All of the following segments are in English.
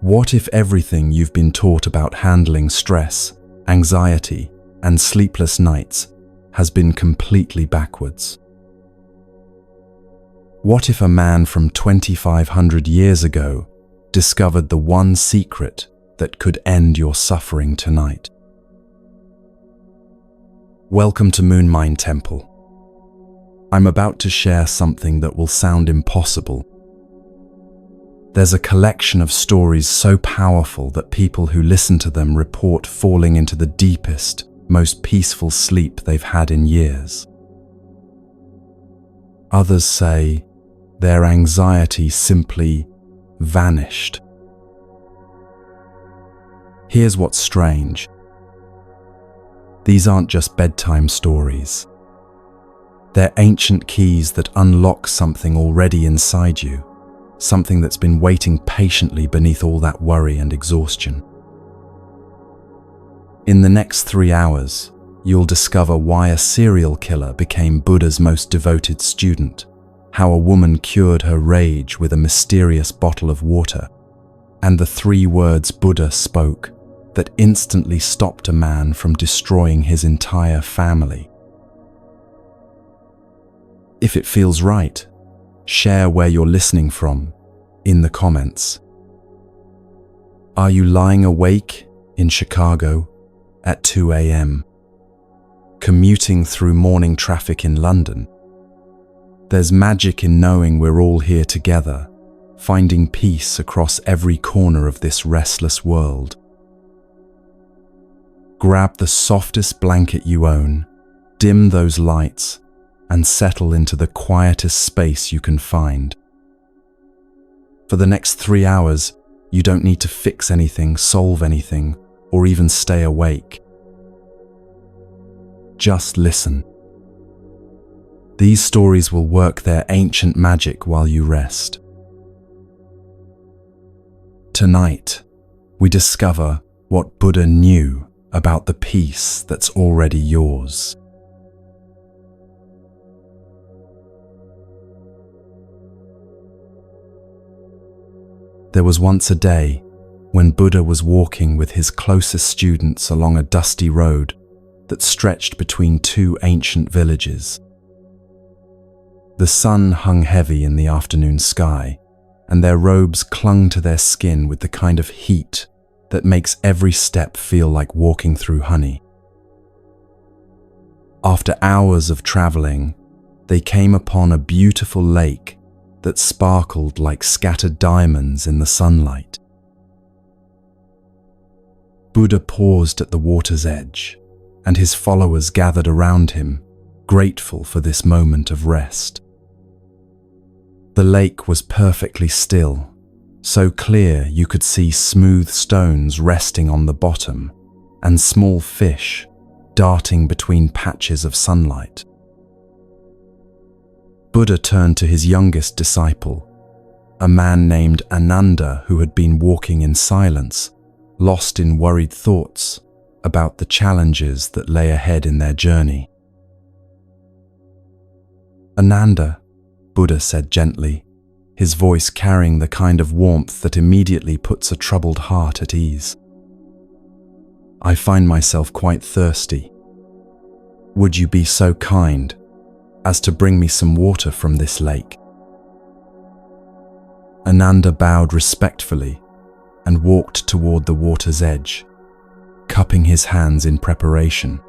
What if everything you've been taught about handling stress, anxiety, and sleepless nights has been completely backwards? What if a man from 2,500 years ago discovered the one secret that could end your suffering tonight? Welcome to Moonmind Temple. I'm about to share something that will sound impossible. There's a collection of stories so powerful that people who listen to them report falling into the deepest, most peaceful sleep they've had in years. Others say their anxiety simply vanished. Here's what's strange. These aren't just bedtime stories. They're ancient keys that unlock something already inside you, something that's been waiting patiently beneath all that worry and exhaustion. In the next 3 hours, you'll discover why a serial killer became Buddha's most devoted student, how a woman cured her rage with a mysterious bottle of water, and the 3 words Buddha spoke that instantly stopped a man from destroying his entire family. If it feels right, share where you're listening from in the comments. Are you lying awake in Chicago at 2 a.m., commuting through morning traffic in London? There's magic in knowing we're all here together, finding peace across every corner of this restless world. Grab the softest blanket you own, dim those lights, and settle into the quietest space you can find. For the next 3 hours, you don't need to fix anything, solve anything, or even stay awake. Just listen. These stories will work their ancient magic while you rest. Tonight, we discover what Buddha knew about the peace that's already yours. There was once a day when Buddha was walking with his closest students along a dusty road that stretched between 2 ancient villages. The sun hung heavy in the afternoon sky, and their robes clung to their skin with the kind of heat that makes every step feel like walking through honey. After hours of traveling, they came upon a beautiful lake that sparkled like scattered diamonds in the sunlight. Buddha paused at the water's edge, and his followers gathered around him, grateful for this moment of rest. The lake was perfectly still, so clear you could see smooth stones resting on the bottom and small fish darting between patches of sunlight. Buddha turned to his youngest disciple, a man named Ananda who had been walking in silence, lost in worried thoughts about the challenges that lay ahead in their journey. "Ananda," Buddha said gently, his voice carrying the kind of warmth that immediately puts a troubled heart at ease. "I find myself quite thirsty. Would you be so kind as to bring me some water from this lake?" Ananda bowed respectfully and walked toward the water's edge, cupping his hands in preparation.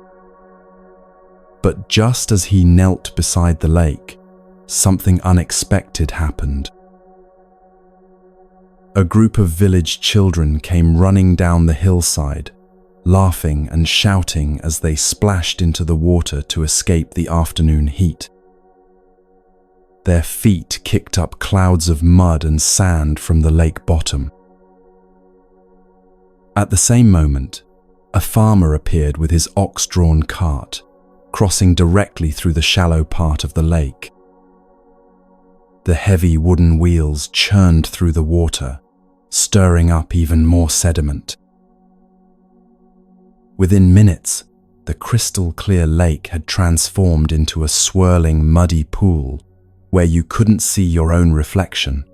But just as he knelt beside the lake, something unexpected happened. A group of village children came running down the hillside, laughing and shouting as they splashed into the water to escape the afternoon heat. Their feet kicked up clouds of mud and sand from the lake bottom. At the same moment, a farmer appeared with his ox-drawn cart, crossing directly through the shallow part of the lake. The heavy wooden wheels churned through the water, stirring up even more sediment. Within minutes, the crystal-clear lake had transformed into a swirling, muddy pool where you couldn't see your own reflection,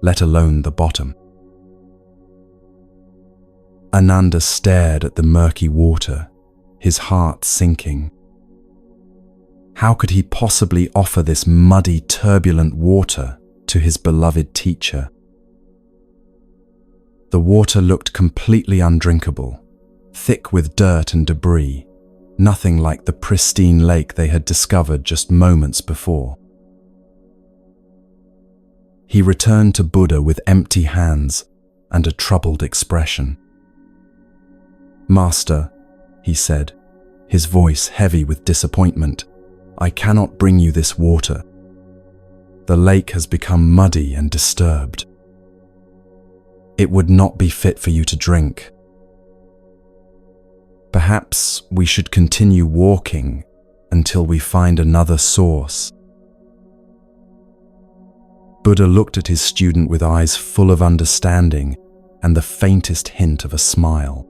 let alone the bottom. Ananda stared at the murky water, his heart sinking. How could he possibly offer this muddy, turbulent water to his beloved teacher? The water looked completely undrinkable, thick with dirt and debris, nothing like the pristine lake they had discovered just moments before. He returned to Buddha with empty hands and a troubled expression. "Master," he said, his voice heavy with disappointment, "I cannot bring you this water. The lake has become muddy and disturbed. It would not be fit for you to drink. Perhaps we should continue walking until we find another source." Buddha looked at his student with eyes full of understanding and the faintest hint of a smile.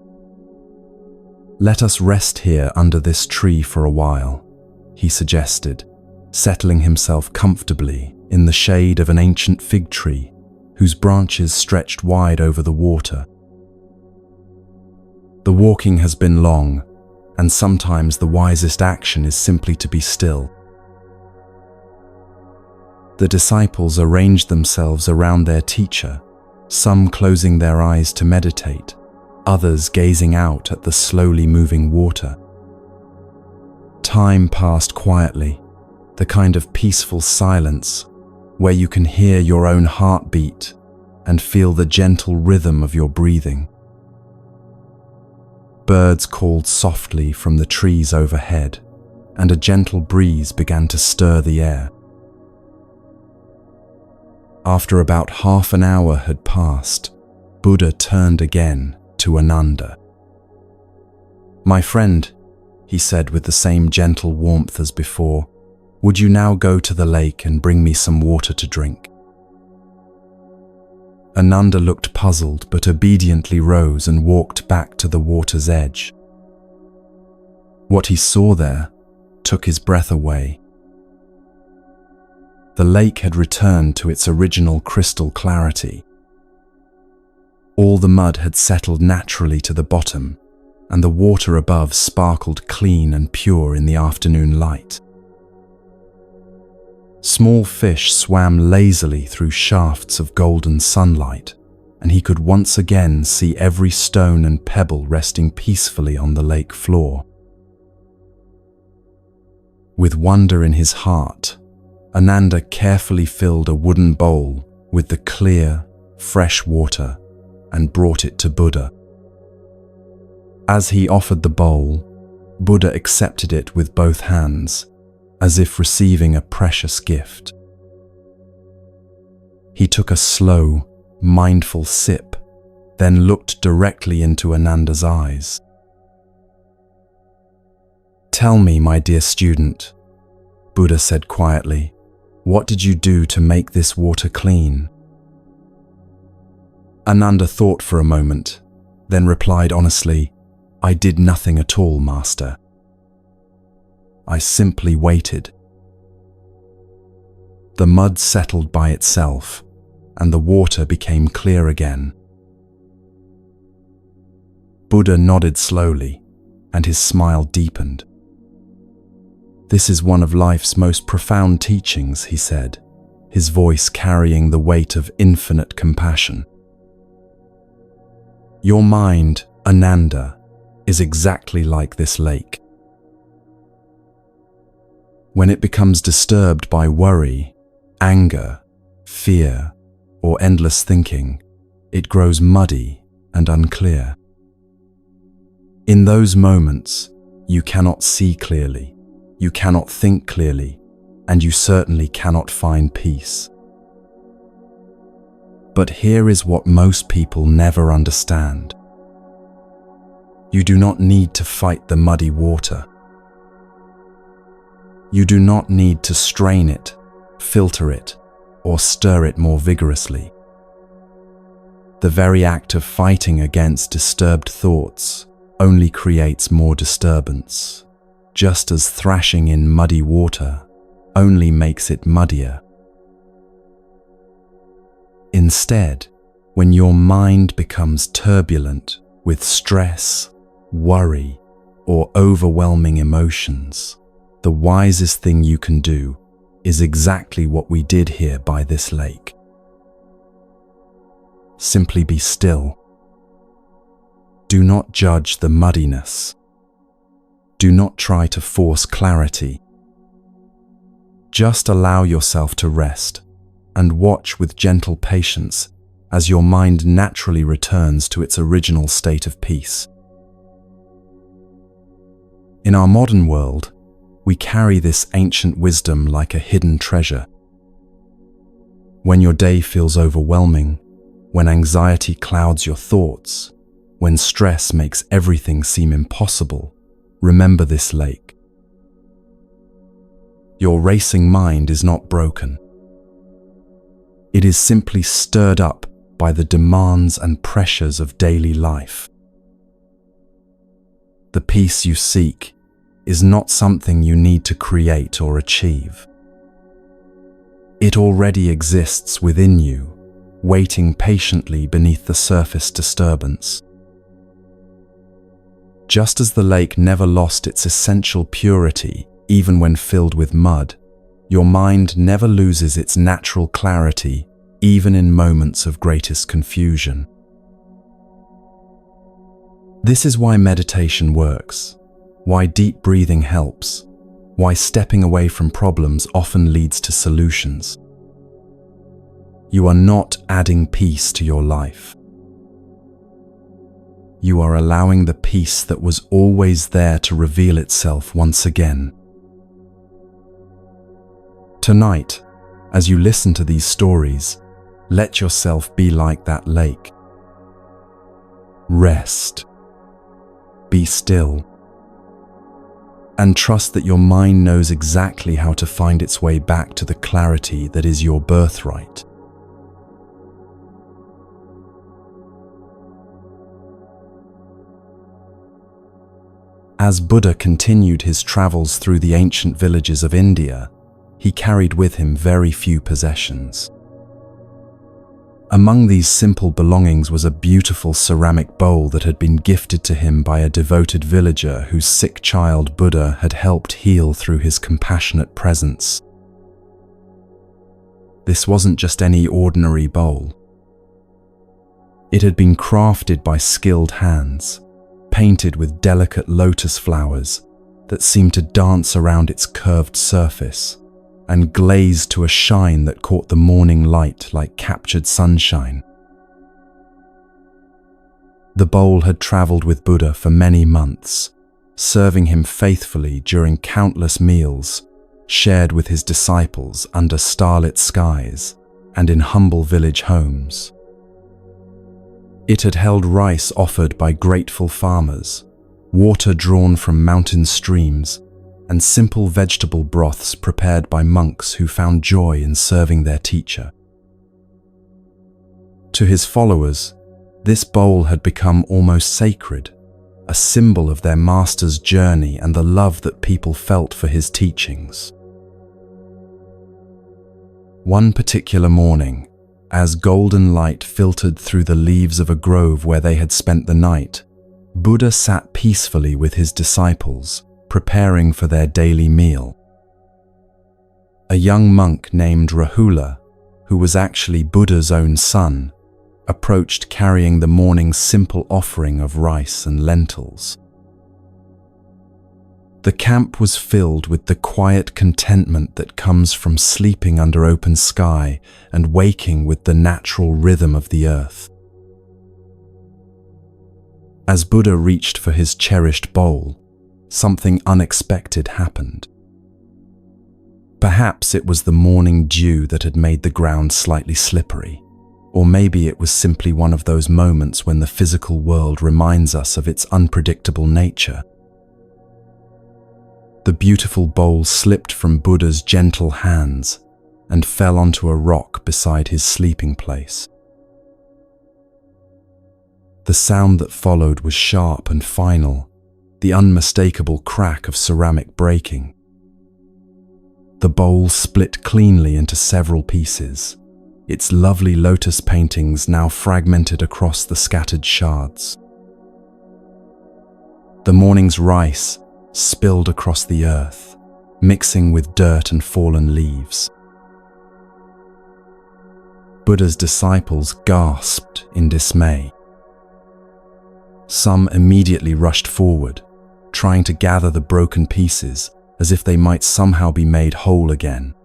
"Let us rest here under this tree for a while," he suggested, settling himself comfortably in the shade of an ancient fig tree whose branches stretched wide over the water. "The walking has been long, and sometimes the wisest action is simply to be still." The disciples arranged themselves around their teacher, some closing their eyes to meditate, others gazing out at the slowly moving water. Time passed quietly, the kind of peaceful silence where you can hear your own heartbeat and feel the gentle rhythm of your breathing. Birds called softly from the trees overhead, and a gentle breeze began to stir the air. After about half an hour had passed, Buddha turned again to Ananda. "My friend," he said with the same gentle warmth as before, "would you now go to the lake and bring me some water to drink?" Ananda looked puzzled but obediently rose and walked back to the water's edge. What he saw there took his breath away. The lake had returned to its original crystal clarity. All the mud had settled naturally to the bottom, and the water above sparkled clean and pure in the afternoon light. Small fish swam lazily through shafts of golden sunlight, and he could once again see every stone and pebble resting peacefully on the lake floor. With wonder in his heart, Ananda carefully filled a wooden bowl with the clear, fresh water and brought it to Buddha. As he offered the bowl, Buddha accepted it with both hands, as if receiving a precious gift. He took a slow, mindful sip, then looked directly into Ananda's eyes. "Tell me, my dear student," Buddha said quietly, "what did you do to make this water clean?" Ananda thought for a moment, then replied honestly, "I did nothing at all, Master. I simply waited." The mud settled by itself, and the water became clear again. Buddha nodded slowly, and his smile deepened. "This is one of life's most profound teachings," he said, his voice carrying the weight of infinite compassion. "Your mind, Ananda, is exactly like this lake. When it becomes disturbed by worry, anger, fear, or endless thinking, it grows muddy and unclear. In those moments, you cannot see clearly, you cannot think clearly, and you certainly cannot find peace. But here is what most people never understand. You do not need to fight the muddy water. You do not need to strain it, filter it, or stir it more vigorously. The very act of fighting against disturbed thoughts only creates more disturbance, just as thrashing in muddy water only makes it muddier. Instead, when your mind becomes turbulent with stress, worry, or overwhelming emotions, the wisest thing you can do is exactly what we did here by this lake. Simply be still. Do not judge the muddiness. Do not try to force clarity. Just allow yourself to rest and watch with gentle patience as your mind naturally returns to its original state of peace. In our modern world, we carry this ancient wisdom like a hidden treasure. When your day feels overwhelming, when anxiety clouds your thoughts, when stress makes everything seem impossible, remember this lake. Your racing mind is not broken. It is simply stirred up by the demands and pressures of daily life. The peace you seek is not something you need to create or achieve. It already exists within you, waiting patiently beneath the surface disturbance. Just as the lake never lost its essential purity, even when filled with mud, your mind never loses its natural clarity, even in moments of greatest confusion. This is why meditation works, why deep breathing helps, why stepping away from problems often leads to solutions. You are not adding peace to your life. You are allowing the peace that was always there to reveal itself once again. Tonight, as you listen to these stories, let yourself be like that lake. Rest. Be still. And trust that your mind knows exactly how to find its way back to the clarity that is your birthright. As Buddha continued his travels through the ancient villages of India, he carried with him very few possessions. Among these simple belongings was a beautiful ceramic bowl that had been gifted to him by a devoted villager whose sick child Buddha had helped heal through his compassionate presence. This wasn't just any ordinary bowl. It had been crafted by skilled hands, painted with delicate lotus flowers that seemed to dance around its curved surface, and glazed to a shine that caught the morning light like captured sunshine. The bowl had traveled with Buddha for many months, serving him faithfully during countless meals, shared with his disciples under starlit skies and in humble village homes. It had held rice offered by grateful farmers, water drawn from mountain streams, and simple vegetable broths prepared by monks who found joy in serving their teacher. To his followers, this bowl had become almost sacred, a symbol of their master's journey and the love that people felt for his teachings. One particular morning, as golden light filtered through the leaves of a grove where they had spent the night, Buddha sat peacefully with his disciples, preparing for their daily meal. A young monk named Rahula, who was actually Buddha's own son, approached carrying the morning's simple offering of rice and lentils. The camp was filled with the quiet contentment that comes from sleeping under open sky and waking with the natural rhythm of the earth. As Buddha reached for his cherished bowl, something unexpected happened. Perhaps it was the morning dew that had made the ground slightly slippery, or maybe it was simply one of those moments when the physical world reminds us of its unpredictable nature. The beautiful bowl slipped from Buddha's gentle hands and fell onto a rock beside his sleeping place. The sound that followed was sharp and final, the unmistakable crack of ceramic breaking. The bowl split cleanly into several pieces, its lovely lotus paintings now fragmented across the scattered shards. The morning's rice spilled across the earth, mixing with dirt and fallen leaves. Buddha's disciples gasped in dismay. Some immediately rushed forward, trying to gather the broken pieces as if they might somehow be made whole again.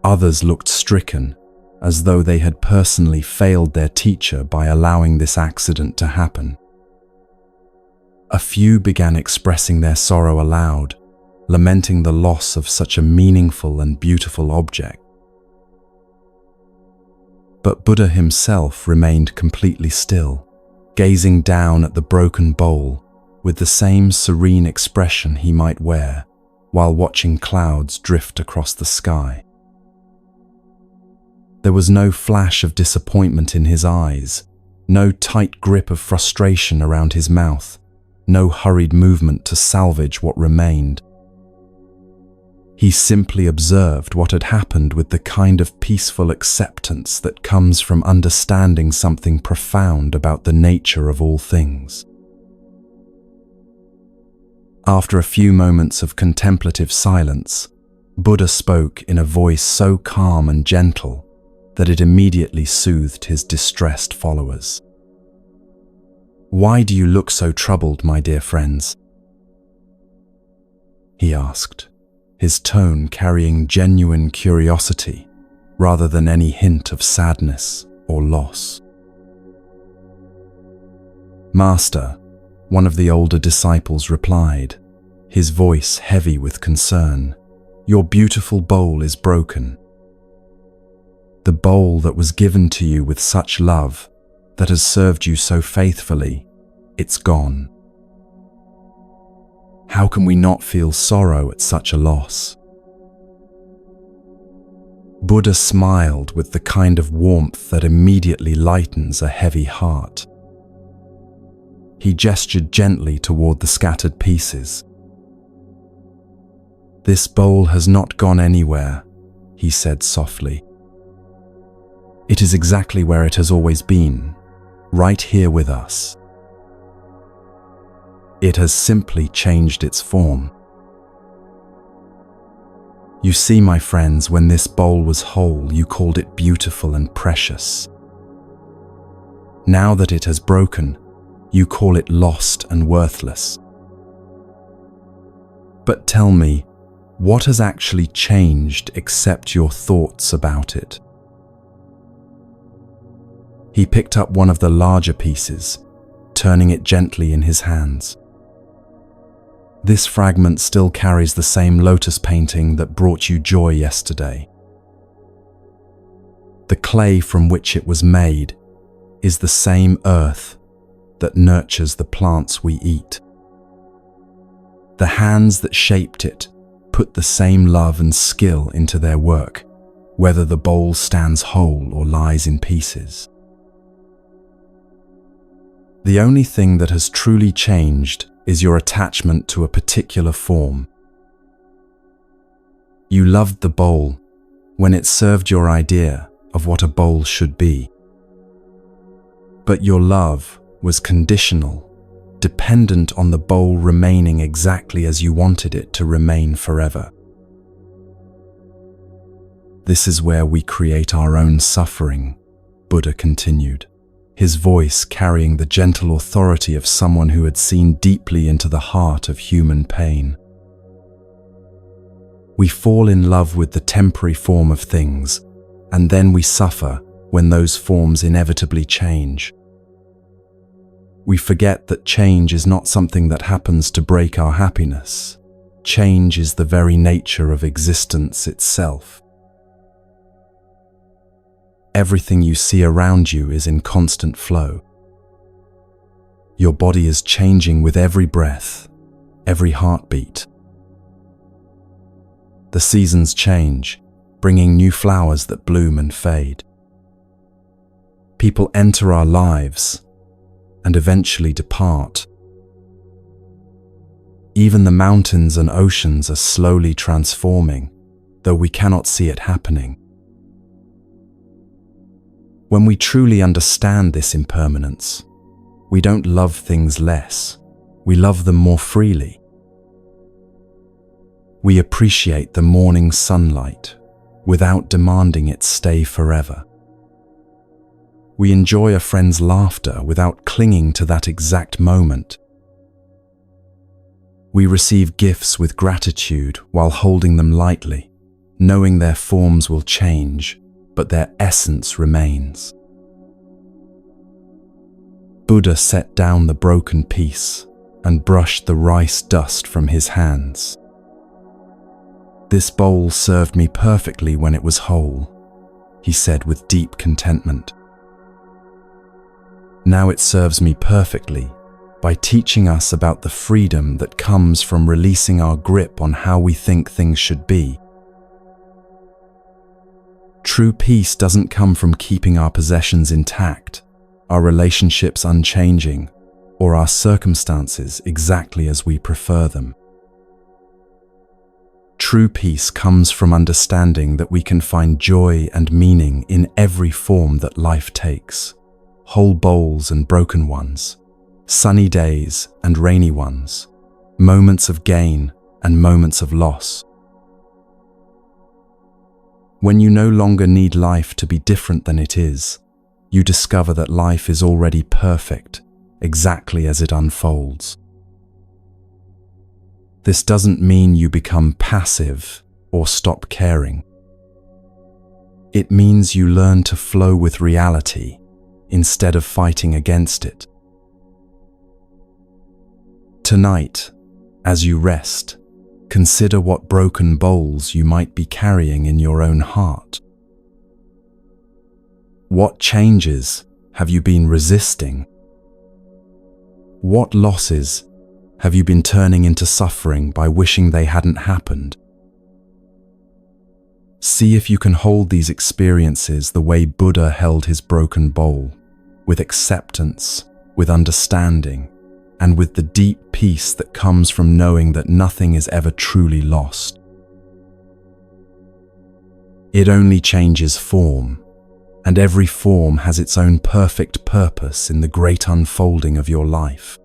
Others looked stricken, as though they had personally failed their teacher by allowing this accident to happen. A few began expressing their sorrow aloud, lamenting the loss of such a meaningful and beautiful object. But Buddha himself remained completely still, gazing down at the broken bowl with the same serene expression he might wear while watching clouds drift across the sky. There was no flash of disappointment in his eyes, no tight grip of frustration around his mouth, no hurried movement to salvage what remained. He simply observed what had happened with the kind of peaceful acceptance that comes from understanding something profound about the nature of all things. After a few moments of contemplative silence, Buddha spoke in a voice so calm and gentle that it immediately soothed his distressed followers. "Why do you look so troubled, my dear friends?" he asked, his tone carrying genuine curiosity rather than any hint of sadness or loss. "Master," one of the older disciples replied, his voice heavy with concern, "your beautiful bowl is broken. The bowl that was given to you with such love, that has served you so faithfully, it's gone. How can we not feel sorrow at such a loss?" Buddha smiled with the kind of warmth that immediately lightens a heavy heart. He gestured gently toward the scattered pieces. "This bowl has not gone anywhere," he said softly. "It is exactly where it has always been, right here with us. It has simply changed its form. You see, my friends, when this bowl was whole, you called it beautiful and precious. Now that it has broken, you call it lost and worthless. But tell me, what has actually changed except your thoughts about it?" He picked up one of the larger pieces, turning it gently in his hands. "This fragment still carries the same lotus painting that brought you joy yesterday. The clay from which it was made is the same earth that nurtures the plants we eat. The hands that shaped it put the same love and skill into their work, whether the bowl stands whole or lies in pieces. The only thing that has truly changed is your attachment to a particular form. You loved the bowl when it served your idea of what a bowl should be. But your love was conditional, dependent on the bowl remaining exactly as you wanted it to remain forever. This is where we create our own suffering," Buddha continued, his voice carrying the gentle authority of someone who had seen deeply into the heart of human pain. "We fall in love with the temporary form of things, and then we suffer when those forms inevitably change. We forget that change is not something that happens to break our happiness. Change is the very nature of existence itself. Everything you see around you is in constant flow. Your body is changing with every breath, every heartbeat. The seasons change, bringing new flowers that bloom and fade. People enter our lives and eventually depart. Even the mountains and oceans are slowly transforming, though we cannot see it happening. When we truly understand this impermanence, We don't love things less. We love them more freely. We appreciate the morning sunlight without demanding it stay forever. We enjoy a friend's laughter without clinging to that exact moment. We receive gifts with gratitude while holding them lightly, knowing their forms will change, but their essence remains. Buddha set down the broken piece and brushed the rice dust from his hands. "This bowl served me perfectly when it was whole," he said with deep contentment. "Now it serves me perfectly by teaching us about the freedom that comes from releasing our grip on how we think things should be. True peace doesn't come from keeping our possessions intact, our relationships unchanging, or our circumstances exactly as we prefer them. True peace comes from understanding that we can find joy and meaning in every form that life takes, whole bowls and broken ones, sunny days and rainy ones, moments of gain and moments of loss. When you no longer need life to be different than it is, you discover that life is already perfect, exactly as it unfolds. This doesn't mean you become passive or stop caring. It means you learn to flow with reality instead of fighting against it. Tonight, as you rest, consider what broken bowls you might be carrying in your own heart. What changes have you been resisting? What losses have you been turning into suffering by wishing they hadn't happened? See if you can hold these experiences the way Buddha held his broken bowl, with acceptance, with understanding, and with the deep peace that comes from knowing that nothing is ever truly lost. It only changes form, and every form has its own perfect purpose in the great unfolding of your life.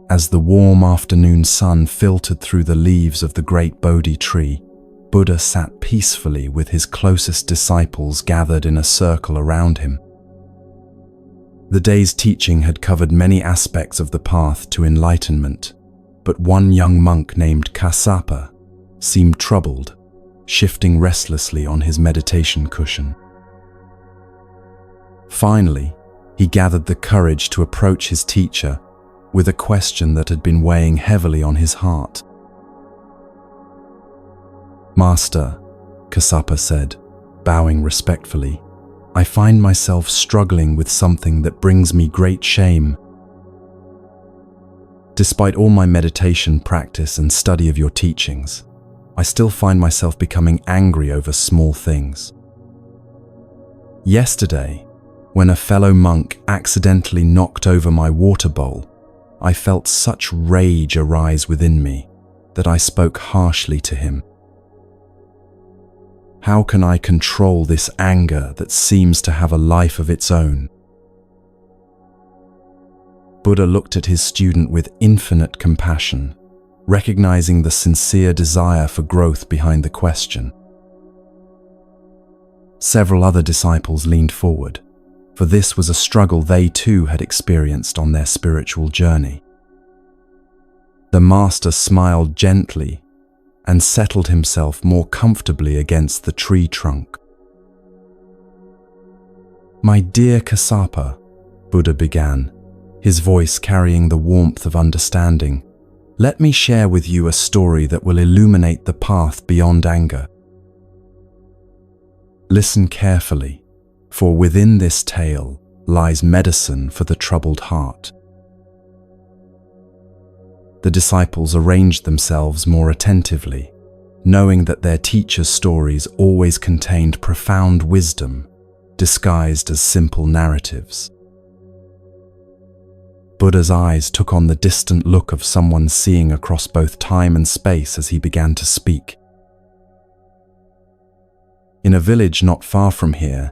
As the warm afternoon sun filtered through the leaves of the great Bodhi tree, Buddha sat peacefully with his closest disciples gathered in a circle around him. The day's teaching had covered many aspects of the path to enlightenment, but one young monk named Kassapa seemed troubled, shifting restlessly on his meditation cushion. Finally, he gathered the courage to approach his teacher with a question that had been weighing heavily on his heart. "Master," Kassapa said, bowing respectfully, "I find myself struggling with something that brings me great shame. Despite all my meditation practice and study of your teachings, I still find myself becoming angry over small things. Yesterday, when a fellow monk accidentally knocked over my water bowl, I felt such rage arise within me that I spoke harshly to him. How can I control this anger that seems to have a life of its own?" Buddha looked at his student with infinite compassion, recognizing the sincere desire for growth behind the question. Several other disciples leaned forward, for this was a struggle they too had experienced on their spiritual journey. The master smiled gently and settled himself more comfortably against the tree trunk. "My dear Kassapa," Buddha began, his voice carrying the warmth of understanding, "let me share with you a story that will illuminate the path beyond anger. Listen carefully, for within this tale lies medicine for the troubled heart." The disciples arranged themselves more attentively, knowing that their teacher's stories always contained profound wisdom, disguised as simple narratives. Buddha's eyes took on the distant look of someone seeing across both time and space as he began to speak. In a village not far from here,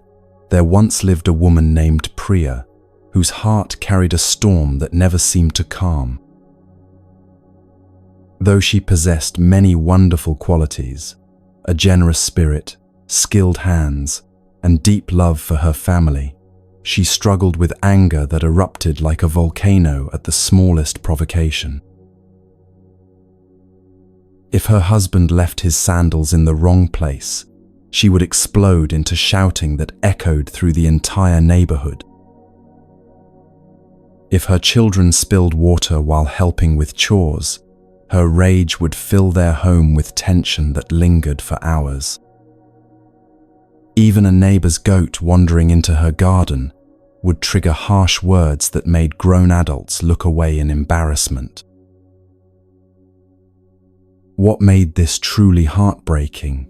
there once lived a woman named Priya, whose heart carried a storm that never seemed to calm. Though she possessed many wonderful qualities, a generous spirit, skilled hands, and deep love for her family, she struggled with anger that erupted like a volcano at the smallest provocation. If her husband left his sandals in the wrong place, she would explode into shouting that echoed through the entire neighborhood. If her children spilled water while helping with chores, her rage would fill their home with tension that lingered for hours. Even a neighbor's goat wandering into her garden would trigger harsh words that made grown adults look away in embarrassment. What made this truly heartbreaking,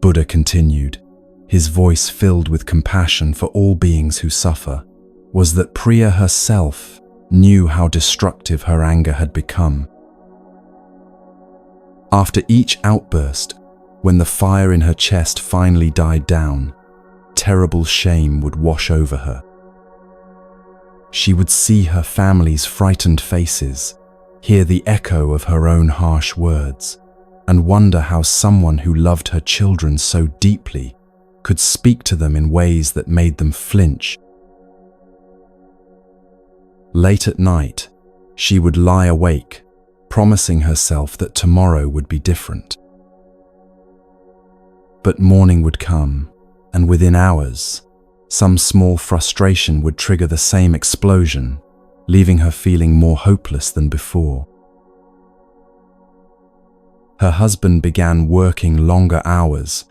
Buddha continued, his voice filled with compassion for all beings who suffer, was that Priya herself knew how destructive her anger had become. After each outburst, when the fire in her chest finally died down, terrible shame would wash over her. She would see her family's frightened faces, hear the echo of her own harsh words, and wonder how someone who loved her children so deeply could speak to them in ways that made them flinch. Late at night, she would lie awake, promising herself that tomorrow would be different. But morning would come, and within hours, some small frustration would trigger the same explosion, leaving her feeling more hopeless than before. Her husband began working longer hours,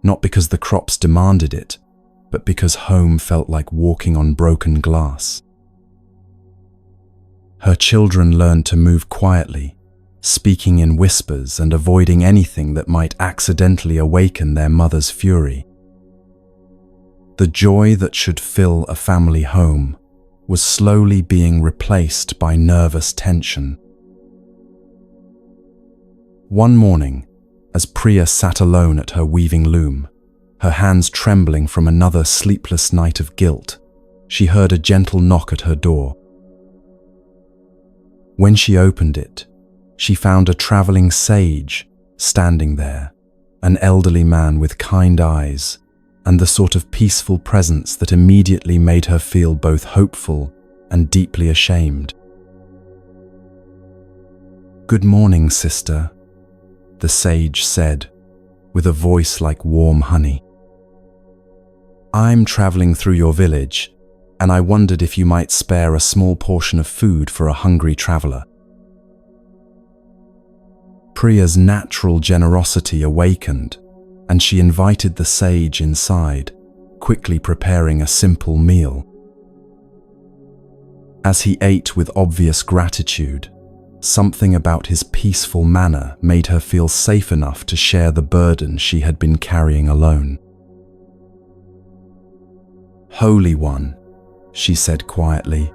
not because the crops demanded it, but because home felt like walking on broken glass. Her children learned to move quietly, speaking in whispers and avoiding anything that might accidentally awaken their mother's fury. The joy that should fill a family home was slowly being replaced by nervous tension. One morning, as Priya sat alone at her weaving loom, her hands trembling from another sleepless night of guilt, she heard a gentle knock at her door. When she opened it, she found a traveling sage standing there, an elderly man with kind eyes, and the sort of peaceful presence that immediately made her feel both hopeful and deeply ashamed. "Good morning, sister," the sage said, with a voice like warm honey. "I'm traveling through your village, and I wondered if you might spare a small portion of food for a hungry traveler." Priya's natural generosity awakened, and she invited the sage inside, quickly preparing a simple meal. As he ate with obvious gratitude, something about his peaceful manner made her feel safe enough to share the burden she had been carrying alone. "Holy One," she said quietly,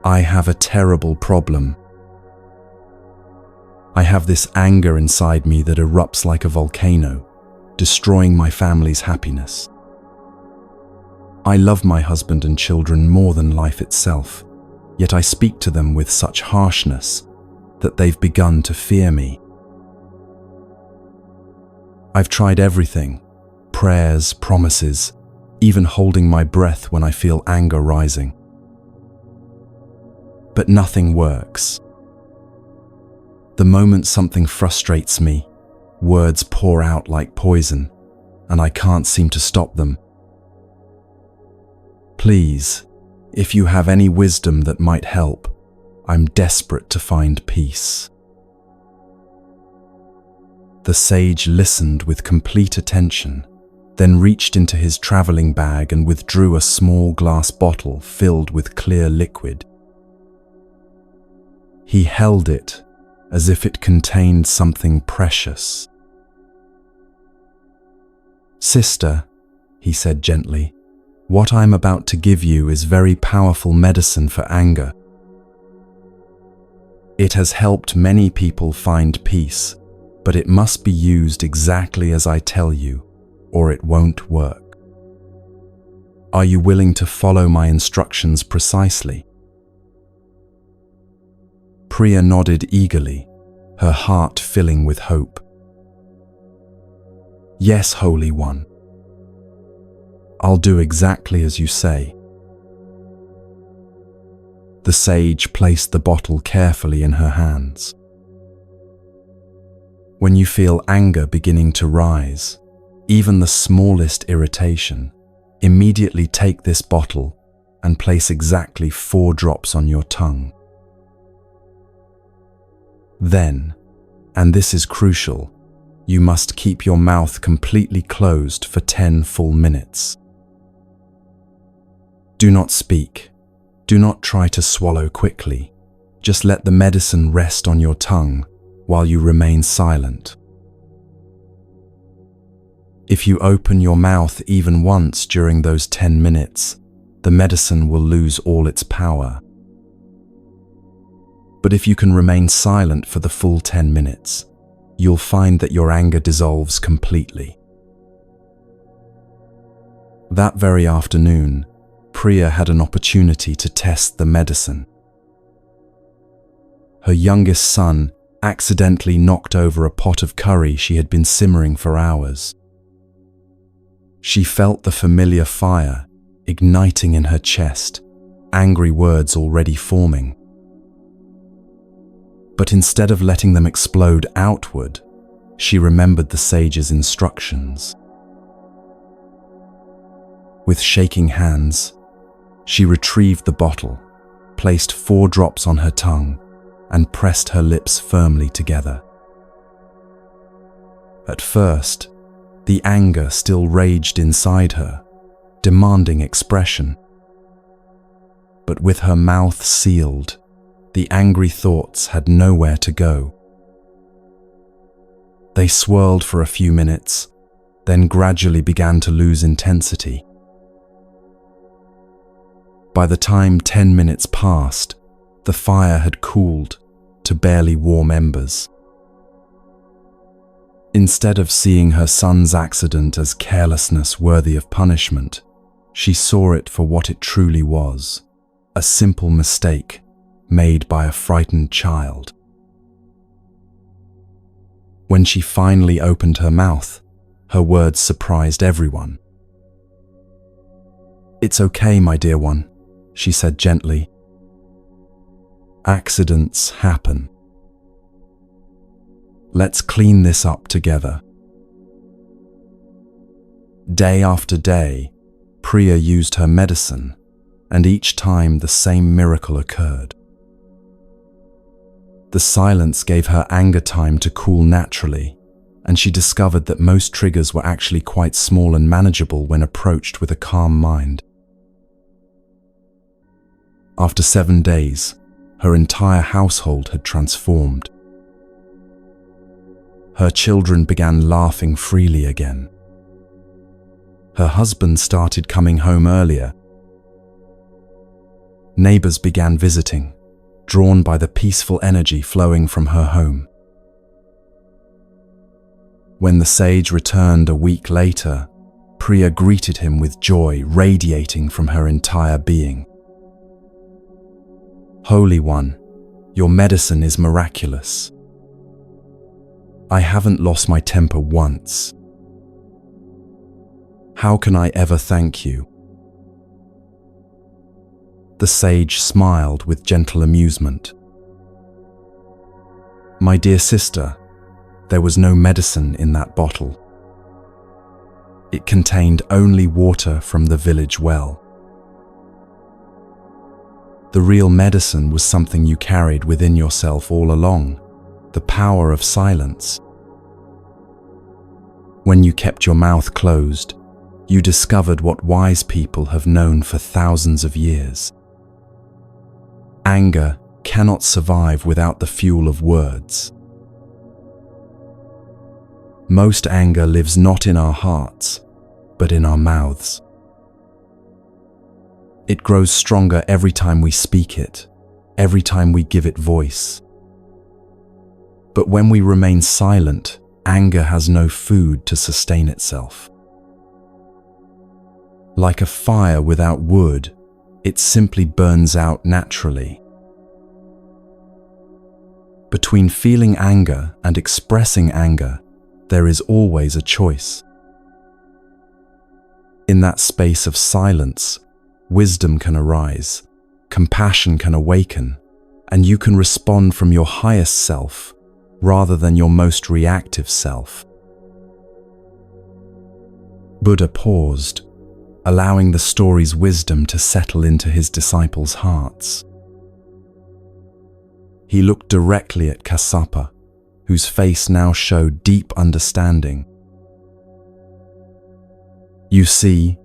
"I have a terrible problem. I have this anger inside me that erupts like a volcano, destroying my family's happiness. I love my husband and children more than life itself, yet I speak to them with such harshness that they've begun to fear me. I've tried everything, prayers, promises, even holding my breath when I feel anger rising. But nothing works. The moment something frustrates me, words pour out like poison, and I can't seem to stop them. Please, if you have any wisdom that might help, I'm desperate to find peace." The sage listened with complete attention, then reached into his traveling bag and withdrew a small glass bottle filled with clear liquid. He held it as if it contained something precious. "Sister," he said gently, "what I'm about to give you is very powerful medicine for anger. It has helped many people find peace, but it must be used exactly as I tell you, or it won't work. Are you willing to follow my instructions precisely? Priya nodded eagerly, her heart filling with hope. Yes, Holy One. I'll do exactly as you say. The sage placed the bottle carefully in her hands. When you feel anger beginning to rise, even the smallest irritation, immediately take this bottle and place exactly 4 drops on your tongue. Then, and this is crucial, you must keep your mouth completely closed for 10 full minutes. Do not speak. Do not try to swallow quickly. Just let the medicine rest on your tongue while you remain silent. If you open your mouth even once during those 10 minutes, the medicine will lose all its power. But if you can remain silent for the full 10 minutes, you'll find that your anger dissolves completely. That very afternoon, Priya had an opportunity to test the medicine. Her youngest son accidentally knocked over a pot of curry she had been simmering for hours. She felt the familiar fire igniting in her chest, angry words already forming. But instead of letting them explode outward, she remembered the sage's instructions. With shaking hands, she retrieved the bottle, placed 4 drops on her tongue, and pressed her lips firmly together. At first, the anger still raged inside her, demanding expression. But with her mouth sealed, the angry thoughts had nowhere to go. They swirled for a few minutes, then gradually began to lose intensity. By the time 10 minutes passed, the fire had cooled to barely warm embers. Instead of seeing her son's accident as carelessness worthy of punishment, she saw it for what it truly was, a simple mistake made by a frightened child. When she finally opened her mouth, her words surprised everyone. "It's okay, my dear one," she said gently. "Accidents happen. Let's clean this up together." Day after day, Priya used her medicine, and each time the same miracle occurred. The silence gave her anger time to cool naturally, and she discovered that most triggers were actually quite small and manageable when approached with a calm mind. After 7 days, her entire household had transformed. Her children began laughing freely again. Her husband started coming home earlier. Neighbors began visiting, drawn by the peaceful energy flowing from her home. When the sage returned a week later, Priya greeted him with joy radiating from her entire being. "Holy One, your medicine is miraculous. I haven't lost my temper once. How can I ever thank you?" The sage smiled with gentle amusement. "My dear sister, there was no medicine in that bottle. It contained only water from the village well. The real medicine was something you carried within yourself all along, the power of silence. When you kept your mouth closed, you discovered what wise people have known for thousands of years. Anger cannot survive without the fuel of words. Most anger lives not in our hearts, but in our mouths. It grows stronger every time we speak it, every time we give it voice. But when we remain silent, anger has no food to sustain itself. Like a fire without wood, it simply burns out naturally. Between feeling anger and expressing anger, there is always a choice. In that space of silence, wisdom can arise, compassion can awaken, and you can respond from your highest self rather than your most reactive self. Buddha paused, allowing the story's wisdom to settle into his disciples' hearts. He looked directly at Kassapa, whose face now showed deep understanding. "You see,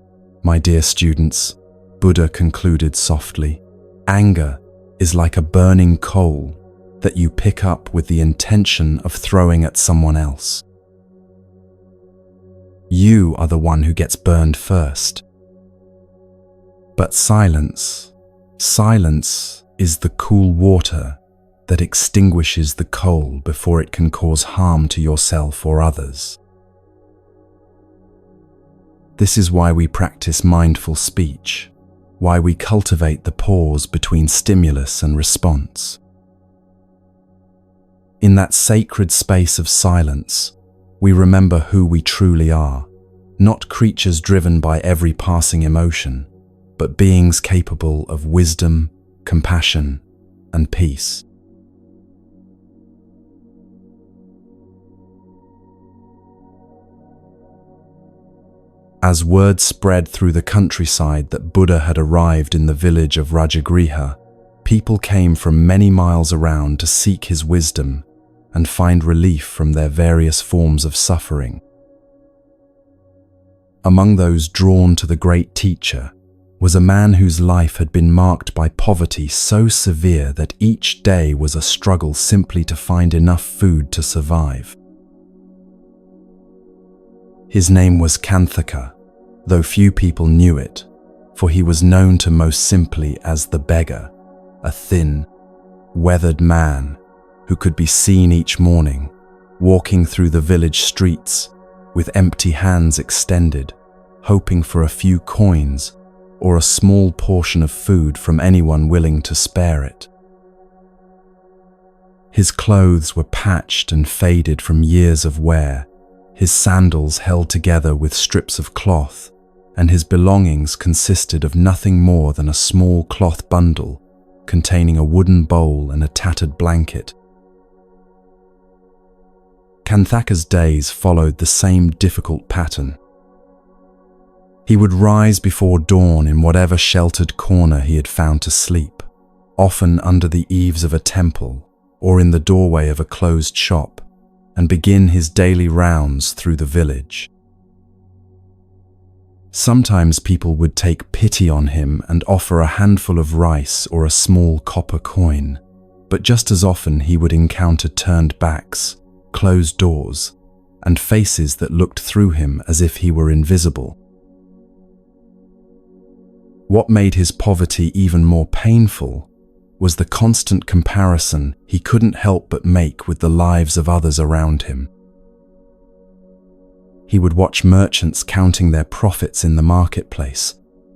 my dear students," Buddha concluded softly, "anger is like a burning coal that you pick up with the intention of throwing at someone else. You are the one who gets burned first. But silence is the cool water that extinguishes the coal before it can cause harm to yourself or others. This is why we practice mindful speech, why we cultivate the pause between stimulus and response. In that sacred space of silence, we remember who we truly are, not creatures driven by every passing emotion, but beings capable of wisdom, compassion, and peace. As word spread through the countryside that Buddha had arrived in the village of Rajagriha, people came from many miles around to seek his wisdom and find relief from their various forms of suffering. Among those drawn to the great teacher was a man whose life had been marked by poverty so severe that each day was a struggle simply to find enough food to survive. His name was Kanthaka, though few people knew it, for he was known to most simply as the beggar, a thin, weathered man who could be seen each morning, walking through the village streets with empty hands extended, hoping for a few coins or a small portion of food from anyone willing to spare it. His clothes were patched and faded from years of wear, his sandals held together with strips of cloth, and his belongings consisted of nothing more than a small cloth bundle containing a wooden bowl and a tattered blanket. Kanthaka's days followed the same difficult pattern. He would rise before dawn in whatever sheltered corner he had found to sleep, often under the eaves of a temple or in the doorway of a closed shop, and begin his daily rounds through the village. Sometimes people would take pity on him and offer a handful of rice or a small copper coin, but just as often he would encounter turned backs, closed doors, and faces that looked through him as if he were invisible. What made his poverty even more painful was the constant comparison he couldn't help but make with the lives of others around him. He would watch merchants counting their profits in the marketplace,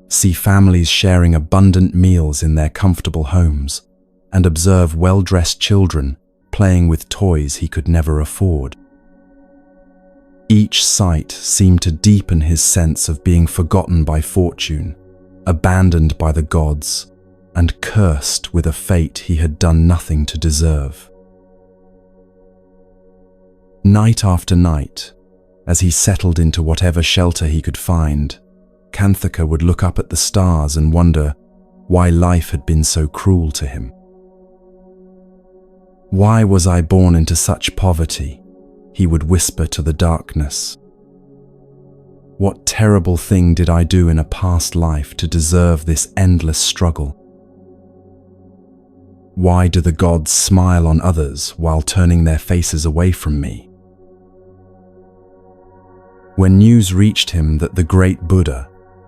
see families sharing abundant meals in their comfortable homes, and observe well-dressed children playing with toys he could never afford. Each sight seemed to deepen his sense of being forgotten by fortune, abandoned by the gods, and cursed with a fate he had done nothing to deserve. Night after night, as he settled into whatever shelter he could find, Kanthaka would look up at the stars and wonder why life had been so cruel to him. "Why was I born into such poverty?" he would whisper to the darkness. "What terrible thing did I do in a past life to deserve this endless struggle? Why do the gods smile on others while turning their faces away from me?" When news reached him that the great Buddha,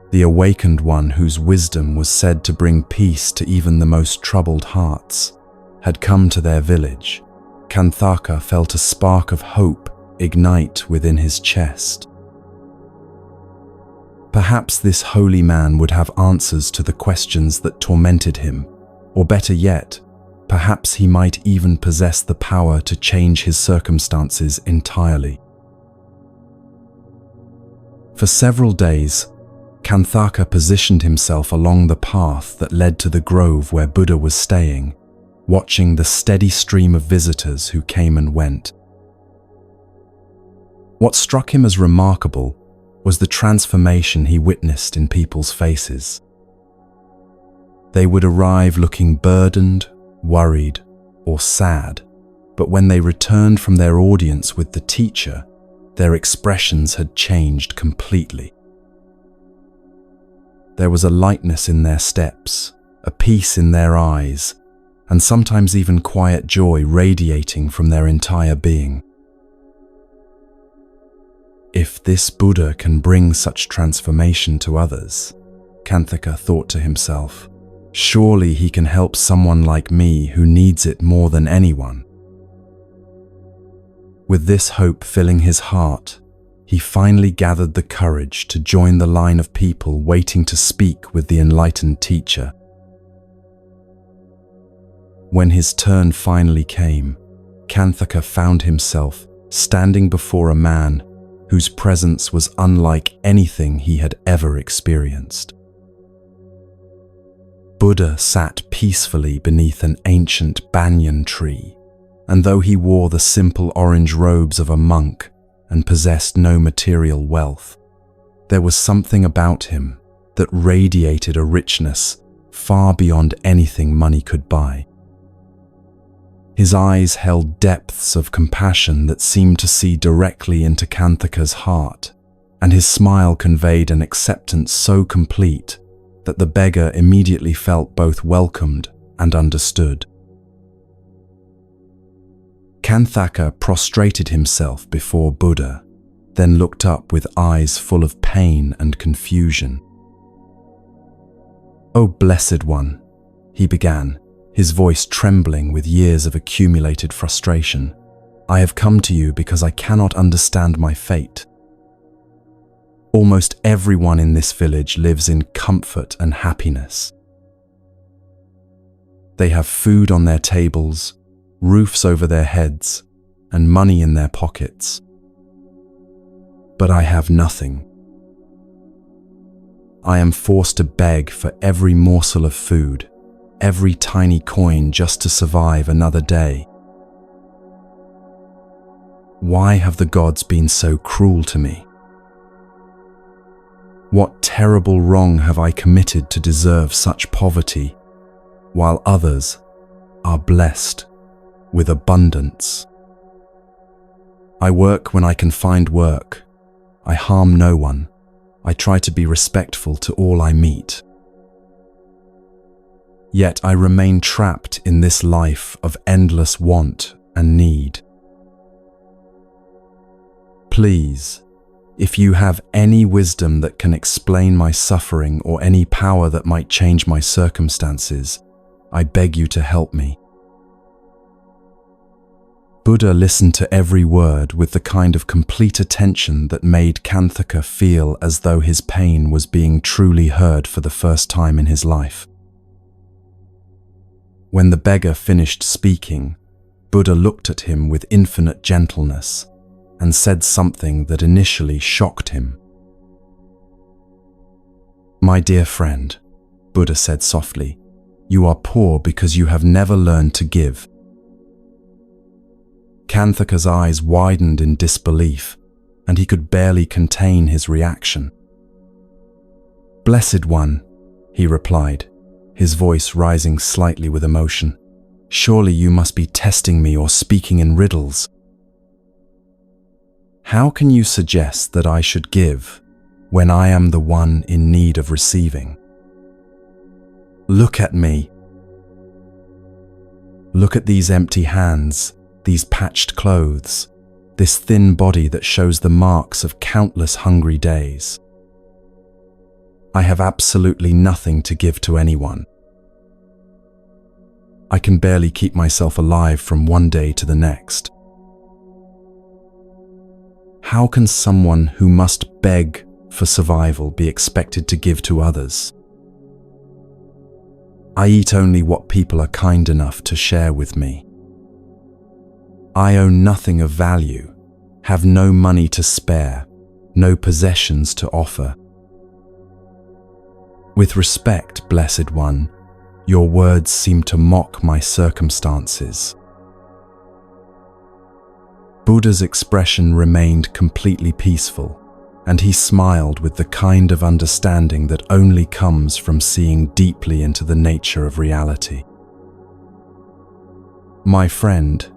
the awakened one whose wisdom was said to bring peace to even the most troubled hearts, had come to their village, Kanthaka felt a spark of hope ignite within his chest. Perhaps this holy man would have answers to the questions that tormented him, or better yet, perhaps he might even possess the power to change his circumstances entirely. For several days, Kanthaka positioned himself along the path that led to the grove where Buddha was staying, watching the steady stream of visitors who came and went. What struck him as remarkable was the transformation he witnessed in people's faces. They would arrive looking burdened, worried, or sad, but when they returned from their audience with the teacher, their expressions had changed completely. There was a lightness in their steps, a peace in their eyes, and sometimes even quiet joy radiating from their entire being. If this Buddha can bring such transformation to others, Kanthaka thought to himself, surely he can help someone like me who needs it more than anyone. With this hope filling his heart, he finally gathered the courage to join the line of people waiting to speak with the enlightened teacher. When his turn finally came, Kanthaka found himself standing before a man whose presence was unlike anything he had ever experienced. Buddha sat peacefully beneath an ancient banyan tree, and though he wore the simple orange robes of a monk and possessed no material wealth, there was something about him that radiated a richness far beyond anything money could buy. His eyes held depths of compassion that seemed to see directly into Kanthaka's heart, and his smile conveyed an acceptance so complete that the beggar immediately felt both welcomed and understood. Kanthaka prostrated himself before Buddha, then looked up with eyes full of pain and confusion. "O Blessed One," he began, his voice trembling with years of accumulated frustration, "I have come to you because I cannot understand my fate. Almost everyone in this village lives in comfort and happiness. They have food on their tables, roofs over their heads, and money in their pockets. But I have nothing. I am forced to beg for every morsel of food, every tiny coin just to survive another day. Why have the gods been so cruel to me? What terrible wrong have I committed to deserve such poverty, while others are blessed with abundance? I work when I can find work. I harm no one. I try to be respectful to all I meet. Yet I remain trapped in this life of endless want and need. Please, if you have any wisdom that can explain my suffering or any power that might change my circumstances, I beg you to help me." Buddha listened to every word with the kind of complete attention that made Kanthaka feel as though his pain was being truly heard for the first time in his life. When the beggar finished speaking, Buddha looked at him with infinite gentleness and said something that initially shocked him. "My dear friend," Buddha said softly, "you are poor because you have never learned to give." Kanthaka's eyes widened in disbelief, and he could barely contain his reaction. "Blessed One," he replied, his voice rising slightly with emotion, "surely you must be testing me or speaking in riddles. How can you suggest that I should give when I am the one in need of receiving? Look at me. Look at these empty hands, these patched clothes, this thin body that shows the marks of countless hungry days. I have absolutely nothing to give to anyone. I can barely keep myself alive from one day to the next. How can someone who must beg for survival be expected to give to others? I eat only what people are kind enough to share with me. I own nothing of value, have no money to spare, no possessions to offer. With respect, Blessed One, your words seem to mock my circumstances. Buddha's expression remained completely peaceful, and he smiled with the kind of understanding that only comes from seeing deeply into the nature of reality. My friend,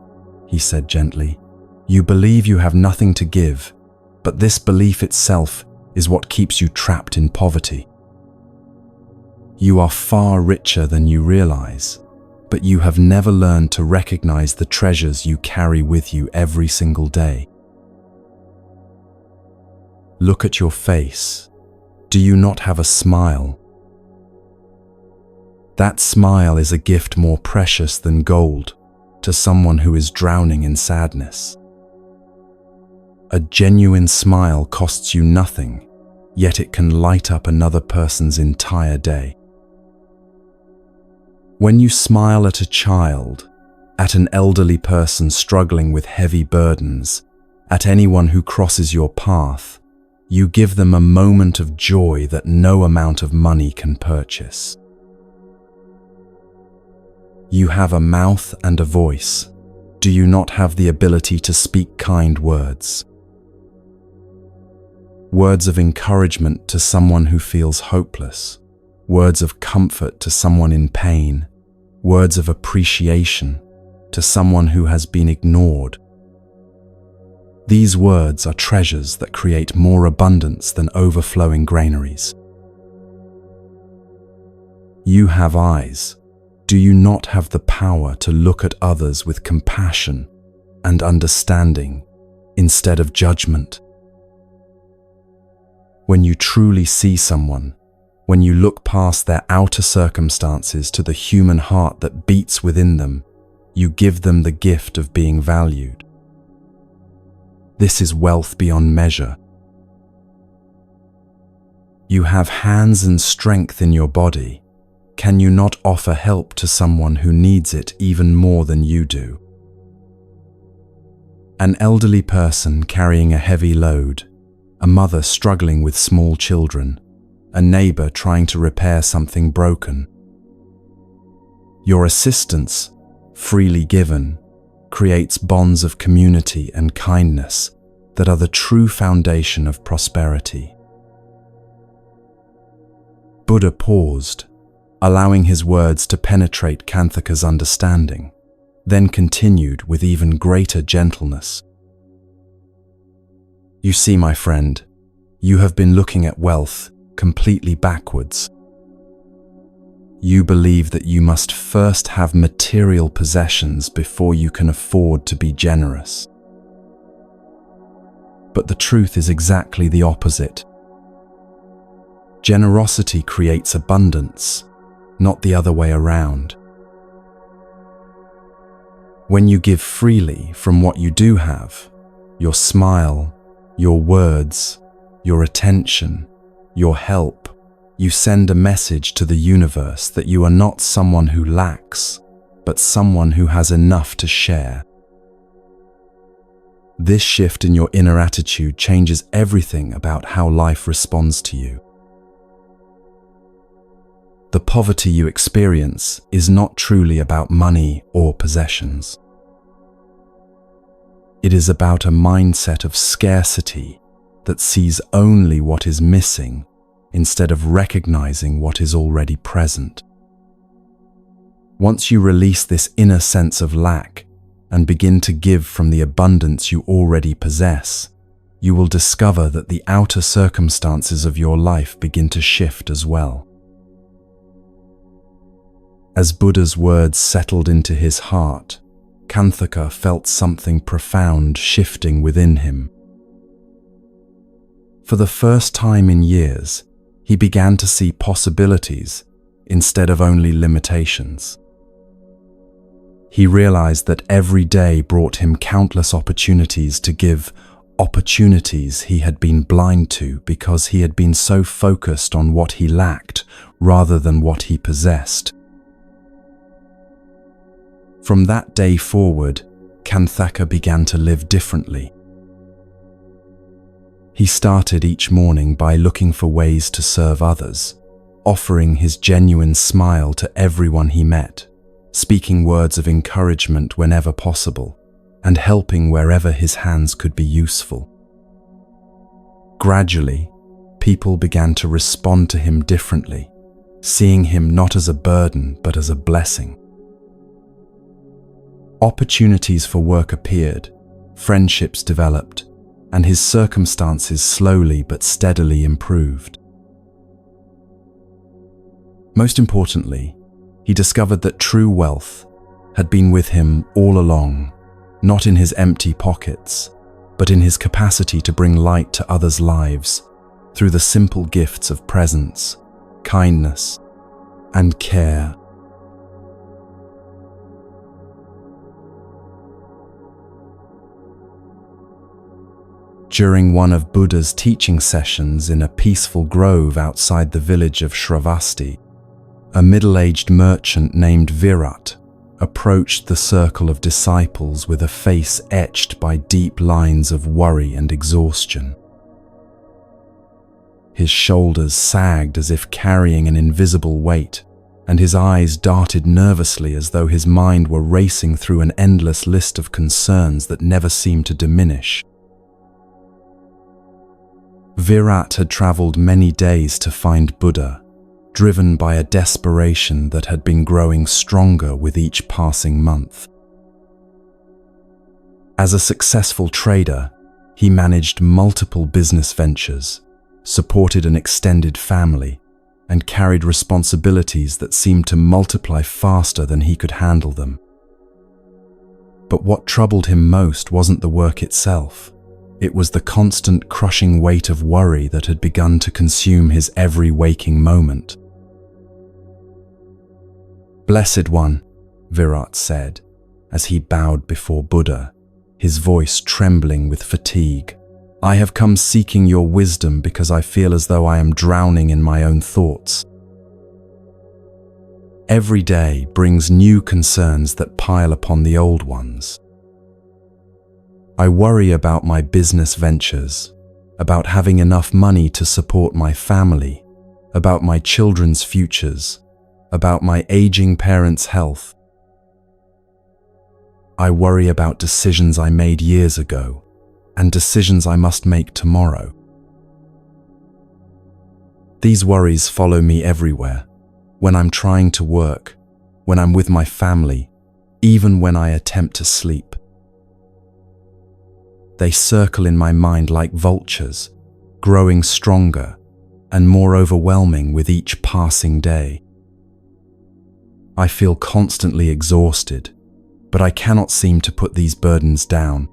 he said gently, you believe you have nothing to give, but this belief itself is what keeps you trapped in poverty. You are far richer than you realize, but you have never learned to recognize the treasures you carry with you every single day. Look at your face. Do you not have a smile? That smile is a gift more precious than gold to someone who is drowning in sadness. A genuine smile costs you nothing, yet it can light up another person's entire day. When you smile at a child, at an elderly person struggling with heavy burdens, at anyone who crosses your path, you give them a moment of joy that no amount of money can purchase. You have a mouth and a voice. Do you not have the ability to speak kind words? Words of encouragement to someone who feels hopeless, words of comfort to someone in pain, words of appreciation to someone who has been ignored. These words are treasures that create more abundance than overflowing granaries. You have eyes. Do you not have the power to look at others with compassion and understanding instead of judgment? When you truly see someone, when you look past their outer circumstances to the human heart that beats within them, you give them the gift of being valued. This is wealth beyond measure. You have hands and strength in your body. Can you not offer help to someone who needs it even more than you do? An elderly person carrying a heavy load, a mother struggling with small children, a neighbor trying to repair something broken. Your assistance, freely given, creates bonds of community and kindness that are the true foundation of prosperity. Buddha paused, allowing his words to penetrate Kanthaka's understanding, then continued with even greater gentleness. You see, my friend, you have been looking at wealth completely backwards. You believe that you must first have material possessions before you can afford to be generous. But the truth is exactly the opposite. Generosity creates abundance, not the other way around. When you give freely from what you do have, your smile, your words, your attention, your help, you send a message to the universe that you are not someone who lacks, but someone who has enough to share. This shift in your inner attitude changes everything about how life responds to you. The poverty you experience is not truly about money or possessions. It is about a mindset of scarcity that sees only what is missing instead of recognizing what is already present. Once you release this inner sense of lack and begin to give from the abundance you already possess, you will discover that the outer circumstances of your life begin to shift as well. As Buddha's words settled into his heart, Kanthaka felt something profound shifting within him. For the first time in years, he began to see possibilities instead of only limitations. He realized that every day brought him countless opportunities to give opportunities he had been blind to because he had been so focused on what he lacked rather than what he possessed. From that day forward, Kanthaka began to live differently. He started each morning by looking for ways to serve others, offering his genuine smile to everyone he met, speaking words of encouragement whenever possible, and helping wherever his hands could be useful. Gradually, people began to respond to him differently, seeing him not as a burden but as a blessing. Opportunities for work appeared, friendships developed, and his circumstances slowly but steadily improved. Most importantly, he discovered that true wealth had been with him all along, not in his empty pockets, but in his capacity to bring light to others' lives through the simple gifts of presence, kindness, and care. During one of Buddha's teaching sessions in a peaceful grove outside the village of Shravasti, a middle-aged merchant named Virat approached the circle of disciples with a face etched by deep lines of worry and exhaustion. His shoulders sagged as if carrying an invisible weight, and his eyes darted nervously as though his mind were racing through an endless list of concerns that never seemed to diminish. Virat had traveled many days to find Buddha, driven by a desperation that had been growing stronger with each passing month. As a successful trader, he managed multiple business ventures, supported an extended family, and carried responsibilities that seemed to multiply faster than he could handle them. But what troubled him most wasn't the work itself. It was the constant crushing weight of worry that had begun to consume his every waking moment. "Blessed One," Virat said, as he bowed before Buddha, his voice trembling with fatigue, "I have come seeking your wisdom because I feel as though I am drowning in my own thoughts. Every day brings new concerns that pile upon the old ones. I worry about my business ventures, about having enough money to support my family, about my children's futures, about my aging parents' health. I worry about decisions I made years ago and decisions I must make tomorrow. These worries follow me everywhere, when I'm trying to work, when I'm with my family, even when I attempt to sleep. They circle in my mind like vultures, growing stronger and more overwhelming with each passing day. I feel constantly exhausted, but I cannot seem to put these burdens down.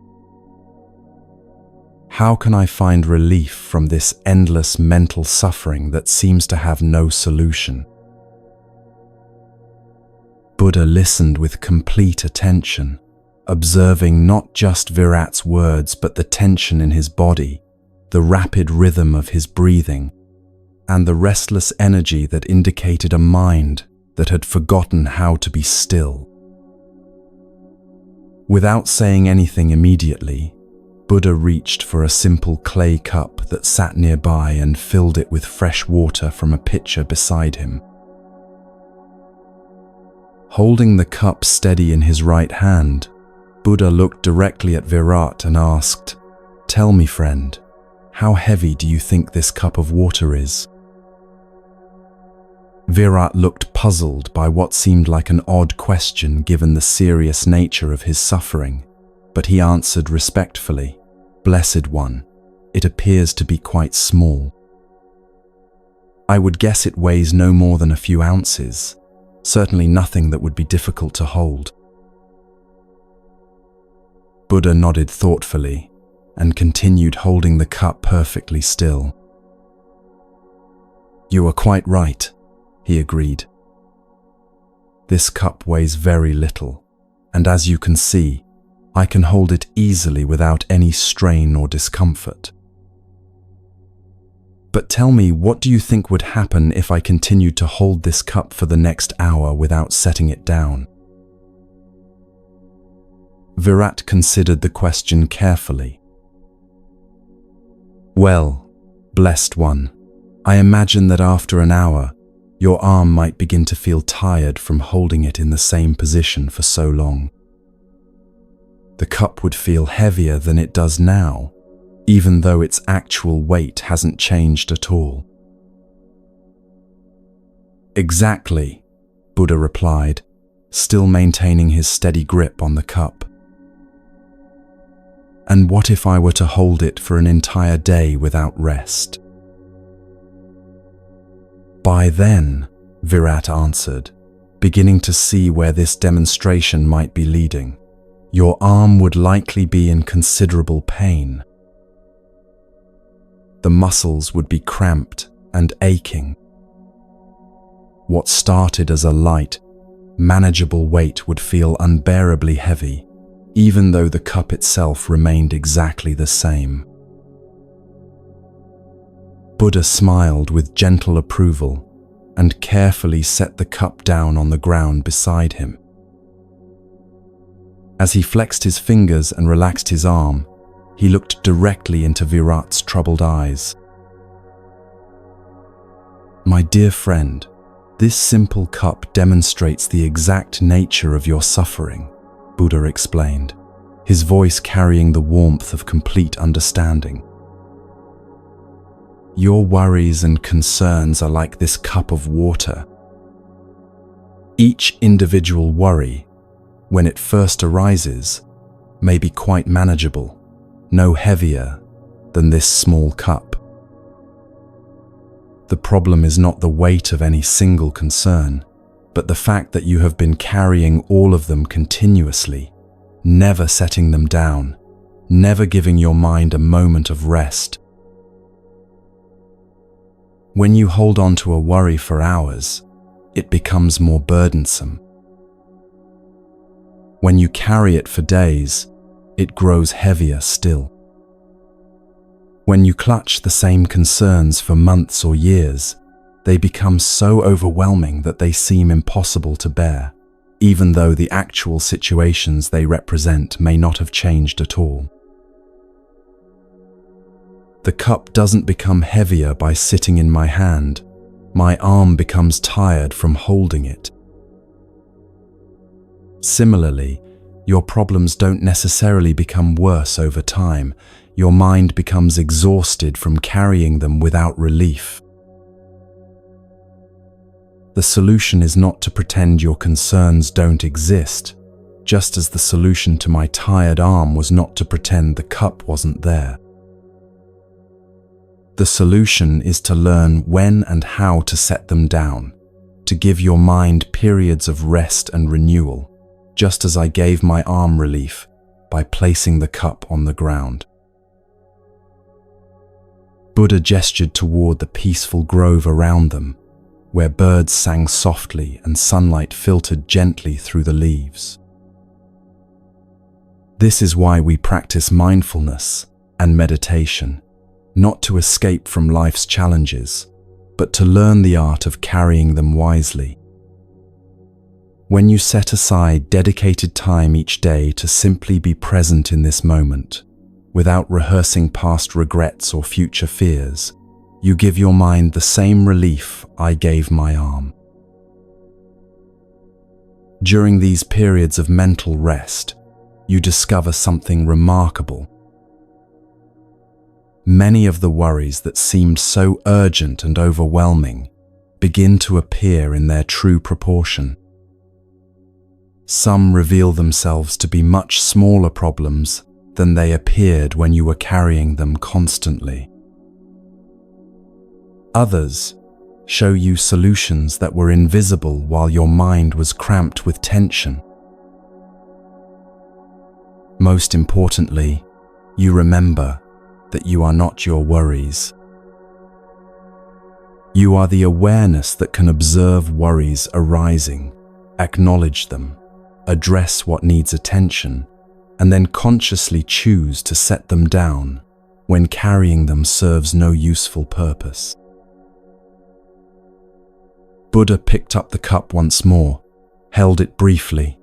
How can I find relief from this endless mental suffering that seems to have no solution?" Buddha listened with complete attention, observing not just Virat's words but the tension in his body, the rapid rhythm of his breathing, and the restless energy that indicated a mind that had forgotten how to be still. Without saying anything immediately, Buddha reached for a simple clay cup that sat nearby and filled it with fresh water from a pitcher beside him. Holding the cup steady in his right hand, Buddha looked directly at Virat and asked, "Tell me, friend, how heavy do you think this cup of water is?" Virat looked puzzled by what seemed like an odd question given the serious nature of his suffering, but he answered respectfully, "Blessed One, it appears to be quite small. I would guess it weighs no more than a few ounces, certainly nothing that would be difficult to hold." Buddha nodded thoughtfully and continued holding the cup perfectly still. "You are quite right," he agreed. "This cup weighs very little, and as you can see, I can hold it easily without any strain or discomfort. But tell me, what do you think would happen if I continued to hold this cup for the next hour without setting it down? Virat considered the question carefully. Well, blessed one, I imagine that after an hour, your arm might begin to feel tired from holding it in the same position for so long. The cup would feel heavier than it does now, even though its actual weight hasn't changed at all. Exactly, Buddha replied, still maintaining his steady grip on the cup. And what if I were to hold it for an entire day without rest? By then, Virat answered, beginning to see where this demonstration might be leading, your arm would likely be in considerable pain. The muscles would be cramped and aching. What started as a light, manageable weight would feel unbearably heavy, even though the cup itself remained exactly the same. Buddha smiled with gentle approval and carefully set the cup down on the ground beside him. As he flexed his fingers and relaxed his arm, he looked directly into Virat's troubled eyes. My dear friend, this simple cup demonstrates the exact nature of your suffering, Buddha explained, his voice carrying the warmth of complete understanding. Your worries and concerns are like this cup of water. Each individual worry, when it first arises, may be quite manageable, no heavier than this small cup. The problem is not the weight of any single concern, but the fact that you have been carrying all of them continuously, never setting them down, never giving your mind a moment of rest. When you hold on to a worry for hours, it becomes more burdensome. When you carry it for days, it grows heavier still. When you clutch the same concerns for months or years, they become so overwhelming that they seem impossible to bear, even though the actual situations they represent may not have changed at all. The cup doesn't become heavier by sitting in my hand. My arm becomes tired from holding it. Similarly, your problems don't necessarily become worse over time. Your mind becomes exhausted from carrying them without relief. The solution is not to pretend your concerns don't exist, just as the solution to my tired arm was not to pretend the cup wasn't there. The solution is to learn when and how to set them down, to give your mind periods of rest and renewal, just as I gave my arm relief by placing the cup on the ground. Buddha gestured toward the peaceful grove around them, where birds sang softly and sunlight filtered gently through the leaves. This is why we practice mindfulness and meditation, not to escape from life's challenges, but to learn the art of carrying them wisely. When you set aside dedicated time each day to simply be present in this moment, without rehearsing past regrets or future fears, you give your mind the same relief I gave my arm. During these periods of mental rest, you discover something remarkable. Many of the worries that seemed so urgent and overwhelming begin to appear in their true proportion. Some reveal themselves to be much smaller problems than they appeared when you were carrying them constantly. Others show you solutions that were invisible while your mind was cramped with tension. Most importantly, you remember that you are not your worries. You are the awareness that can observe worries arising, acknowledge them, address what needs attention, and then consciously choose to set them down when carrying them serves no useful purpose. Buddha picked up the cup once more, held it briefly,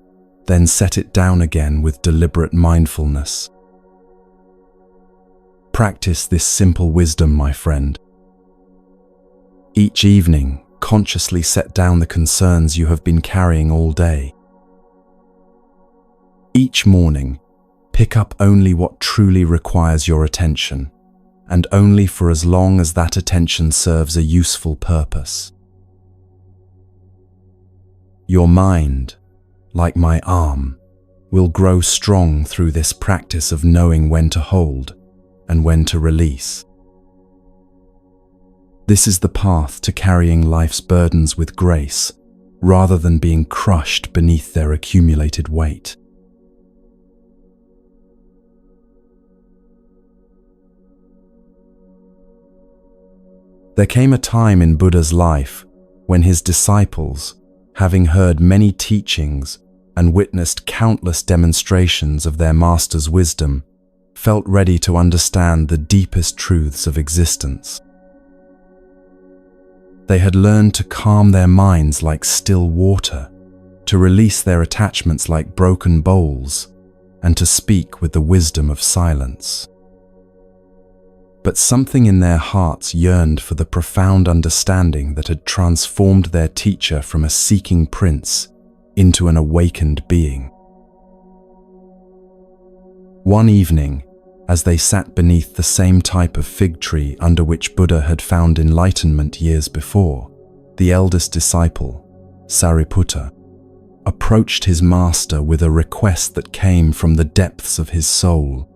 then set it down again with deliberate mindfulness. Practice this simple wisdom, my friend. Each evening, consciously set down the concerns you have been carrying all day. Each morning, pick up only what truly requires your attention, and only for as long as that attention serves a useful purpose. Your mind, like my arm, will grow strong through this practice of knowing when to hold and when to release. This is the path to carrying life's burdens with grace, rather than being crushed beneath their accumulated weight. There came a time in Buddha's life when his disciples, having heard many teachings and witnessed countless demonstrations of their master's wisdom, felt ready to understand the deepest truths of existence. They had learned to calm their minds like still water, to release their attachments like broken bowls, and to speak with the wisdom of silence. But something in their hearts yearned for the profound understanding that had transformed their teacher from a seeking prince into an awakened being. One evening, as they sat beneath the same type of fig tree under which Buddha had found enlightenment years before, the eldest disciple, Sariputta, approached his master with a request that came from the depths of his soul.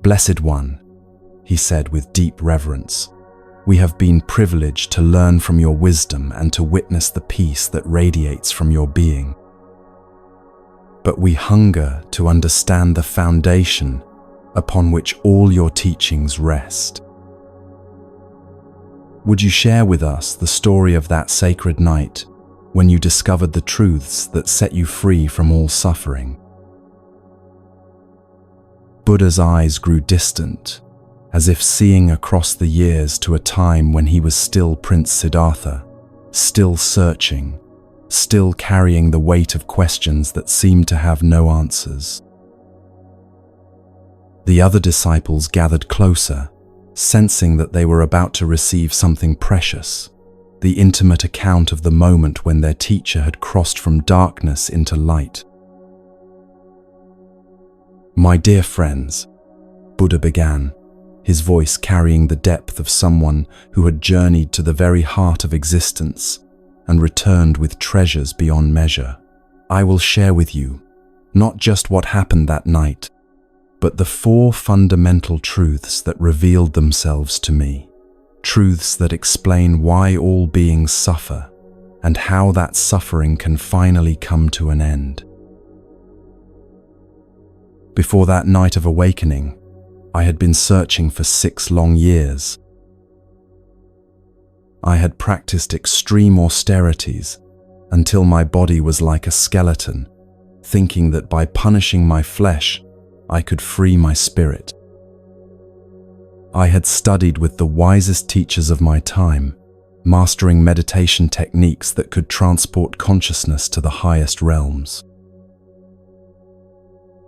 "Blessed One," he said with deep reverence, "we have been privileged to learn from your wisdom and to witness the peace that radiates from your being. But we hunger to understand the foundation upon which all your teachings rest. Would you share with us the story of that sacred night when you discovered the truths that set you free from all suffering?" Buddha's eyes grew distant, as if seeing across the years to a time when he was still Prince Siddhartha, still searching, still carrying the weight of questions that seemed to have no answers. The other disciples gathered closer, sensing that they were about to receive something precious, the intimate account of the moment when their teacher had crossed from darkness into light. "My dear friends," Buddha began, his voice carrying the depth of someone who had journeyed to the very heart of existence and returned with treasures beyond measure. "I will share with you not just what happened that night, but the 4 fundamental truths that revealed themselves to me, truths that explain why all beings suffer and how that suffering can finally come to an end." Before that night of awakening, I had been searching for 6 long years. I had practiced extreme austerities until my body was like a skeleton, thinking that by punishing my flesh, I could free my spirit. I had studied with the wisest teachers of my time, mastering meditation techniques that could transport consciousness to the highest realms.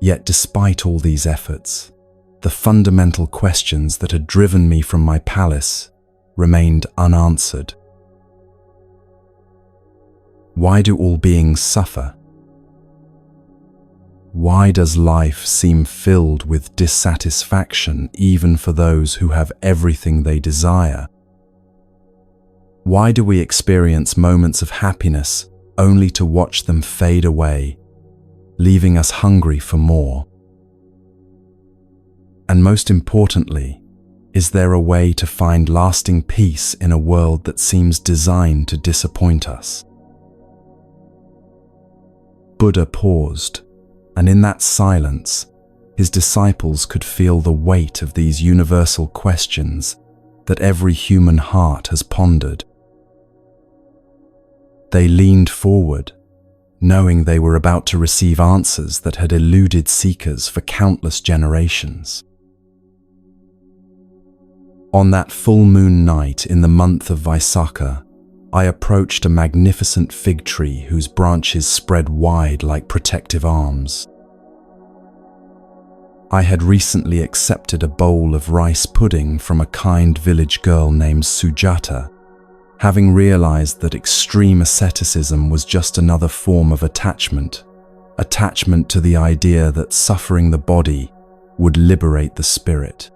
Yet despite all these efforts, the fundamental questions that had driven me from my palace remained unanswered. Why do all beings suffer? Why does life seem filled with dissatisfaction even for those who have everything they desire? Why do we experience moments of happiness only to watch them fade away, leaving us hungry for more? And most importantly, is there a way to find lasting peace in a world that seems designed to disappoint us? Buddha paused, and in that silence, his disciples could feel the weight of these universal questions that every human heart has pondered. They leaned forward, knowing they were about to receive answers that had eluded seekers for countless generations. On that full moon night in the month of Vaisakha, I approached a magnificent fig tree whose branches spread wide like protective arms. I had recently accepted a bowl of rice pudding from a kind village girl named Sujata, having realized that extreme asceticism was just another form of attachment to the idea that suffering the body would liberate the spirit.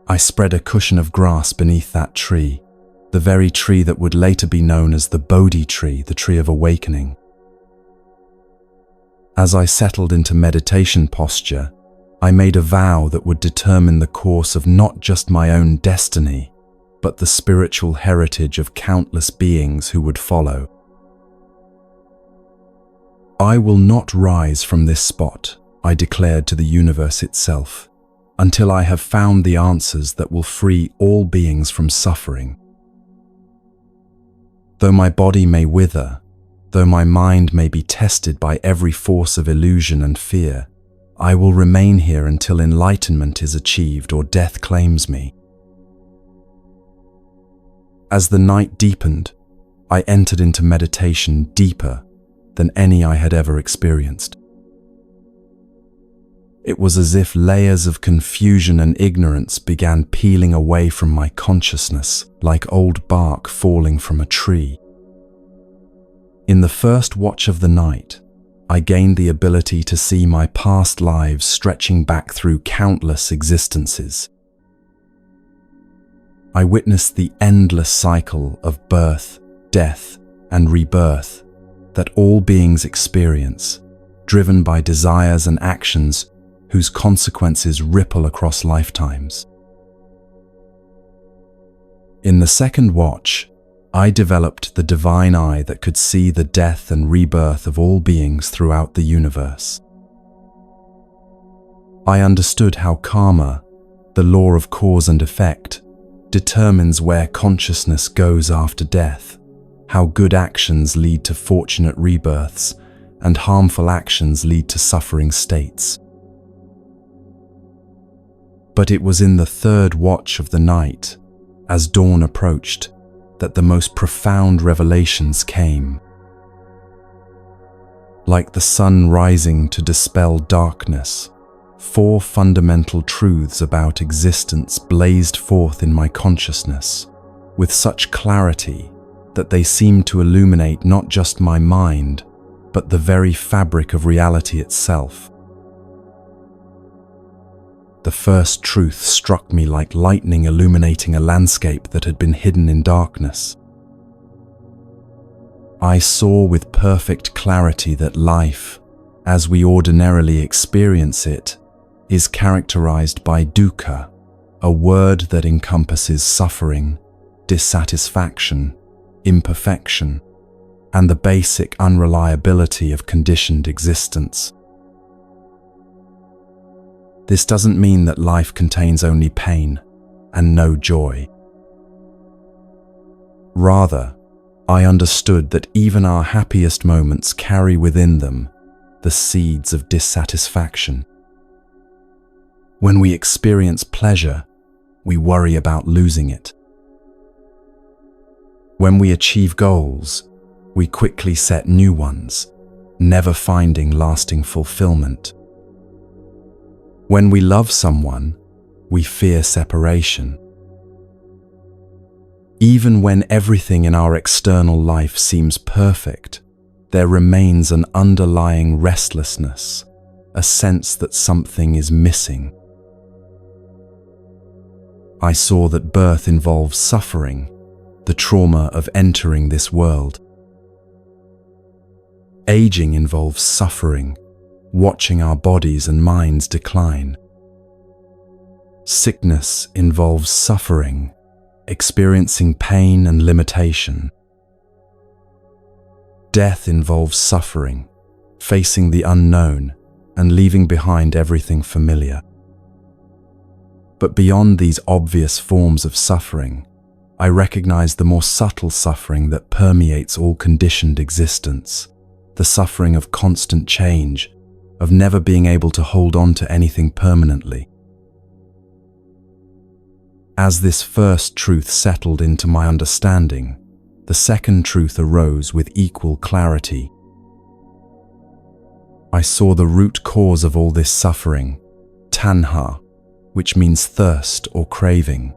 I spread a cushion of grass beneath that tree, the very tree that would later be known as the Bodhi tree, the tree of awakening. As I settled into meditation posture, I made a vow that would determine the course of not just my own destiny, but the spiritual heritage of countless beings who would follow. I will not rise from this spot, I declared to the universe itself, until I have found the answers that will free all beings from suffering. Though my body may wither, though my mind may be tested by every force of illusion and fear, I will remain here until enlightenment is achieved or death claims me. As the night deepened, I entered into meditation deeper than any I had ever experienced. It was as if layers of confusion and ignorance began peeling away from my consciousness like old bark falling from a tree. In the first watch of the night, I gained the ability to see my past lives stretching back through countless existences. I witnessed the endless cycle of birth, death, and rebirth that all beings experience, driven by desires and actions whose consequences ripple across lifetimes. In the second watch, I developed the divine eye that could see the death and rebirth of all beings throughout the universe. I understood how karma, the law of cause and effect, determines where consciousness goes after death, how good actions lead to fortunate rebirths and harmful actions lead to suffering states. But it was in the third watch of the night, as dawn approached, that the most profound revelations came. Like the sun rising to dispel darkness, 4 fundamental truths about existence blazed forth in my consciousness, with such clarity that they seemed to illuminate not just my mind, but the very fabric of reality itself. The first truth struck me like lightning illuminating a landscape that had been hidden in darkness. I saw with perfect clarity that life, as we ordinarily experience it, is characterized by dukkha, a word that encompasses suffering, dissatisfaction, imperfection, and the basic unreliability of conditioned existence. This doesn't mean that life contains only pain and no joy. Rather, I understood that even our happiest moments carry within them the seeds of dissatisfaction. When we experience pleasure, we worry about losing it. When we achieve goals, we quickly set new ones, never finding lasting fulfillment. When we love someone, we fear separation. Even when everything in our external life seems perfect, there remains an underlying restlessness, a sense that something is missing. I saw that birth involves suffering, the trauma of entering this world. Aging involves suffering, watching our bodies and minds decline. Sickness involves suffering, experiencing pain and limitation. Death involves suffering, facing the unknown and leaving behind everything familiar. But beyond these obvious forms of suffering, I recognize the more subtle suffering that permeates all conditioned existence, the suffering of constant change, of never being able to hold on to anything permanently. As this first truth settled into my understanding, the second truth arose with equal clarity. I saw the root cause of all this suffering, tanha, which means thirst or craving.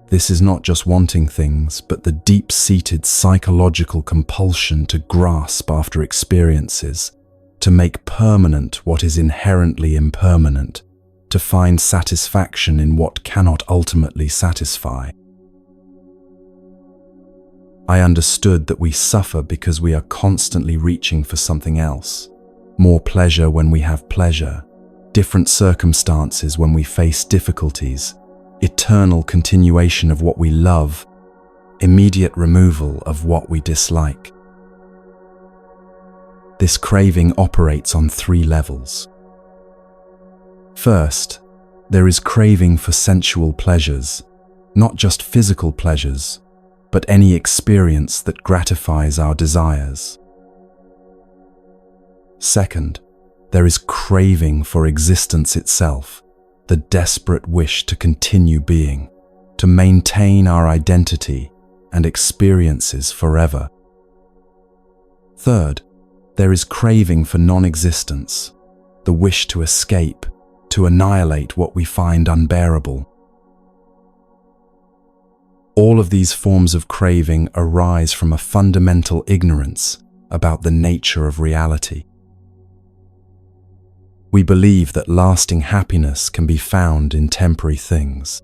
This is not just wanting things, but the deep-seated psychological compulsion to grasp after experiences, to make permanent what is inherently impermanent, to find satisfaction in what cannot ultimately satisfy. I understood that we suffer because we are constantly reaching for something else, more pleasure when we have pleasure, different circumstances when we face difficulties, eternal continuation of what we love, immediate removal of what we dislike. This craving operates on 3 levels. First, there is craving for sensual pleasures, not just physical pleasures, but any experience that gratifies our desires. Second, there is craving for existence itself, the desperate wish to continue being, to maintain our identity and experiences forever. Third, there is craving for non-existence, the wish to escape, to annihilate what we find unbearable. All of these forms of craving arise from a fundamental ignorance about the nature of reality. We believe that lasting happiness can be found in temporary things.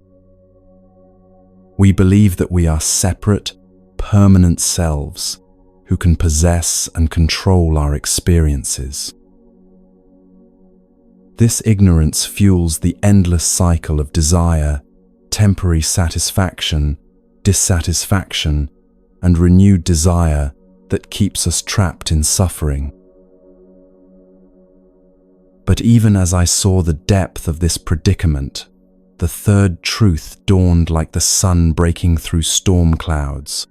We believe that we are separate, permanent selves who can possess and control our experiences. This ignorance fuels the endless cycle of desire, temporary satisfaction, dissatisfaction, and renewed desire that keeps us trapped in suffering. But even as I saw the depth of this predicament, the third truth dawned like the sun breaking through storm clouds.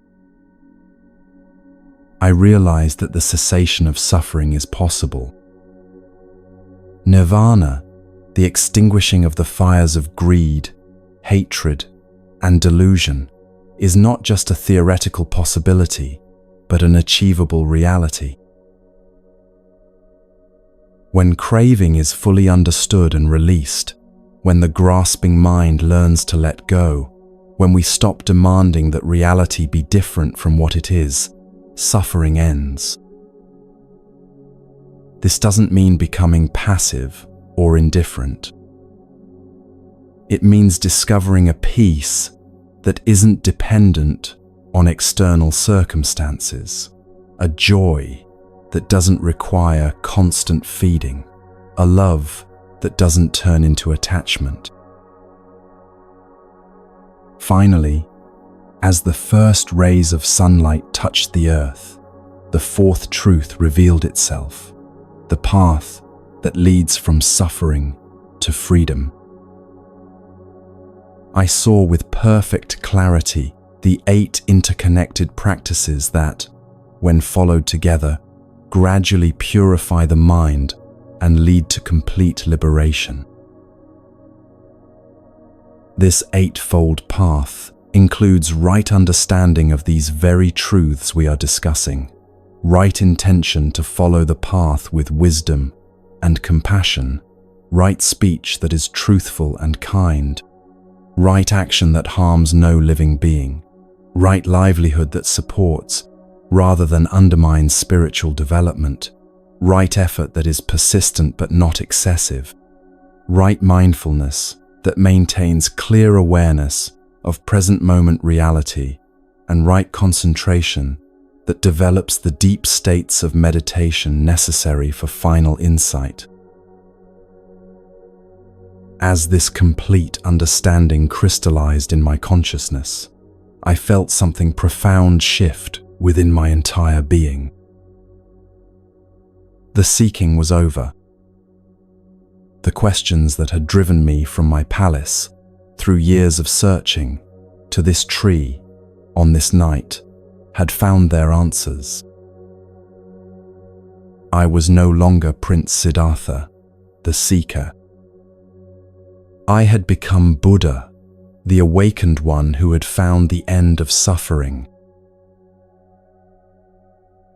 I realized that the cessation of suffering is possible. Nirvana, the extinguishing of the fires of greed, hatred, and delusion, is not just a theoretical possibility, but an achievable reality. When craving is fully understood and released, when the grasping mind learns to let go, when we stop demanding that reality be different from what it is, suffering ends. This doesn't mean becoming passive or indifferent. It means discovering a peace that isn't dependent on external circumstances, a joy that doesn't require constant feeding, a love that doesn't turn into attachment. Finally, as the first rays of sunlight touched the earth, the fourth truth revealed itself, the path that leads from suffering to freedom. I saw with perfect clarity the 8 interconnected practices that, when followed together, gradually purify the mind and lead to complete liberation. This 8-fold path includes right understanding of these very truths we are discussing, right intention to follow the path with wisdom and compassion, right speech that is truthful and kind, right action that harms no living being, right livelihood that supports rather than undermines spiritual development, right effort that is persistent but not excessive, right mindfulness that maintains clear awareness of present moment reality, and right concentration that develops the deep states of meditation necessary for final insight. As this complete understanding crystallized in my consciousness, I felt something profound shift within my entire being. The seeking was over. The questions that had driven me from my palace through years of searching to this tree, on this night, had found their answers. I was no longer Prince Siddhartha, the seeker. I had become Buddha, the awakened one who had found the end of suffering.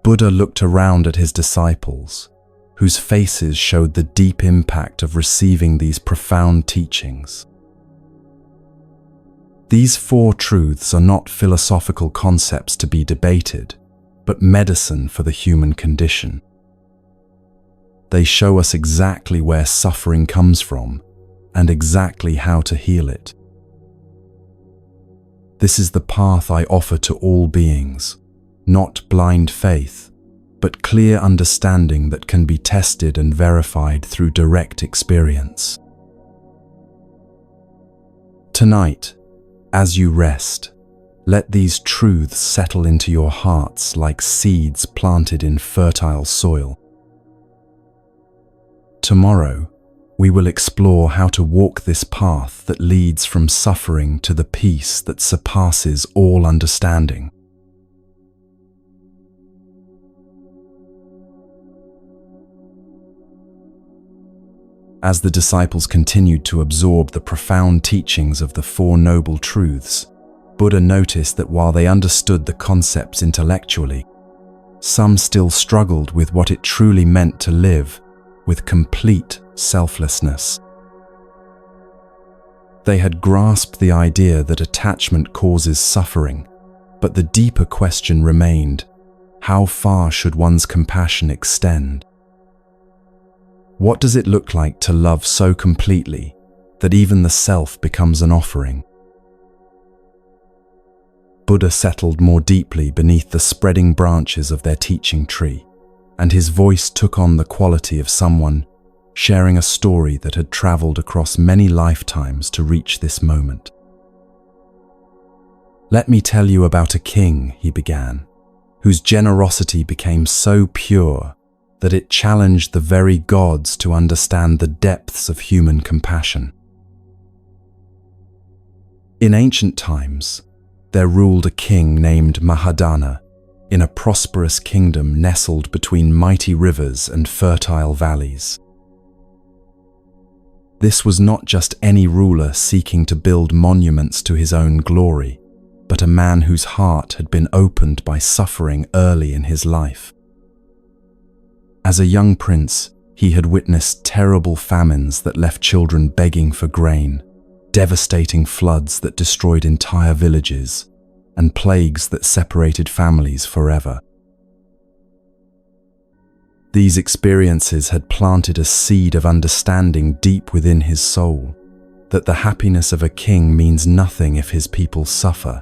Buddha looked around at his disciples, whose faces showed the deep impact of receiving these profound teachings. These four truths are not philosophical concepts to be debated, but medicine for the human condition. They show us exactly where suffering comes from and exactly how to heal it. This is the path I offer to all beings, not blind faith, but clear understanding that can be tested and verified through direct experience. Tonight, as you rest, let these truths settle into your hearts like seeds planted in fertile soil. Tomorrow, we will explore how to walk this path that leads from suffering to the peace that surpasses all understanding. As the disciples continued to absorb the profound teachings of the Four Noble Truths, Buddha noticed that while they understood the concepts intellectually, some still struggled with what it truly meant to live with complete selflessness. They had grasped the idea that attachment causes suffering, but the deeper question remained: how far should one's compassion extend? What does it look like to love so completely that even the self becomes an offering? Buddha settled more deeply beneath the spreading branches of their teaching tree, and his voice took on the quality of someone sharing a story that had traveled across many lifetimes to reach this moment. "Let me tell you about a king," he began, "whose generosity became so pure that it challenged the very gods to understand the depths of human compassion. In ancient times, there ruled a king named Mahadana in a prosperous kingdom nestled between mighty rivers and fertile valleys. This was not just any ruler seeking to build monuments to his own glory, but a man whose heart had been opened by suffering early in his life. As a young prince, he had witnessed terrible famines that left children begging for grain, devastating floods that destroyed entire villages, and plagues that separated families forever. These experiences had planted a seed of understanding deep within his soul, that the happiness of a king means nothing if his people suffer,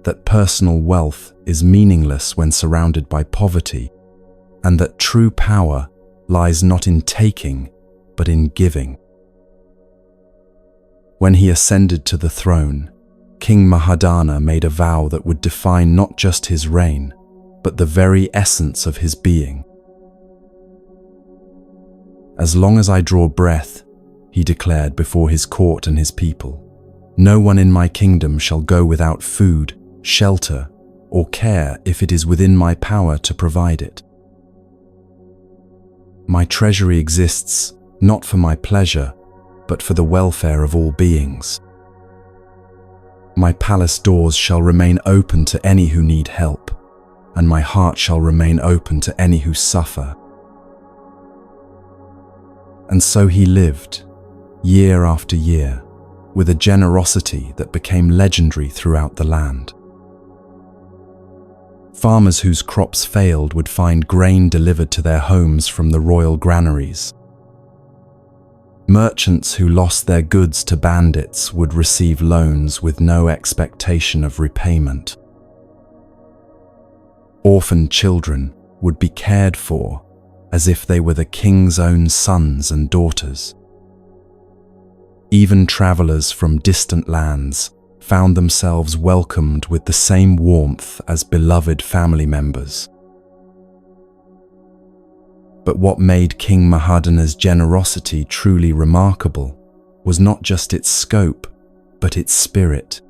that personal wealth is meaningless when surrounded by poverty, and that true power lies not in taking, but in giving. When he ascended to the throne, King Mahadana made a vow that would define not just his reign, but the very essence of his being. "As long as I draw breath," he declared before his court and his people, "no one in my kingdom shall go without food, shelter, or care if it is within my power to provide it. My treasury exists not for my pleasure, but for the welfare of all beings. My palace doors shall remain open to any who need help, and my heart shall remain open to any who suffer." And so he lived, year after year, with a generosity that became legendary throughout the land. Farmers whose crops failed would find grain delivered to their homes from the royal granaries. Merchants who lost their goods to bandits would receive loans with no expectation of repayment. Orphaned children would be cared for as if they were the king's own sons and daughters. Even travelers from distant lands found themselves welcomed with the same warmth as beloved family members. But what made King Mahadana's generosity truly remarkable was not just its scope, but its spirit.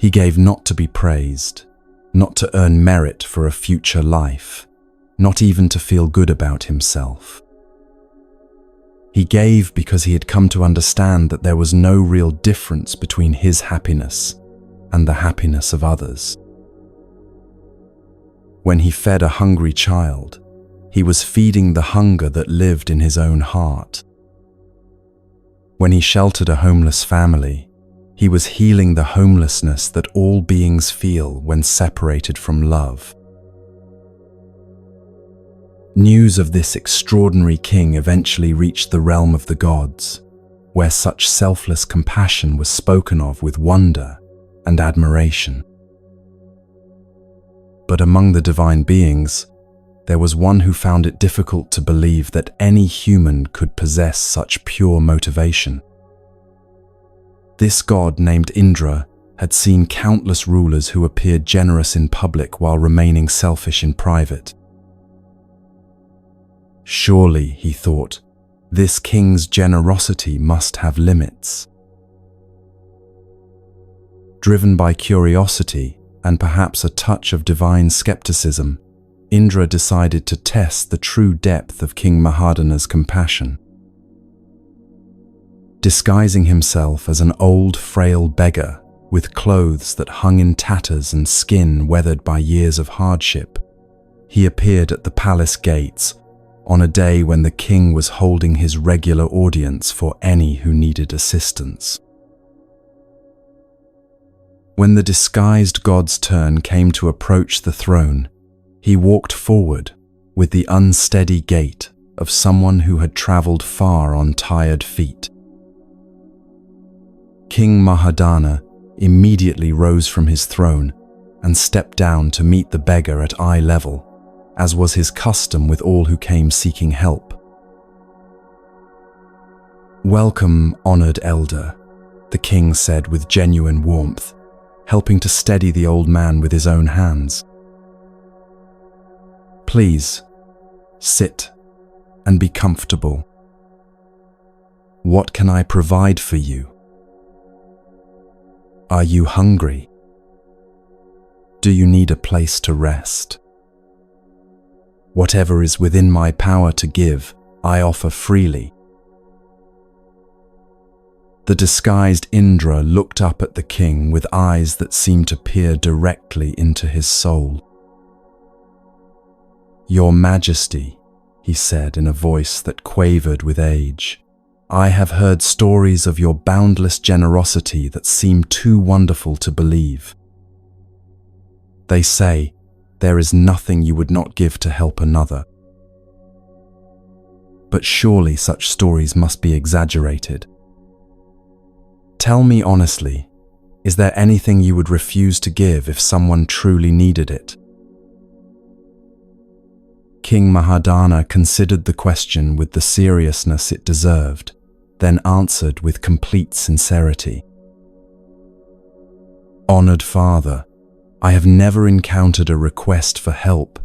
He gave not to be praised, not to earn merit for a future life, not even to feel good about himself. He gave because he had come to understand that there was no real difference between his happiness and the happiness of others. When he fed a hungry child, he was feeding the hunger that lived in his own heart. When he sheltered a homeless family, he was healing the homelessness that all beings feel when separated from love. News of this extraordinary king eventually reached the realm of the gods, where such selfless compassion was spoken of with wonder and admiration. But among the divine beings, there was one who found it difficult to believe that any human could possess such pure motivation. This god named Indra had seen countless rulers who appeared generous in public while remaining selfish in private. Surely, he thought, this king's generosity must have limits. Driven by curiosity and perhaps a touch of divine skepticism, Indra decided to test the true depth of King Mahadana's compassion. Disguising himself as an old, frail beggar with clothes that hung in tatters and skin weathered by years of hardship, he appeared at the palace gates on a day when the king was holding his regular audience for any who needed assistance. When the disguised god's turn came to approach the throne, he walked forward with the unsteady gait of someone who had traveled far on tired feet. King Mahadana immediately rose from his throne and stepped down to meet the beggar at eye level, as was his custom with all who came seeking help. "Welcome, honored elder," the king said with genuine warmth, helping to steady the old man with his own hands. "Please, sit and be comfortable. What can I provide for you? Are you hungry? Do you need a place to rest? Whatever is within my power to give, I offer freely." The disguised Indra looked up at the king with eyes that seemed to peer directly into his soul. "Your Majesty," he said in a voice that quavered with age, "I have heard stories of your boundless generosity that seem too wonderful to believe. They say, there is nothing you would not give to help another. But surely such stories must be exaggerated. Tell me honestly, is there anything you would refuse to give if someone truly needed it?" King Mahadana considered the question with the seriousness it deserved, then answered with complete sincerity. "Honored Father, I have never encountered a request for help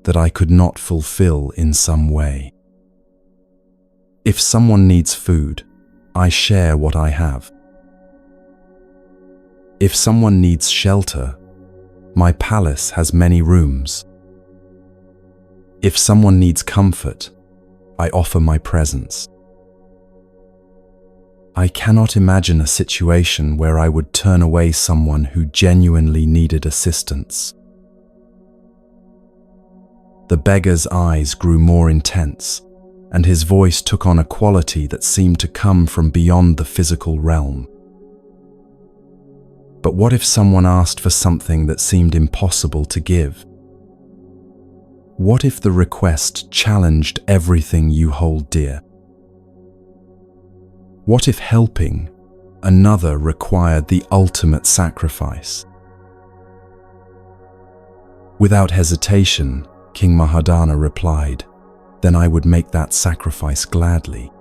that I could not fulfill in some way. If someone needs food, I share what I have. If someone needs shelter, my palace has many rooms. If someone needs comfort, I offer my presence. I cannot imagine a situation where I would turn away someone who genuinely needed assistance." The beggar's eyes grew more intense, and his voice took on a quality that seemed to come from beyond the physical realm. But what if someone asked for something that seemed impossible to give? What if the request challenged everything you hold dear? What if helping another required the ultimate sacrifice? Without hesitation, King Mahadana replied, "Then I would make that sacrifice gladly.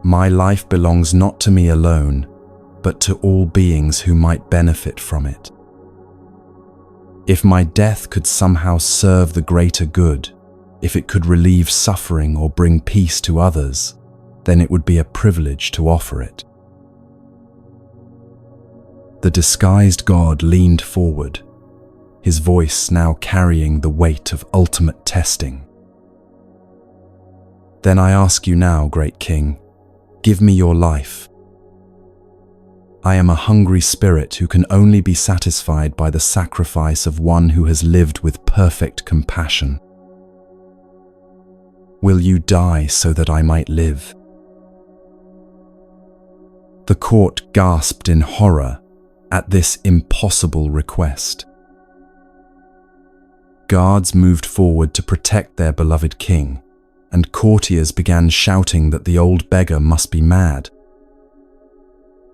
My life belongs not to me alone, but to all beings who might benefit from it. If my death could somehow serve the greater good, if it could relieve suffering or bring peace to others, then it would be a privilege to offer it." The disguised god leaned forward, his voice now carrying the weight of ultimate testing. "Then I ask you now, great king, give me your life. I am a hungry spirit who can only be satisfied by the sacrifice of one who has lived with perfect compassion. Will you die so that I might live?" The court gasped in horror at this impossible request. Guards moved forward to protect their beloved king, and courtiers began shouting that the old beggar must be mad.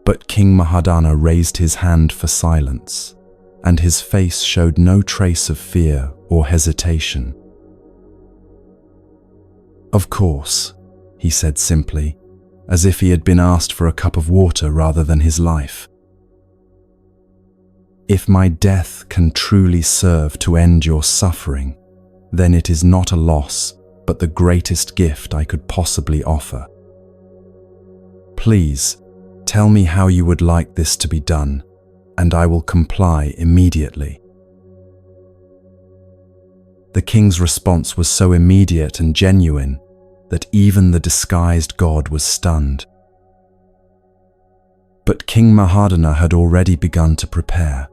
But King Mahadana raised his hand for silence, and his face showed no trace of fear or hesitation. "Of course," he said simply, as if he had been asked for a cup of water rather than his life. "If my death can truly serve to end your suffering, then it is not a loss, but the greatest gift I could possibly offer. Please, tell me how you would like this to be done, and I will comply immediately." The king's response was so immediate and genuine that even the disguised god was stunned. But King Mahadana had already begun to prepare,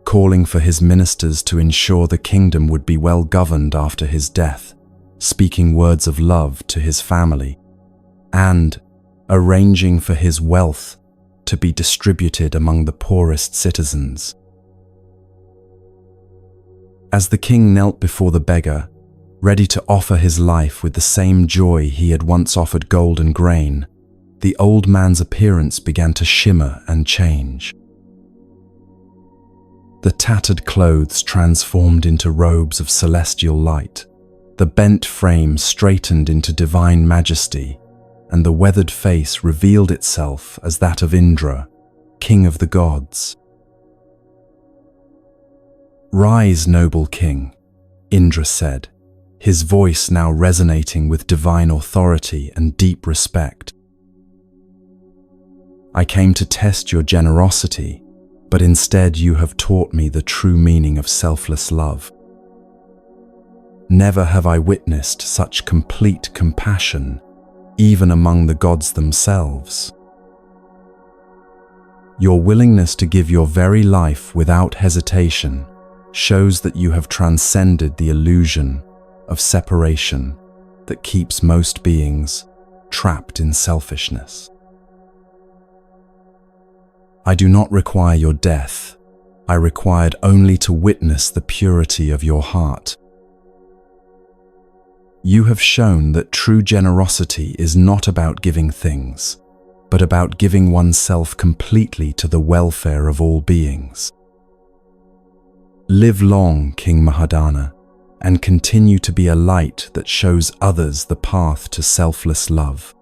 calling for his ministers to ensure the kingdom would be well governed after his death, speaking words of love to his family, and arranging for his wealth to be distributed among the poorest citizens. As the king knelt before the beggar, ready to offer his life with the same joy he had once offered gold and grain, the old man's appearance began to shimmer and change. The tattered clothes transformed into robes of celestial light, the bent frame straightened into divine majesty, and the weathered face revealed itself as that of Indra, king of the gods. "Rise, noble king," Indra said, his voice now resonating with divine authority and deep respect. "I came to test your generosity, but instead you have taught me the true meaning of selfless love. Never have I witnessed such complete compassion, even among the gods themselves. Your willingness to give your very life without hesitation shows that you have transcended the illusion of separation that keeps most beings trapped in selfishness. I do not require your death. I required only to witness the purity of your heart. You have shown that true generosity is not about giving things, but about giving oneself completely to the welfare of all beings. Live long, King Mahadana, and continue to be a light that shows others the path to selfless love."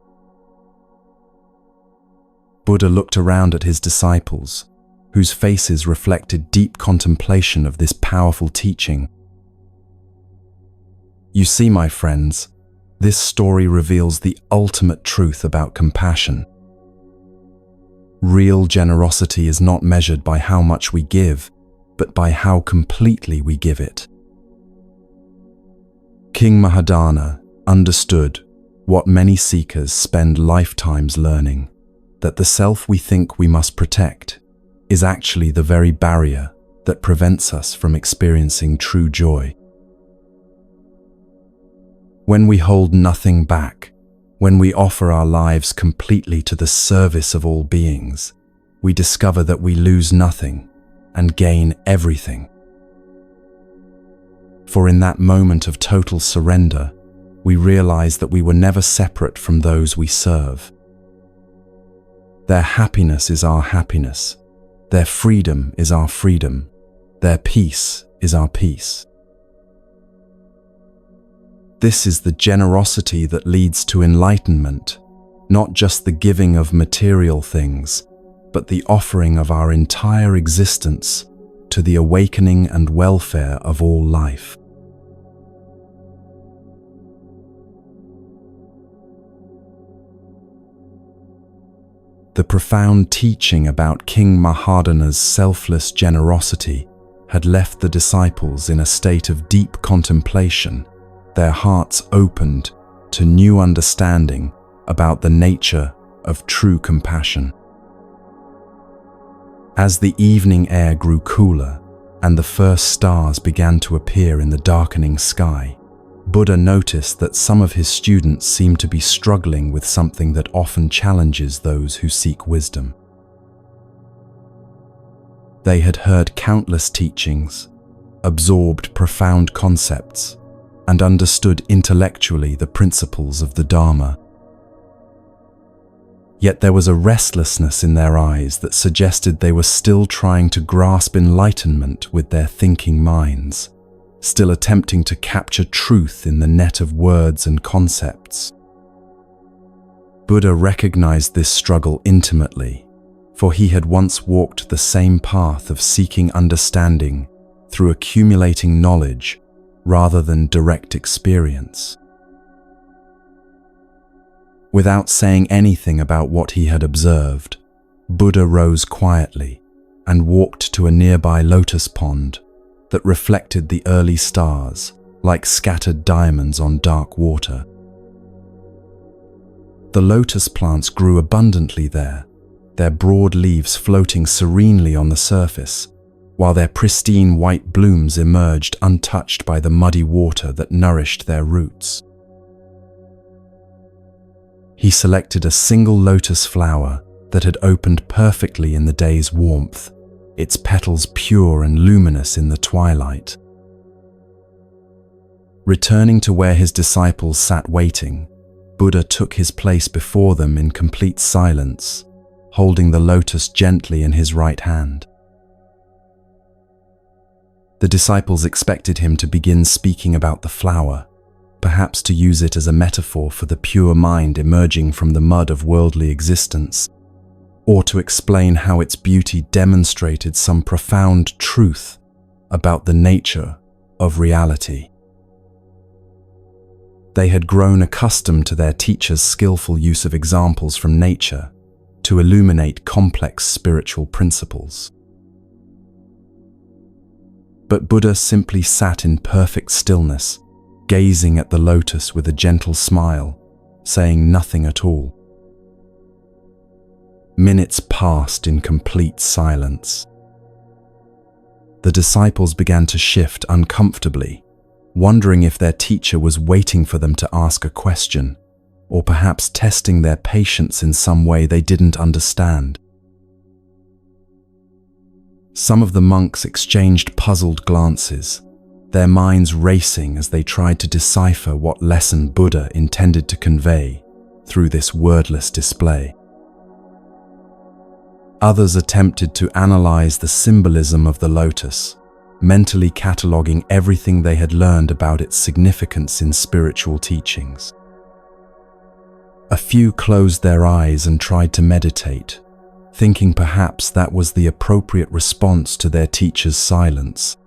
Buddha looked around at his disciples, whose faces reflected deep contemplation of this powerful teaching. "You see, my friends, this story reveals the ultimate truth about compassion. Real generosity is not measured by how much we give, but by how completely we give it." King Mahadana understood what many seekers spend lifetimes learning, that the self we think we must protect is actually the very barrier that prevents us from experiencing true joy. When we hold nothing back, when we offer our lives completely to the service of all beings, we discover that we lose nothing and gain everything. For in that moment of total surrender, we realize that we were never separate from those we serve. Their happiness is our happiness. Their freedom is our freedom. Their peace is our peace. This is the generosity that leads to enlightenment, not just the giving of material things, but the offering of our entire existence to the awakening and welfare of all life. The profound teaching about King Mahadana's selfless generosity had left the disciples in a state of deep contemplation, their hearts opened to new understanding about the nature of true compassion. As the evening air grew cooler and the first stars began to appear in the darkening sky, Buddha noticed that some of his students seemed to be struggling with something that often challenges those who seek wisdom. They had heard countless teachings, absorbed profound concepts, and understood intellectually the principles of the Dharma. Yet there was a restlessness in their eyes that suggested they were still trying to grasp enlightenment with their thinking minds, still attempting to capture truth in the net of words and concepts. Buddha recognized this struggle intimately, for he had once walked the same path of seeking understanding through accumulating knowledge rather than direct experience. Without saying anything about what he had observed, Buddha rose quietly and walked to a nearby lotus pond that reflected the early stars like scattered diamonds on dark water. The lotus plants grew abundantly there, their broad leaves floating serenely on the surface, while their pristine white blooms emerged untouched by the muddy water that nourished their roots. He selected a single lotus flower that had opened perfectly in the day's warmth, its petals pure and luminous in the twilight. Returning to where his disciples sat waiting, Buddha took his place before them in complete silence, holding the lotus gently in his right hand. The disciples expected him to begin speaking about the flower, perhaps to use it as a metaphor for the pure mind emerging from the mud of worldly existence, or to explain how its beauty demonstrated some profound truth about the nature of reality. They had grown accustomed to their teacher's skillful use of examples from nature to illuminate complex spiritual principles. But Buddha simply sat in perfect stillness, gazing at the lotus with a gentle smile, saying nothing at all. Minutes passed in complete silence. The disciples began to shift uncomfortably, wondering if their teacher was waiting for them to ask a question, or perhaps testing their patience in some way they didn't understand. Some of the monks exchanged puzzled glances, their minds racing as they tried to decipher what lesson Buddha intended to convey through this wordless display. Others attempted to analyze the symbolism of the lotus, mentally cataloging everything they had learned about its significance in spiritual teachings. A few closed their eyes and tried to meditate, thinking perhaps that was the appropriate response to their teacher's silence.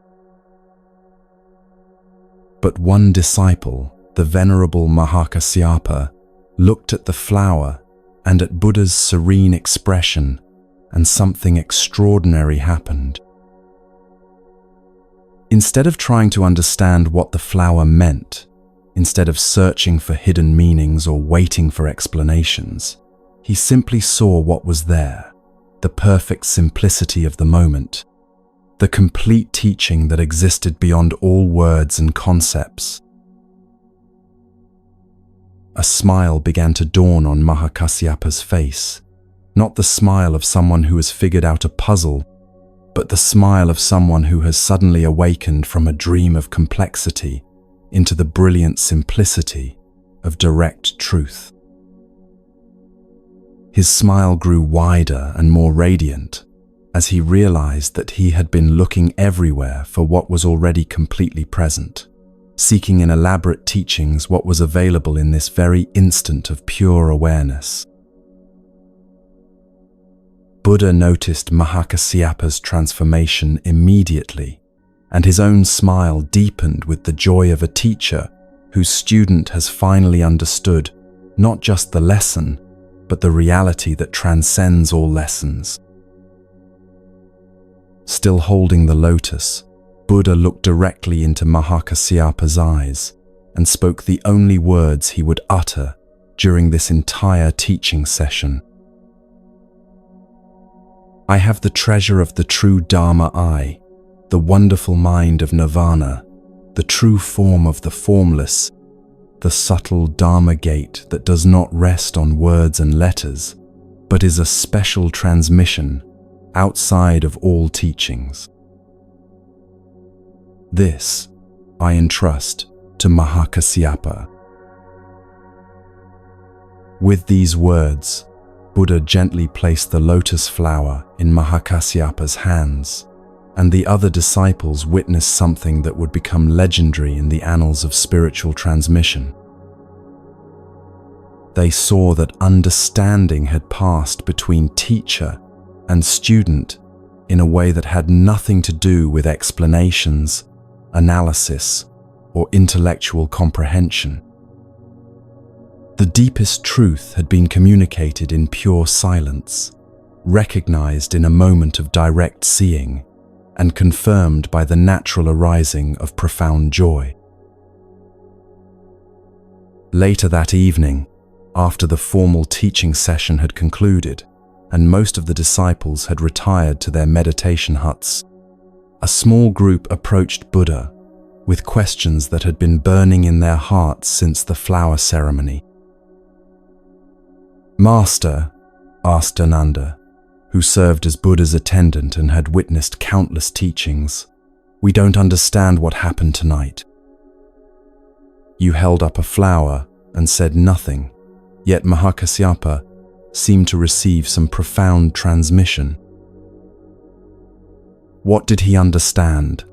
But one disciple, the Venerable Mahakasyapa, looked at the flower and at Buddha's serene expression, and something extraordinary happened. Instead of trying to understand what the flower meant, instead of searching for hidden meanings or waiting for explanations, he simply saw what was there, the perfect simplicity of the moment, the complete teaching that existed beyond all words and concepts. A smile began to dawn on Mahakasyapa's face, not the smile of someone who has figured out a puzzle, but the smile of someone who has suddenly awakened from a dream of complexity into the brilliant simplicity of direct truth. His smile grew wider and more radiant as he realized that he had been looking everywhere for what was already completely present, seeking in elaborate teachings what was available in this very instant of pure awareness. Buddha noticed Mahakasyapa's transformation immediately, and his own smile deepened with the joy of a teacher whose student has finally understood not just the lesson, but the reality that transcends all lessons. Still holding the lotus, Buddha looked directly into Mahakassyapa's eyes and spoke the only words he would utter during this entire teaching session. I have the treasure of the true Dharma I, the wonderful mind of nirvana, the true form of the formless, the subtle Dharma gate that does not rest on words and letters, but is a special transmission outside of all teachings. This I entrust to Mahakassyapa. With these words, Buddha gently placed the lotus flower in Mahakassyapa's hands, and the other disciples witnessed something that would become legendary in the annals of spiritual transmission. They saw that understanding had passed between teacher and student in a way that had nothing to do with explanations, analysis, or intellectual comprehension. The deepest truth had been communicated in pure silence, recognized in a moment of direct seeing, and confirmed by the natural arising of profound joy. Later that evening, after the formal teaching session had concluded and most of the disciples had retired to their meditation huts, a small group approached Buddha with questions that had been burning in their hearts since the flower ceremony. "Master," asked Ananda, who served as Buddha's attendant and had witnessed countless teachings, "we don't understand what happened tonight. You held up a flower and said nothing, yet Mahakassyapa seemed to receive some profound transmission. What did he understand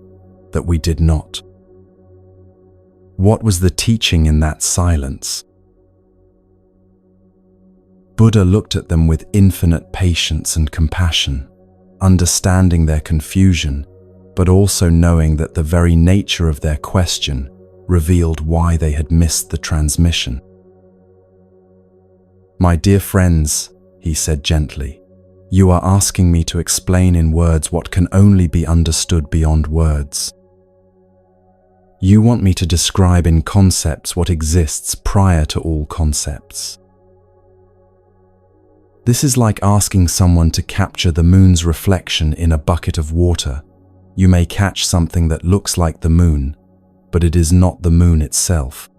that we did not? What was the teaching in that silence?" Buddha looked at them with infinite patience and compassion, understanding their confusion, but also knowing that the very nature of their question revealed why they had missed the transmission. "My dear friends," he said gently, "you are asking me to explain in words what can only be understood beyond words. You want me to describe in concepts what exists prior to all concepts. This is like asking someone to capture the moon's reflection in a bucket of water. You may catch something that looks like the moon, but it is not the moon itself."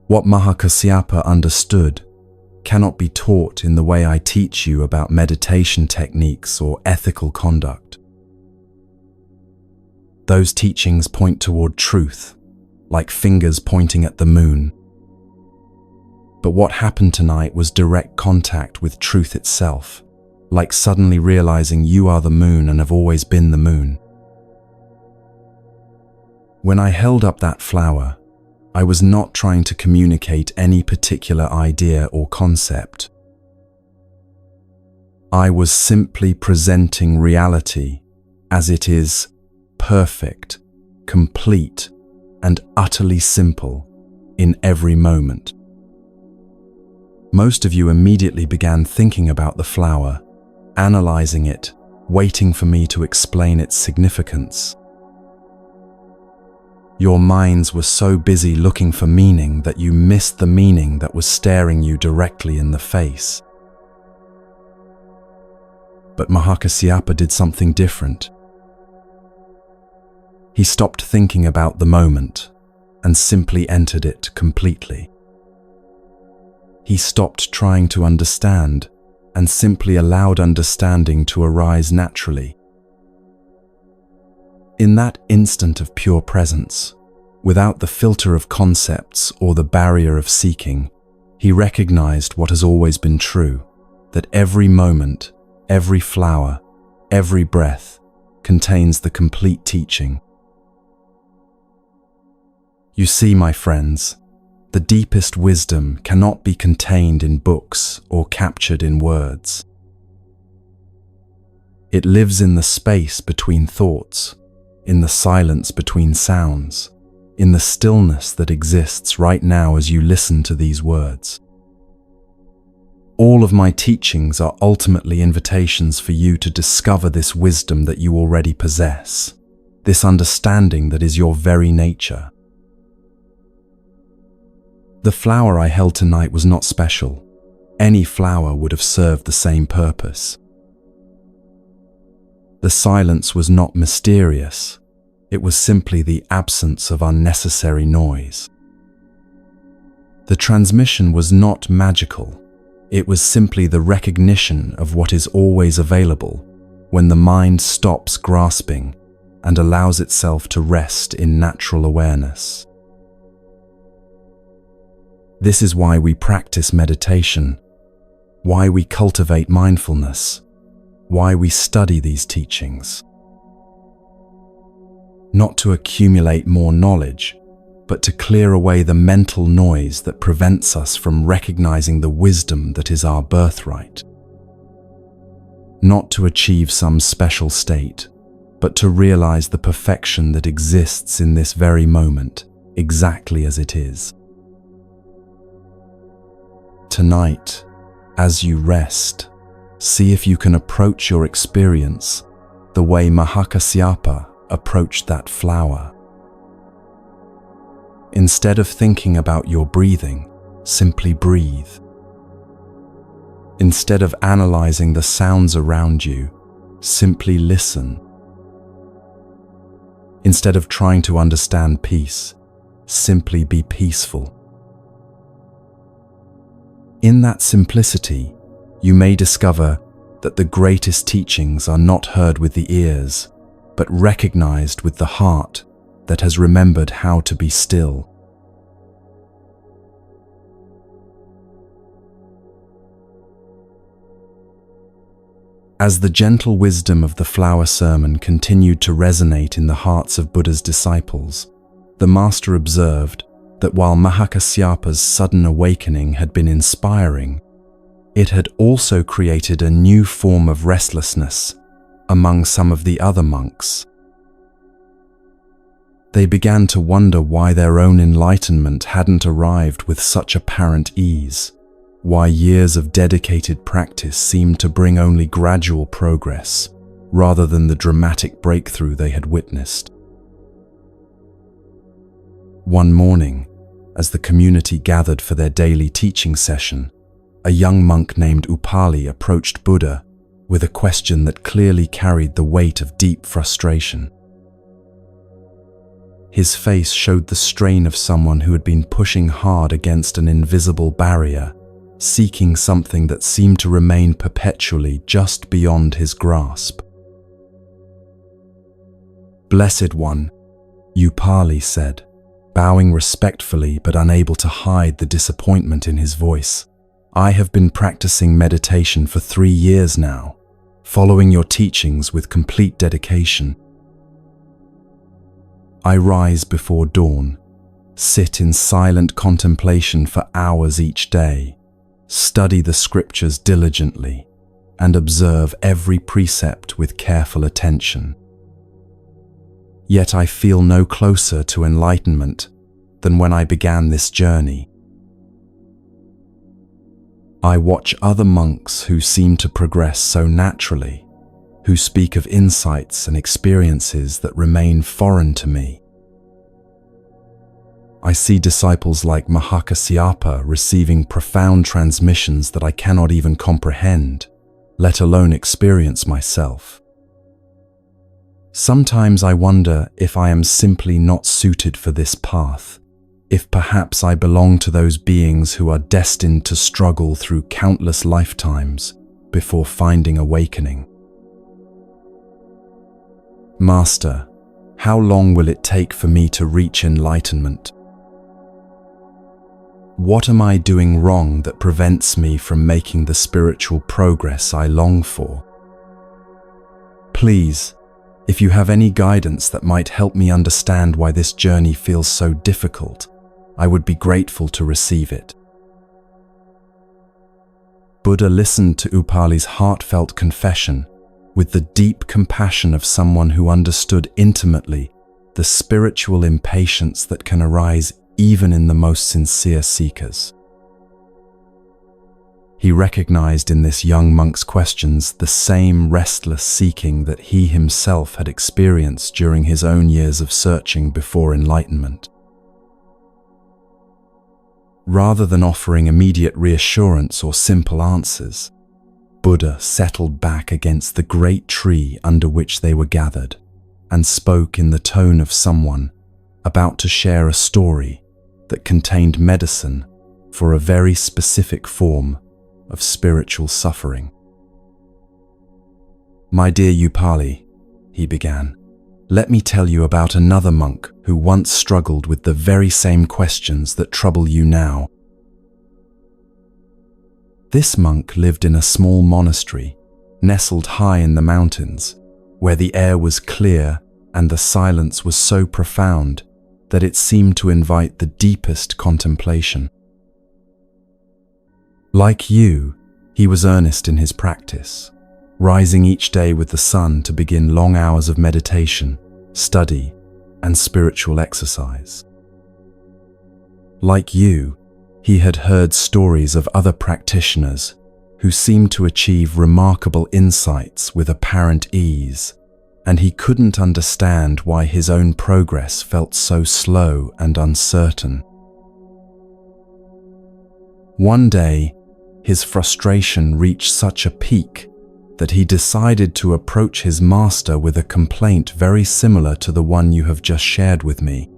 What Mahakassyapa understood cannot be taught in the way I teach you about meditation techniques or ethical conduct. Those teachings point toward truth, like fingers pointing at the moon. But what happened tonight was direct contact with truth itself, like suddenly realizing you are the moon and have always been the moon. When I held up that flower, I was not trying to communicate any particular idea or concept. I was simply presenting reality as it is, perfect, complete, and utterly simple in every moment. Most of you immediately began thinking about the flower, analyzing it, waiting for me to explain its significance. Your minds were so busy looking for meaning that you missed the meaning that was staring you directly in the face. But Mahakassyapa did something different. He stopped thinking about the moment and simply entered it completely. He stopped trying to understand and simply allowed understanding to arise naturally. In that instant of pure presence, without the filter of concepts or the barrier of seeking, he recognized what has always been true, that every moment, every flower, every breath contains the complete teaching. You see, my friends, the deepest wisdom cannot be contained in books or captured in words. It lives in the space between thoughts, in the silence between sounds, in the stillness that exists right now as you listen to these words. All of my teachings are ultimately invitations for you to discover this wisdom that you already possess, this understanding that is your very nature. The flower I held tonight was not special. Any flower would have served the same purpose. The silence was not mysterious. It was simply the absence of unnecessary noise. The transmission was not magical. It was simply the recognition of what is always available when the mind stops grasping and allows itself to rest in natural awareness. This is why we practice meditation, why we cultivate mindfulness, why we study these teachings. Not to accumulate more knowledge, but to clear away the mental noise that prevents us from recognizing the wisdom that is our birthright. Not to achieve some special state, but to realize the perfection that exists in this very moment, exactly as it is. Tonight, as you rest, see if you can approach your experience the way Mahakasyapa approached that flower. Instead of thinking about your breathing, simply breathe. Instead of analyzing the sounds around you, simply listen. Instead of trying to understand peace, simply be peaceful. In that simplicity, you may discover that the greatest teachings are not heard with the ears, but recognized with the heart that has remembered how to be still. As the gentle wisdom of the flower sermon continued to resonate in the hearts of Buddha's disciples, the Master observed that while Mahakasyapa's sudden awakening had been inspiring, it had also created a new form of restlessness among some of the other monks. They began to wonder why their own enlightenment hadn't arrived with such apparent ease, why years of dedicated practice seemed to bring only gradual progress, rather than the dramatic breakthrough they had witnessed. One morning, as the community gathered for their daily teaching session, a young monk named Upali approached Buddha with a question that clearly carried the weight of deep frustration. His face showed the strain of someone who had been pushing hard against an invisible barrier, seeking something that seemed to remain perpetually just beyond his grasp. "Blessed One," Upali said, bowing respectfully but unable to hide the disappointment in his voice. "I have been practicing meditation for 3 years now, following your teachings with complete dedication. I rise before dawn, sit in silent contemplation for hours each day, study the scriptures diligently, and observe every precept with careful attention. Yet I feel no closer to enlightenment than when I began this journey. I watch other monks who seem to progress so naturally, who speak of insights and experiences that remain foreign to me. I see disciples like Mahakasyapa receiving profound transmissions that I cannot even comprehend, let alone experience myself. Sometimes I wonder if I am simply not suited for this path, if perhaps I belong to those beings who are destined to struggle through countless lifetimes before finding awakening. Master, how long will it take for me to reach enlightenment? What am I doing wrong that prevents me from making the spiritual progress I long for? Please, if you have any guidance that might help me understand why this journey feels so difficult, I would be grateful to receive it." Buddha listened to Upali's heartfelt confession with the deep compassion of someone who understood intimately the spiritual impatience that can arise even in the most sincere seekers. He recognized in this young monk's questions the same restless seeking that he himself had experienced during his own years of searching before enlightenment. Rather than offering immediate reassurance or simple answers, Buddha settled back against the great tree under which they were gathered and spoke in the tone of someone about to share a story that contained medicine for a very specific form of spiritual suffering. "My dear Upali," he began, "let me tell you about another monk who once struggled with the very same questions that trouble you now. This monk lived in a small monastery, nestled high in the mountains, where the air was clear and the silence was so profound that it seemed to invite the deepest contemplation. Like you, he was earnest in his practice, rising each day with the sun to begin long hours of meditation, study, and spiritual exercise. Like you, he had heard stories of other practitioners who seemed to achieve remarkable insights with apparent ease, and he couldn't understand why his own progress felt so slow and uncertain. One day, his frustration reached such a peak that he decided to approach his master with a complaint very similar to the one you have just shared with me.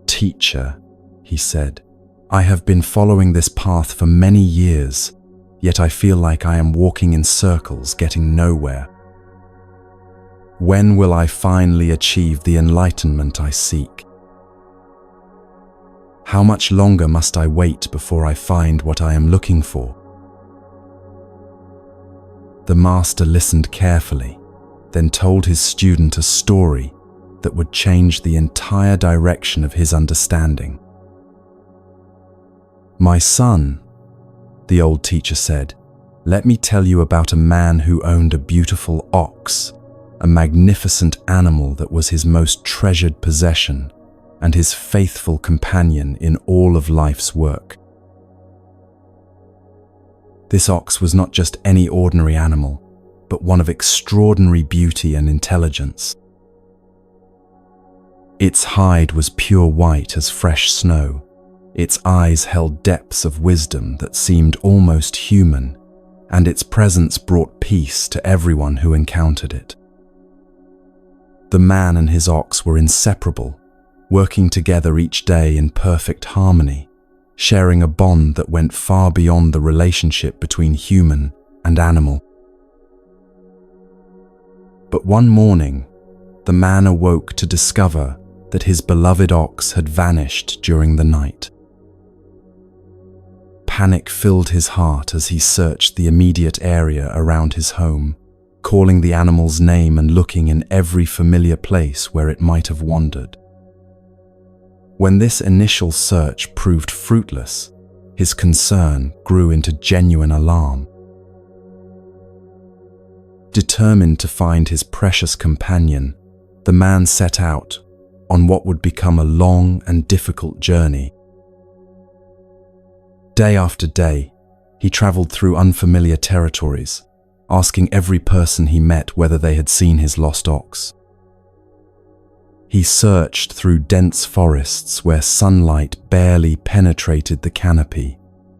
"Teacher," he said, "I have been following this path for many years, yet I feel like I am walking in circles, getting nowhere. When will I finally achieve the enlightenment I seek? How much longer must I wait before I find what I am looking for?" The master listened carefully, then told his student a story that would change the entire direction of his understanding. "My son," the old teacher said, "let me tell you about a man who owned a beautiful ox, a magnificent animal that was his most treasured possession and his faithful companion in all of life's work. This ox was not just any ordinary animal, but one of extraordinary beauty and intelligence. Its hide was pure white as fresh snow. Its eyes held depths of wisdom that seemed almost human, and its presence brought peace to everyone who encountered it. The man and his ox were inseparable, working together each day in perfect harmony, sharing a bond that went far beyond the relationship between human and animal. But one morning, the man awoke to discover that his beloved ox had vanished during the night. Panic filled his heart as he searched the immediate area around his home, calling the animal's name and looking in every familiar place where it might have wandered. When this initial search proved fruitless, his concern grew into genuine alarm. Determined to find his precious companion, the man set out on what would become a long and difficult journey. Day after day, he traveled through unfamiliar territories, asking every person he met whether they had seen his lost ox. He searched through dense forests where sunlight barely penetrated the canopy,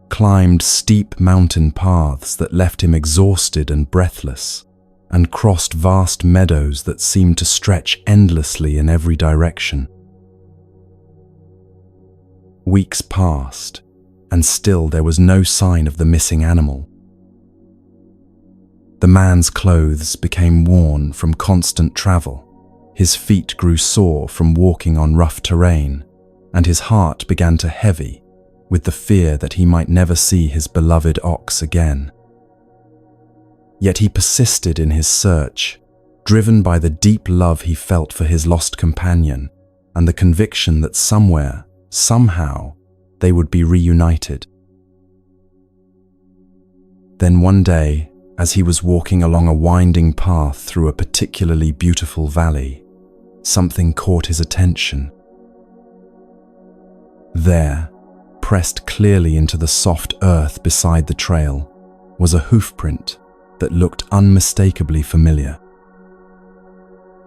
climbed steep mountain paths that left him exhausted and breathless, and crossed vast meadows that seemed to stretch endlessly in every direction. Weeks passed, and still there was no sign of the missing animal. The man's clothes became worn from constant travel. His feet grew sore from walking on rough terrain, and his heart began to heavy with the fear that he might never see his beloved ox again. Yet he persisted in his search, driven by the deep love he felt for his lost companion and the conviction that somewhere, somehow, they would be reunited. Then one day, as he was walking along a winding path through a particularly beautiful valley, something caught his attention. There, pressed clearly into the soft earth beside the trail was a hoofprint that looked unmistakably familiar.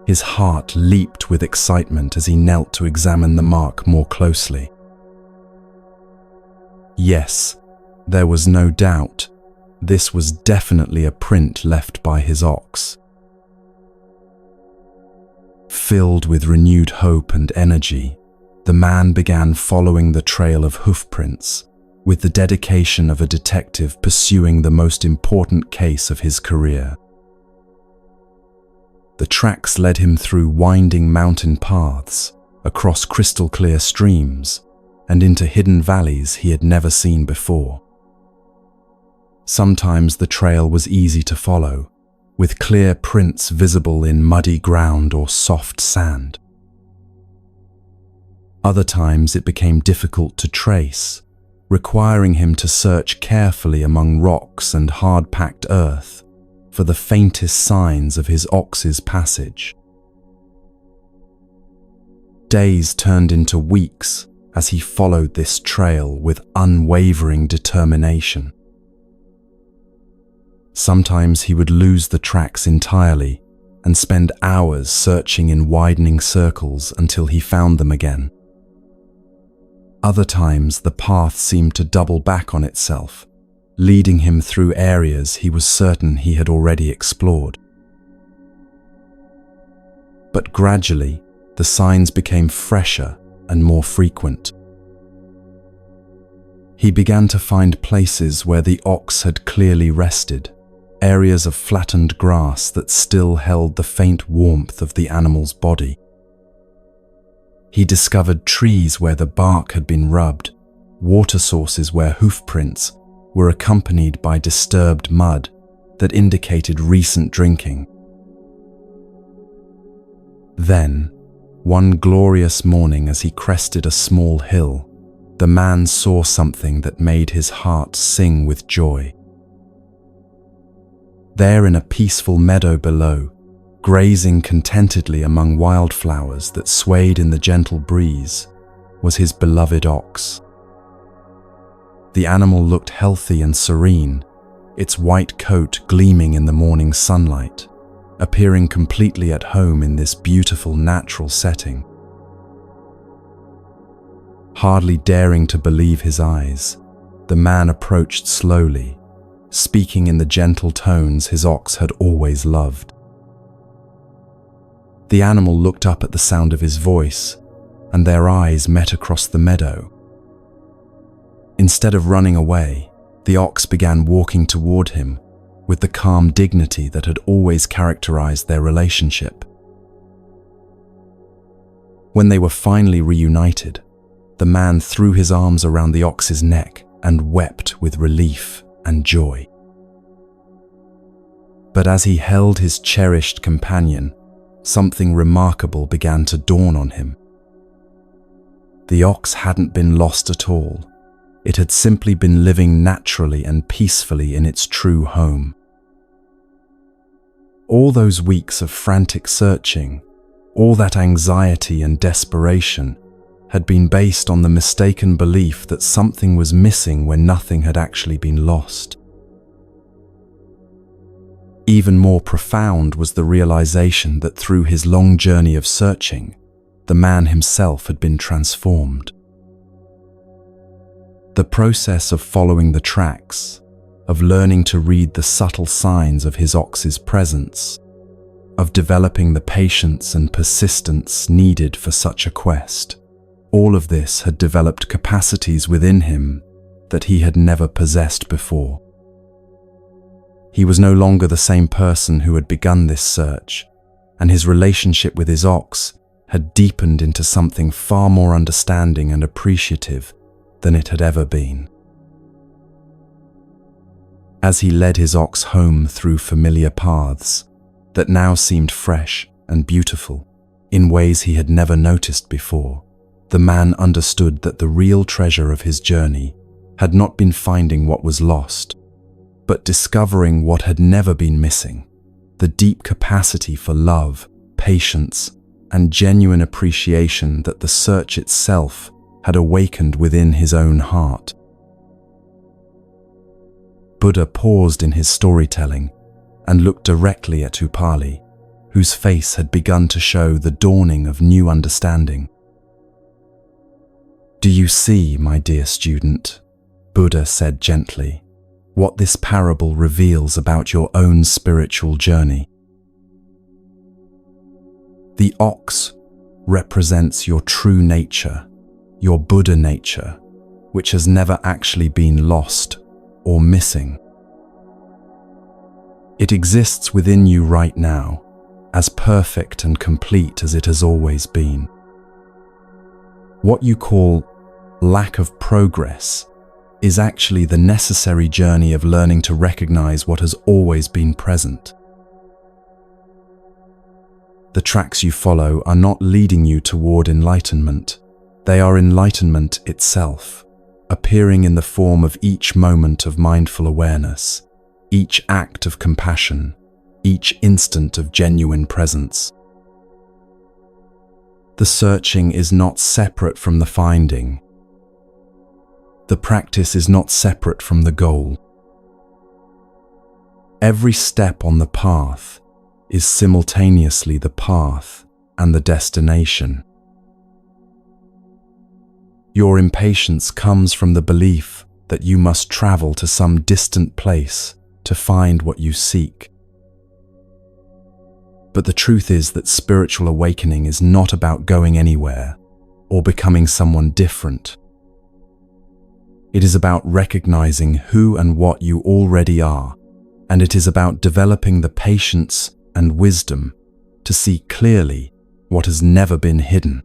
His heart leaped with excitement as he knelt to examine the mark more closely. Yes, there was no doubt, this was definitely a print left by his ox. Filled with renewed hope and energy, the man began following the trail of hoofprints with the dedication of a detective pursuing the most important case of his career. The tracks led him through winding mountain paths, across crystal-clear streams, and into hidden valleys he had never seen before. Sometimes the trail was easy to follow, with clear prints visible in muddy ground or soft sand. Other times it became difficult to trace, requiring him to search carefully among rocks and hard-packed earth for the faintest signs of his ox's passage. Days turned into weeks as he followed this trail with unwavering determination. Sometimes he would lose the tracks entirely and spend hours searching in widening circles until he found them again. Other times the path seemed to double back on itself, leading him through areas he was certain he had already explored. But gradually, the signs became fresher and more frequent. He began to find places where the ox had clearly rested, areas of flattened grass that still held the faint warmth of the animal's body. He discovered trees where the bark had been rubbed, water sources where hoofprints were accompanied by disturbed mud that indicated recent drinking. Then, one glorious morning as he crested a small hill, the man saw something that made his heart sing with joy. There in a peaceful meadow below, grazing contentedly among wildflowers that swayed in the gentle breeze, was his beloved ox. The animal looked healthy and serene, its white coat gleaming in the morning sunlight, appearing completely at home in this beautiful natural setting. Hardly daring to believe his eyes, the man approached slowly, speaking in the gentle tones his ox had always loved. The animal looked up at the sound of his voice, and their eyes met across the meadow. Instead of running away, the ox began walking toward him with the calm dignity that had always characterized their relationship. When they were finally reunited, the man threw his arms around the ox's neck and wept with relief and joy. But as he held his cherished companion, something remarkable began to dawn on him. The ox hadn't been lost at all. It had simply been living naturally and peacefully in its true home. All those weeks of frantic searching, all that anxiety and desperation, had been based on the mistaken belief that something was missing when nothing had actually been lost. Even more profound was the realization that through his long journey of searching, the man himself had been transformed. The process of following the tracks, of learning to read the subtle signs of his ox's presence, of developing the patience and persistence needed for such a quest, all of this had developed capacities within him that he had never possessed before. He was no longer the same person who had begun this search, and his relationship with his ox had deepened into something far more understanding and appreciative than it had ever been. As he led his ox home through familiar paths that now seemed fresh and beautiful in ways he had never noticed before, the man understood that the real treasure of his journey had not been finding what was lost, but discovering what had never been missing, the deep capacity for love, patience, and genuine appreciation that the search itself had awakened within his own heart. Buddha paused in his storytelling and looked directly at Upali, whose face had begun to show the dawning of new understanding. "Do you see, my dear student," Buddha said gently, "what this parable reveals about your own spiritual journey? The ox represents your true nature, your Buddha nature, which has never actually been lost or missing. It exists within you right now, as perfect and complete as it has always been. What you call lack of progress is actually the necessary journey of learning to recognize what has always been present. The tracks you follow are not leading you toward enlightenment. They are enlightenment itself, appearing in the form of each moment of mindful awareness, each act of compassion, each instant of genuine presence. The searching is not separate from the finding. The practice is not separate from the goal. Every step on the path is simultaneously the path and the destination. Your impatience comes from the belief that you must travel to some distant place to find what you seek. But the truth is that spiritual awakening is not about going anywhere or becoming someone different. It is about recognizing who and what you already are, and it is about developing the patience and wisdom to see clearly what has never been hidden.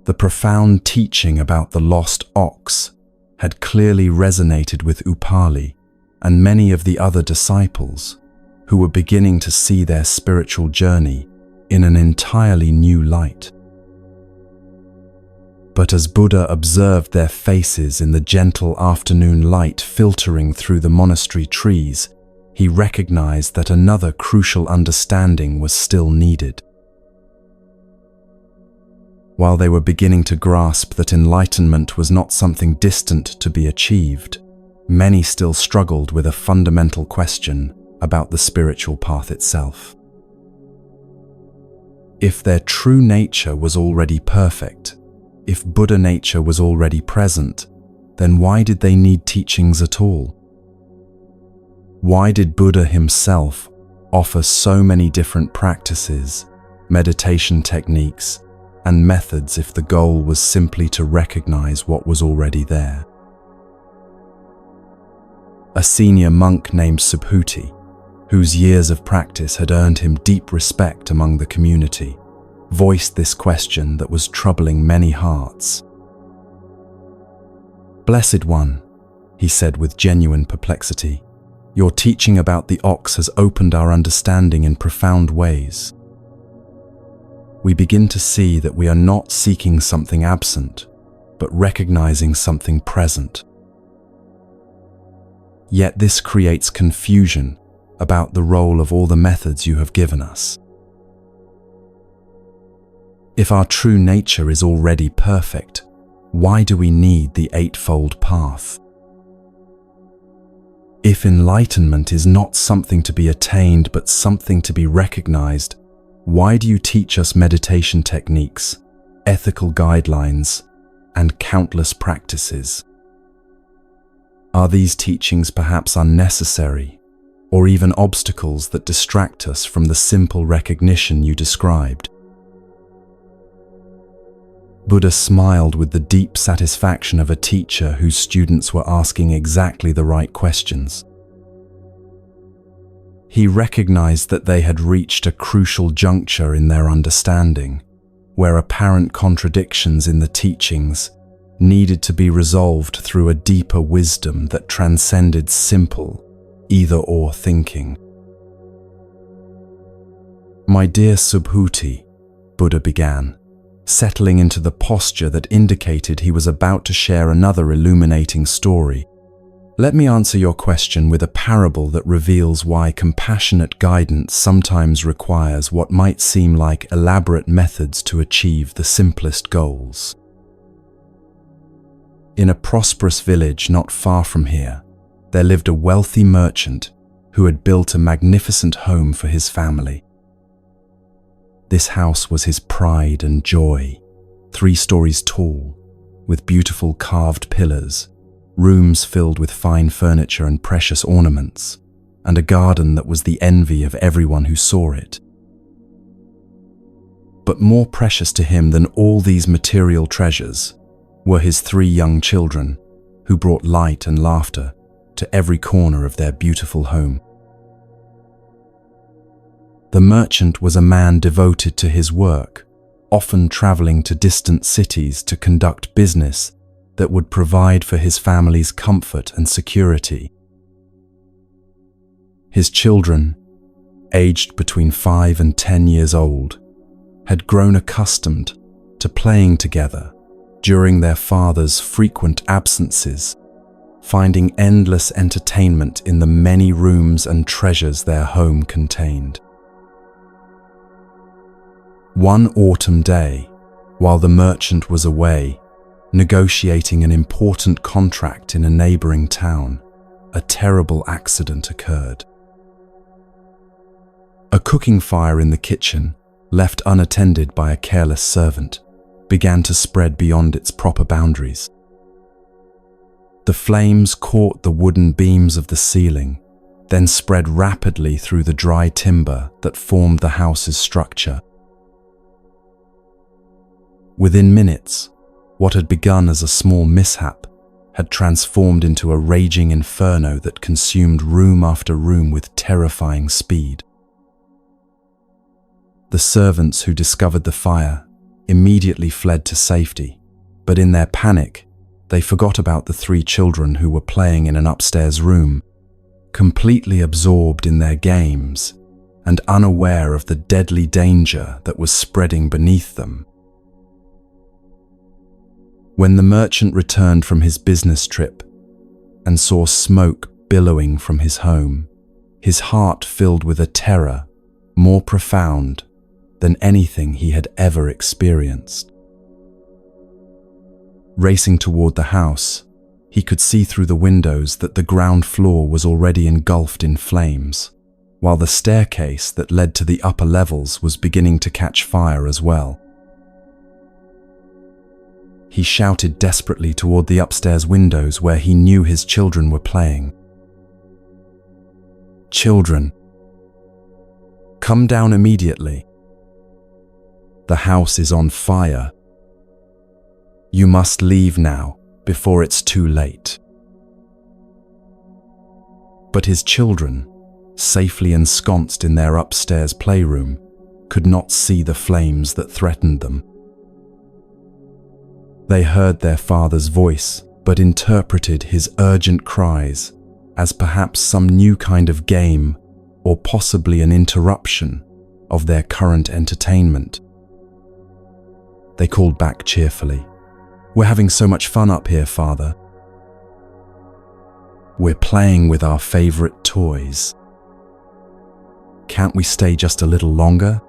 The profound teaching about the lost ox had clearly resonated with Upali and many of the other disciples who were beginning to see their spiritual journey in an entirely new light. But as Buddha observed their faces in the gentle afternoon light filtering through the monastery trees, he recognized that another crucial understanding was still needed. While they were beginning to grasp that enlightenment was not something distant to be achieved, many still struggled with a fundamental question about the spiritual path itself. If their true nature was already perfect, if Buddha nature was already present, then why did they need teachings at all? Why did Buddha himself offer so many different practices, meditation techniques, and methods if the goal was simply to recognize what was already there? A senior monk named Subhuti, whose years of practice had earned him deep respect among the community, voiced this question that was troubling many hearts. "Blessed One," he said with genuine perplexity, "your teaching about the ox has opened our understanding in profound ways. We begin to see that we are not seeking something absent, but recognizing something present. Yet this creates confusion about the role of all the methods you have given us. If our true nature is already perfect, why do we need the Eightfold Path? If enlightenment is not something to be attained but something to be recognized, why do you teach us meditation techniques, ethical guidelines, and countless practices? Are these teachings perhaps unnecessary, or even obstacles that distract us from the simple recognition you described?" Buddha smiled with the deep satisfaction of a teacher whose students were asking exactly the right questions. He recognized that they had reached a crucial juncture in their understanding, where apparent contradictions in the teachings needed to be resolved through a deeper wisdom that transcended simple either-or thinking. "My dear Subhuti," Buddha began, settling into the posture that indicated he was about to share another illuminating story, Let me answer your question with a parable that reveals why compassionate guidance sometimes requires what might seem like elaborate methods to achieve the simplest goals. In a prosperous village not far from here, there lived a wealthy merchant who had built a magnificent home for his family. This house was his pride and joy, 3 stories tall, with beautiful carved pillars, rooms filled with fine furniture and precious ornaments, and a garden that was the envy of everyone who saw it. But more precious to him than all these material treasures were his 3 young children, who brought light and laughter to every corner of their beautiful home. The merchant was a man devoted to his work, often traveling to distant cities to conduct business that would provide for his family's comfort and security. His children, aged between 5 and 10 years old, had grown accustomed to playing together during their father's frequent absences, finding endless entertainment in the many rooms and treasures their home contained. One autumn day, while the merchant was away, negotiating an important contract in a neighboring town, a terrible accident occurred. A cooking fire in the kitchen, left unattended by a careless servant, began to spread beyond its proper boundaries. The flames caught the wooden beams of the ceiling, then spread rapidly through the dry timber that formed the house's structure. Within minutes, what had begun as a small mishap had transformed into a raging inferno that consumed room after room with terrifying speed. The servants who discovered the fire immediately fled to safety, but in their panic, they forgot about the 3 children who were playing in an upstairs room, completely absorbed in their games and unaware of the deadly danger that was spreading beneath them. When the merchant returned from his business trip and saw smoke billowing from his home, his heart filled with a terror more profound than anything he had ever experienced. Racing toward the house, he could see through the windows that the ground floor was already engulfed in flames, while the staircase that led to the upper levels was beginning to catch fire as well. He shouted desperately toward the upstairs windows where he knew his children were playing. "Children, come down immediately. The house is on fire. You must leave now before it's too late." But his children, safely ensconced in their upstairs playroom, could not see the flames that threatened them. They heard their father's voice, but interpreted his urgent cries as perhaps some new kind of game or possibly an interruption of their current entertainment. They called back cheerfully, "We're having so much fun up here, Father. We're playing with our favorite toys. Can't we stay just a little longer?"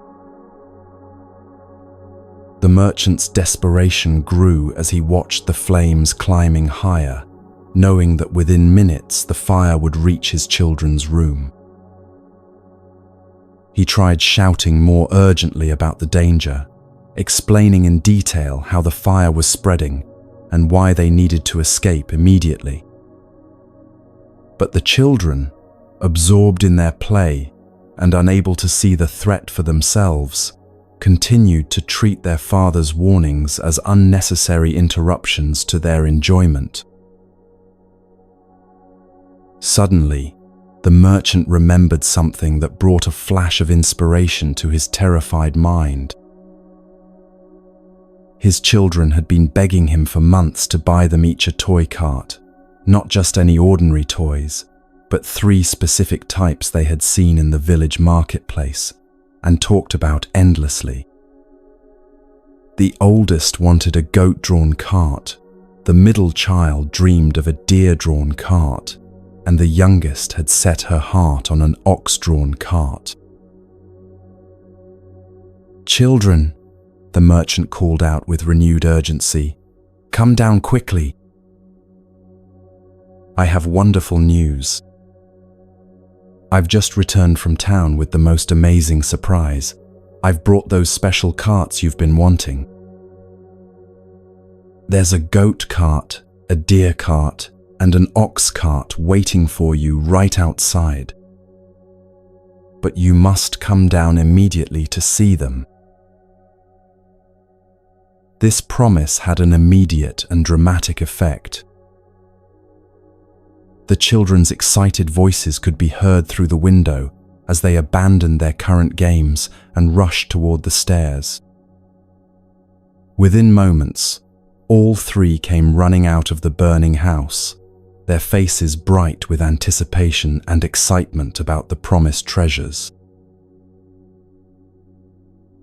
The merchant's desperation grew as he watched the flames climbing higher, knowing that within minutes the fire would reach his children's room. He tried shouting more urgently about the danger, explaining in detail how the fire was spreading and why they needed to escape immediately. But the children, absorbed in their play and unable to see the threat for themselves, continued to treat their father's warnings as unnecessary interruptions to their enjoyment. Suddenly, the merchant remembered something that brought a flash of inspiration to his terrified mind. His children had been begging him for months to buy them each a toy cart, not just any ordinary toys, but 3 specific types they had seen in the village marketplace and talked about endlessly. The oldest wanted a goat-drawn cart The middle child dreamed of a deer-drawn cart, and the youngest had set her heart on an ox-drawn cart. "Children," the merchant called out with renewed urgency, "come down quickly. I have wonderful news. I've just returned from town with the most amazing surprise. I've brought those special carts you've been wanting. There's a goat cart, a deer cart, and an ox cart waiting for you right outside. But you must come down immediately to see them." This promise had an immediate and dramatic effect. The children's excited voices could be heard through the window as they abandoned their current games and rushed toward the stairs. Within moments, all three came running out of the burning house, their faces bright with anticipation and excitement about the promised treasures.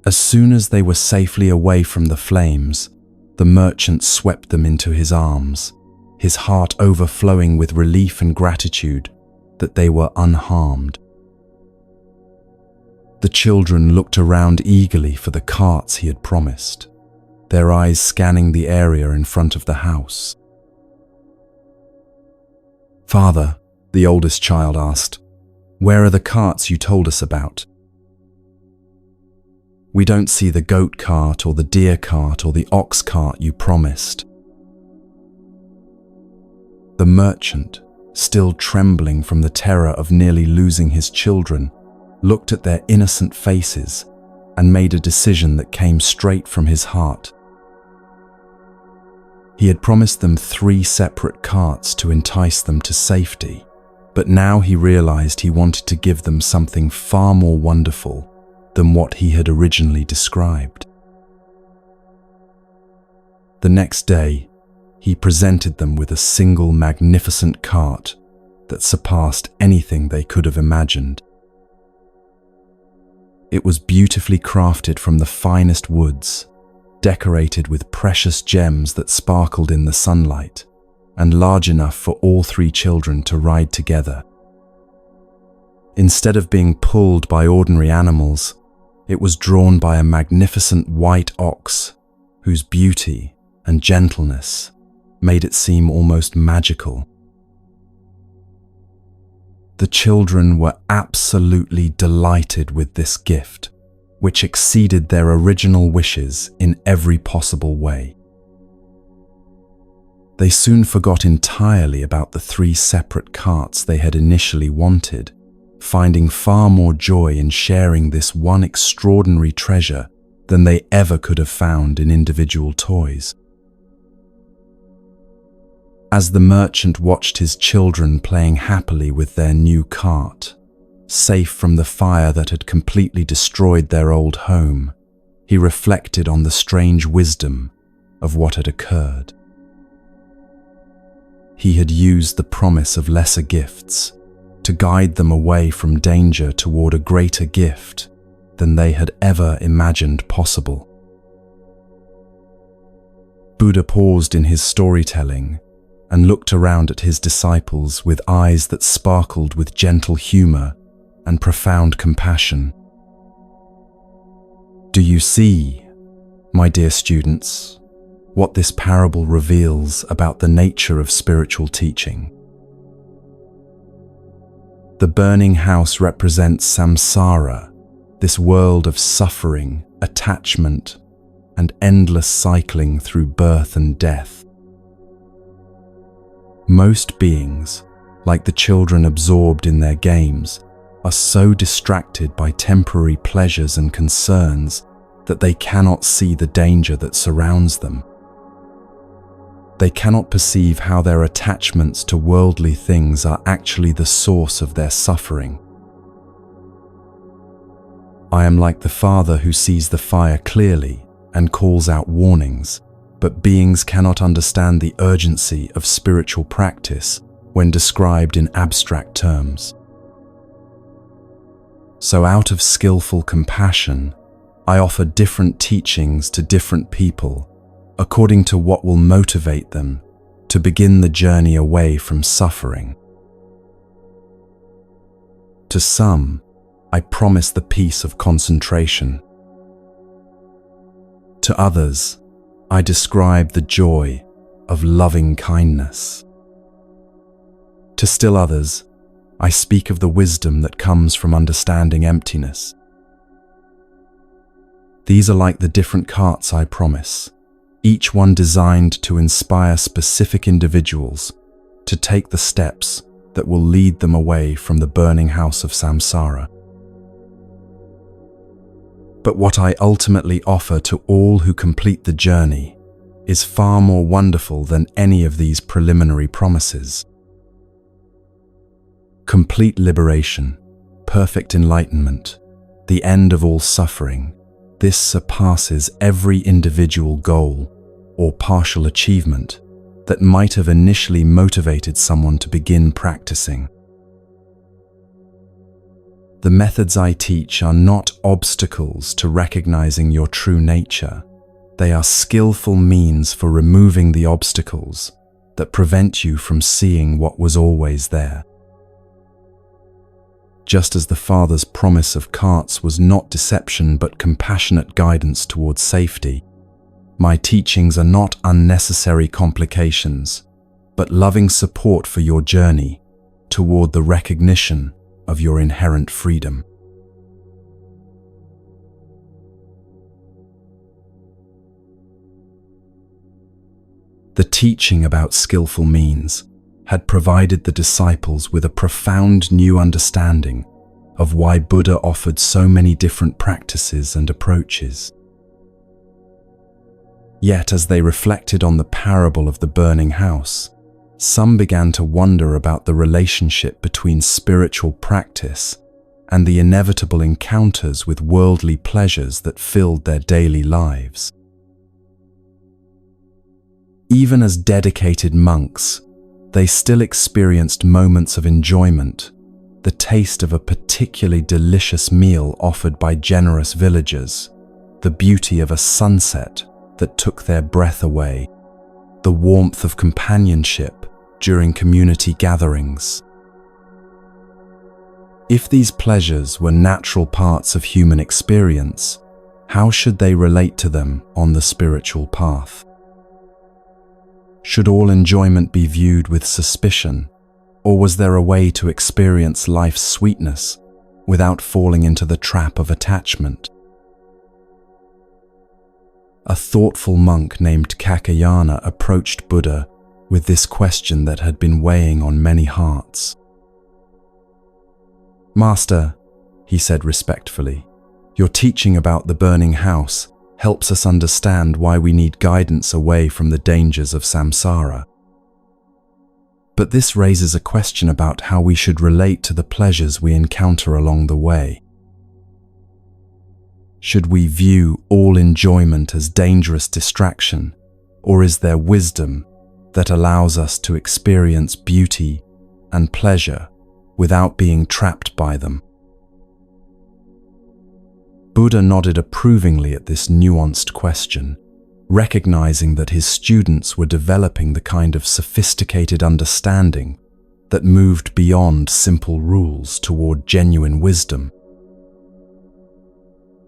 As soon as they were safely away from the flames, the merchant swept them into his arms, his heart overflowing with relief and gratitude that they were unharmed. The children looked around eagerly for the carts he had promised, their eyes scanning the area in front of the house. "Father," the oldest child asked, "where are the carts you told us about? We don't see the goat cart or the deer cart or the ox cart you promised." The merchant, still trembling from the terror of nearly losing his children, looked at their innocent faces and made a decision that came straight from his heart. He had promised them 3 separate carts to entice them to safety, but now he realized he wanted to give them something far more wonderful than what he had originally described. The next day, he presented them with a single magnificent cart that surpassed anything they could have imagined. It was beautifully crafted from the finest woods, decorated with precious gems that sparkled in the sunlight, and large enough for all 3 children to ride together. Instead of being pulled by ordinary animals, it was drawn by a magnificent white ox whose beauty and gentleness made it seem almost magical. The children were absolutely delighted with this gift, which exceeded their original wishes in every possible way. They soon forgot entirely about the 3 separate carts they had initially wanted, finding far more joy in sharing this one extraordinary treasure than they ever could have found in individual toys. As the merchant watched his children playing happily with their new cart, safe from the fire that had completely destroyed their old home, he reflected on the strange wisdom of what had occurred. He had used the promise of lesser gifts to guide them away from danger toward a greater gift than they had ever imagined possible. Buddha paused in his storytelling and looked around at his disciples with eyes that sparkled with gentle humor and profound compassion. "Do you see, my dear students, what this parable reveals about the nature of spiritual teaching? The burning house represents samsara, this world of suffering, attachment, and endless cycling through birth and death. Most beings, like the children absorbed in their games, are so distracted by temporary pleasures and concerns that they cannot see the danger that surrounds them. They cannot perceive how their attachments to worldly things are actually the source of their suffering. I am like the father who sees the fire clearly and calls out warnings, but beings cannot understand the urgency of spiritual practice when described in abstract terms. So out of skillful compassion, I offer different teachings to different people according to what will motivate them to begin the journey away from suffering. To some, I promise the peace of concentration. To others, I describe the joy of loving kindness. To still others, I speak of the wisdom that comes from understanding emptiness. These are like the different carts I promise, each one designed to inspire specific individuals to take the steps that will lead them away from the burning house of samsara. But what I ultimately offer to all who complete the journey is far more wonderful than any of these preliminary promises. Complete liberation, perfect enlightenment, the end of all suffering, this surpasses every individual goal or partial achievement that might have initially motivated someone to begin practicing. The methods I teach are not obstacles to recognizing your true nature. They are skillful means for removing the obstacles that prevent you from seeing what was always there. Just as the Father's promise of carts was not deception but compassionate guidance towards safety, my teachings are not unnecessary complications, but loving support for your journey toward the recognition of your inherent freedom. The teaching about skillful means had provided the disciples with a profound new understanding of why Buddha offered so many different practices and approaches. Yet, as they reflected on the parable of the burning house, some began to wonder about the relationship between spiritual practice and the inevitable encounters with worldly pleasures that filled their daily lives. Even as dedicated monks, they still experienced moments of enjoyment, the taste of a particularly delicious meal offered by generous villagers, the beauty of a sunset that took their breath away, the warmth of companionship during community gatherings. If these pleasures were natural parts of human experience, how should they relate to them on the spiritual path? Should all enjoyment be viewed with suspicion, or was there a way to experience life's sweetness without falling into the trap of attachment? A thoughtful monk named Kakayana approached Buddha with this question that had been weighing on many hearts. "Master," he said respectfully, "your teaching about the burning house helps us understand why we need guidance away from the dangers of samsara. But this raises a question about how we should relate to the pleasures we encounter along the way. Should we view all enjoyment as dangerous distraction, or is there wisdom that allows us to experience beauty and pleasure without being trapped by them?" Buddha nodded approvingly at this nuanced question, recognizing that his students were developing the kind of sophisticated understanding that moved beyond simple rules toward genuine wisdom.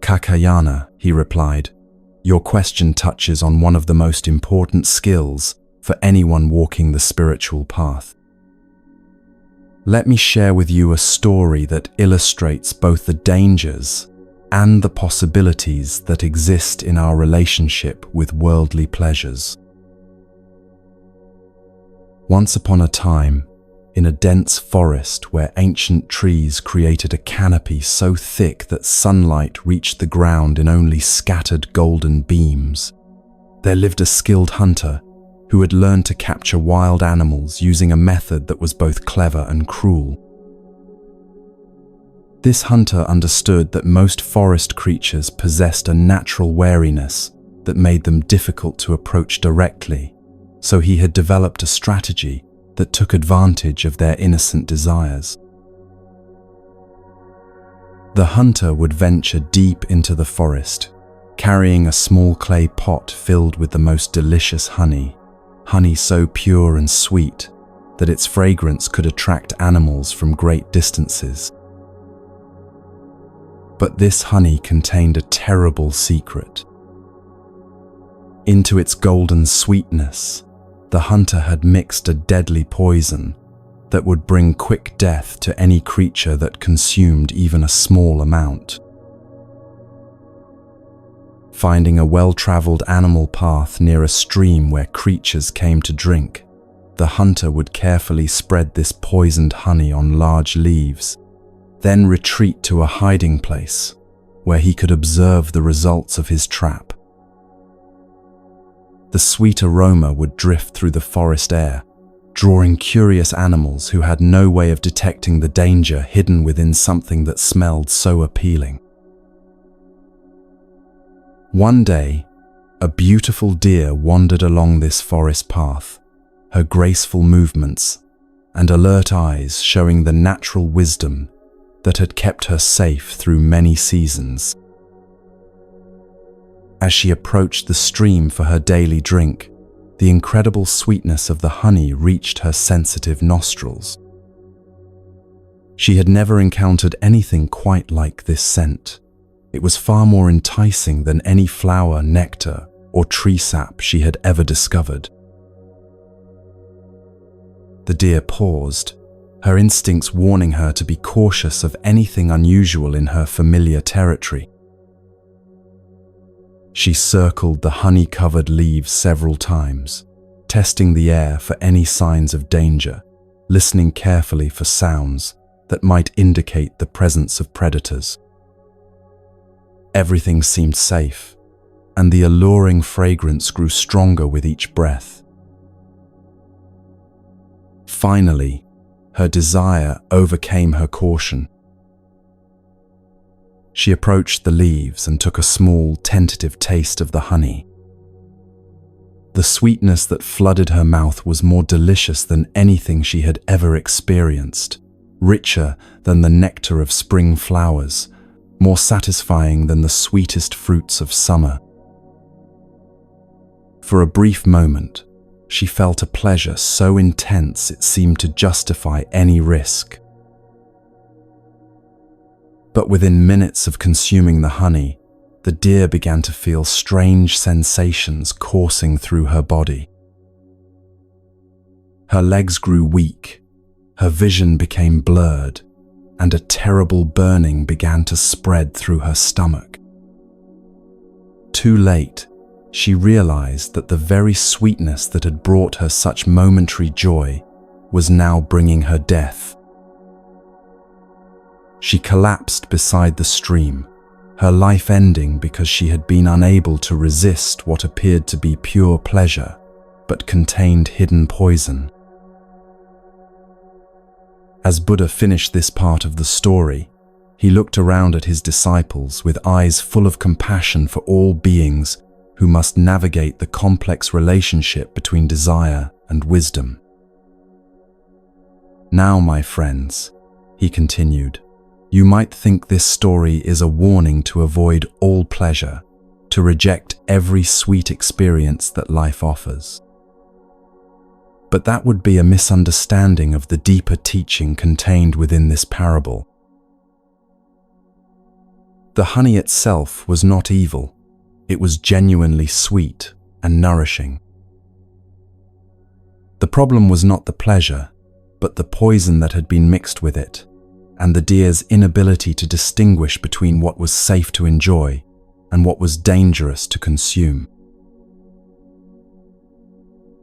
"Kakayana," he replied, "your question touches on one of the most important skills for anyone walking the spiritual path. Let me share with you a story that illustrates both the dangers and the possibilities that exist in our relationship with worldly pleasures. Once upon a time, in a dense forest where ancient trees created a canopy so thick that sunlight reached the ground in only scattered golden beams, there lived a skilled hunter who had learned to capture wild animals using a method that was both clever and cruel. This hunter understood that most forest creatures possessed a natural wariness that made them difficult to approach directly, so he had developed a strategy that took advantage of their innocent desires. The hunter would venture deep into the forest, carrying a small clay pot filled with the most delicious honey, honey so pure and sweet that its fragrance could attract animals from great distances. But this honey contained a terrible secret. Into its golden sweetness, the hunter had mixed a deadly poison that would bring quick death to any creature that consumed even a small amount. Finding a well-traveled animal path near a stream where creatures came to drink, the hunter would carefully spread this poisoned honey on large leaves, then retreat to a hiding place where he could observe the results of his trap. The sweet aroma would drift through the forest air, drawing curious animals who had no way of detecting the danger hidden within something that smelled so appealing. One day, a beautiful deer wandered along this forest path, her graceful movements and alert eyes showing the natural wisdom that had kept her safe through many seasons. As she approached the stream for her daily drink, the incredible sweetness of the honey reached her sensitive nostrils. She had never encountered anything quite like this scent. It was far more enticing than any flower, nectar, or tree sap she had ever discovered. The deer paused, her instincts warning her to be cautious of anything unusual in her familiar territory. She circled the honey-covered leaves several times, testing the air for any signs of danger, listening carefully for sounds that might indicate the presence of predators. Everything seemed safe, and the alluring fragrance grew stronger with each breath. Finally, her desire overcame her caution. She approached the leaves and took a small, tentative taste of the honey. The sweetness that flooded her mouth was more delicious than anything she had ever experienced, richer than the nectar of spring flowers, more satisfying than the sweetest fruits of summer. For a brief moment, she felt a pleasure so intense it seemed to justify any risk. But within minutes of consuming the honey, the deer began to feel strange sensations coursing through her body. Her legs grew weak, her vision became blurred, and a terrible burning began to spread through her stomach. Too late, she realized that the very sweetness that had brought her such momentary joy was now bringing her death. She collapsed beside the stream, her life ending because she had been unable to resist what appeared to be pure pleasure, but contained hidden poison. As Buddha finished this part of the story, he looked around at his disciples with eyes full of compassion for all beings who must navigate the complex relationship between desire and wisdom. Now, my friends, he continued, you might think this story is a warning to avoid all pleasure, to reject every sweet experience that life offers. But that would be a misunderstanding of the deeper teaching contained within this parable. The honey itself was not evil. It was genuinely sweet and nourishing. The problem was not the pleasure, but the poison that had been mixed with it, and the deer's inability to distinguish between what was safe to enjoy and what was dangerous to consume.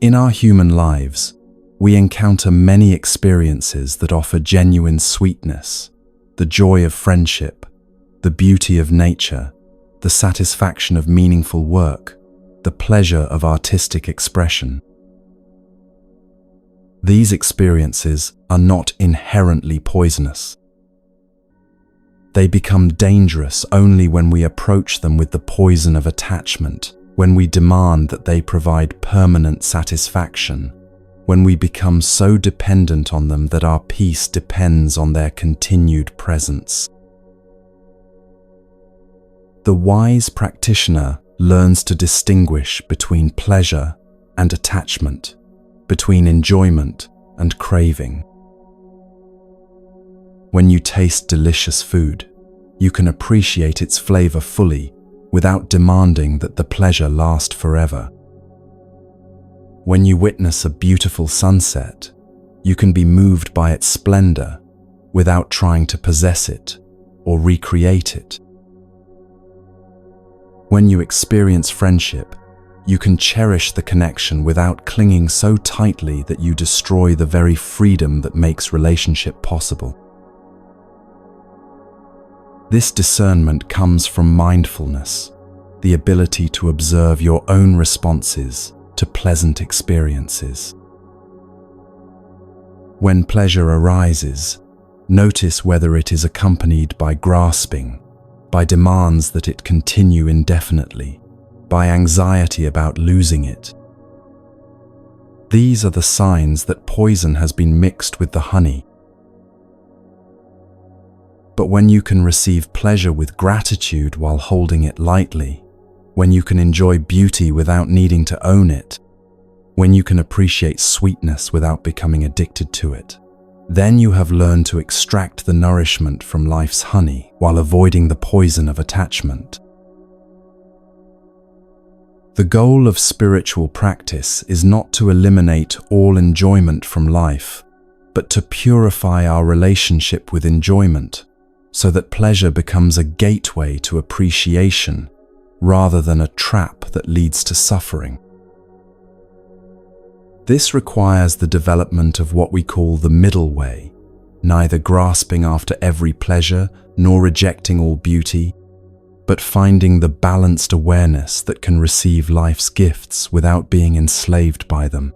In our human lives, we encounter many experiences that offer genuine sweetness, the joy of friendship, the beauty of nature, the satisfaction of meaningful work, the pleasure of artistic expression. These experiences are not inherently poisonous. They become dangerous only when we approach them with the poison of attachment, when we demand that they provide permanent satisfaction, when we become so dependent on them that our peace depends on their continued presence. The wise practitioner learns to distinguish between pleasure and attachment, between enjoyment and craving. When you taste delicious food, you can appreciate its flavor fully without demanding that the pleasure last forever. When you witness a beautiful sunset, you can be moved by its splendor without trying to possess it or recreate it. When you experience friendship, you can cherish the connection without clinging so tightly that you destroy the very freedom that makes relationship possible. This discernment comes from mindfulness, the ability to observe your own responses to pleasant experiences. When pleasure arises, notice whether it is accompanied by grasping, by demands that it continue indefinitely, by anxiety about losing it. These are the signs that poison has been mixed with the honey. But when you can receive pleasure with gratitude while holding it lightly, when you can enjoy beauty without needing to own it, when you can appreciate sweetness without becoming addicted to it, then you have learned to extract the nourishment from life's honey while avoiding the poison of attachment. The goal of spiritual practice is not to eliminate all enjoyment from life, but to purify our relationship with enjoyment, so that pleasure becomes a gateway to appreciation rather than a trap that leads to suffering. This requires the development of what we call the middle way, neither grasping after every pleasure nor rejecting all beauty, but finding the balanced awareness that can receive life's gifts without being enslaved by them.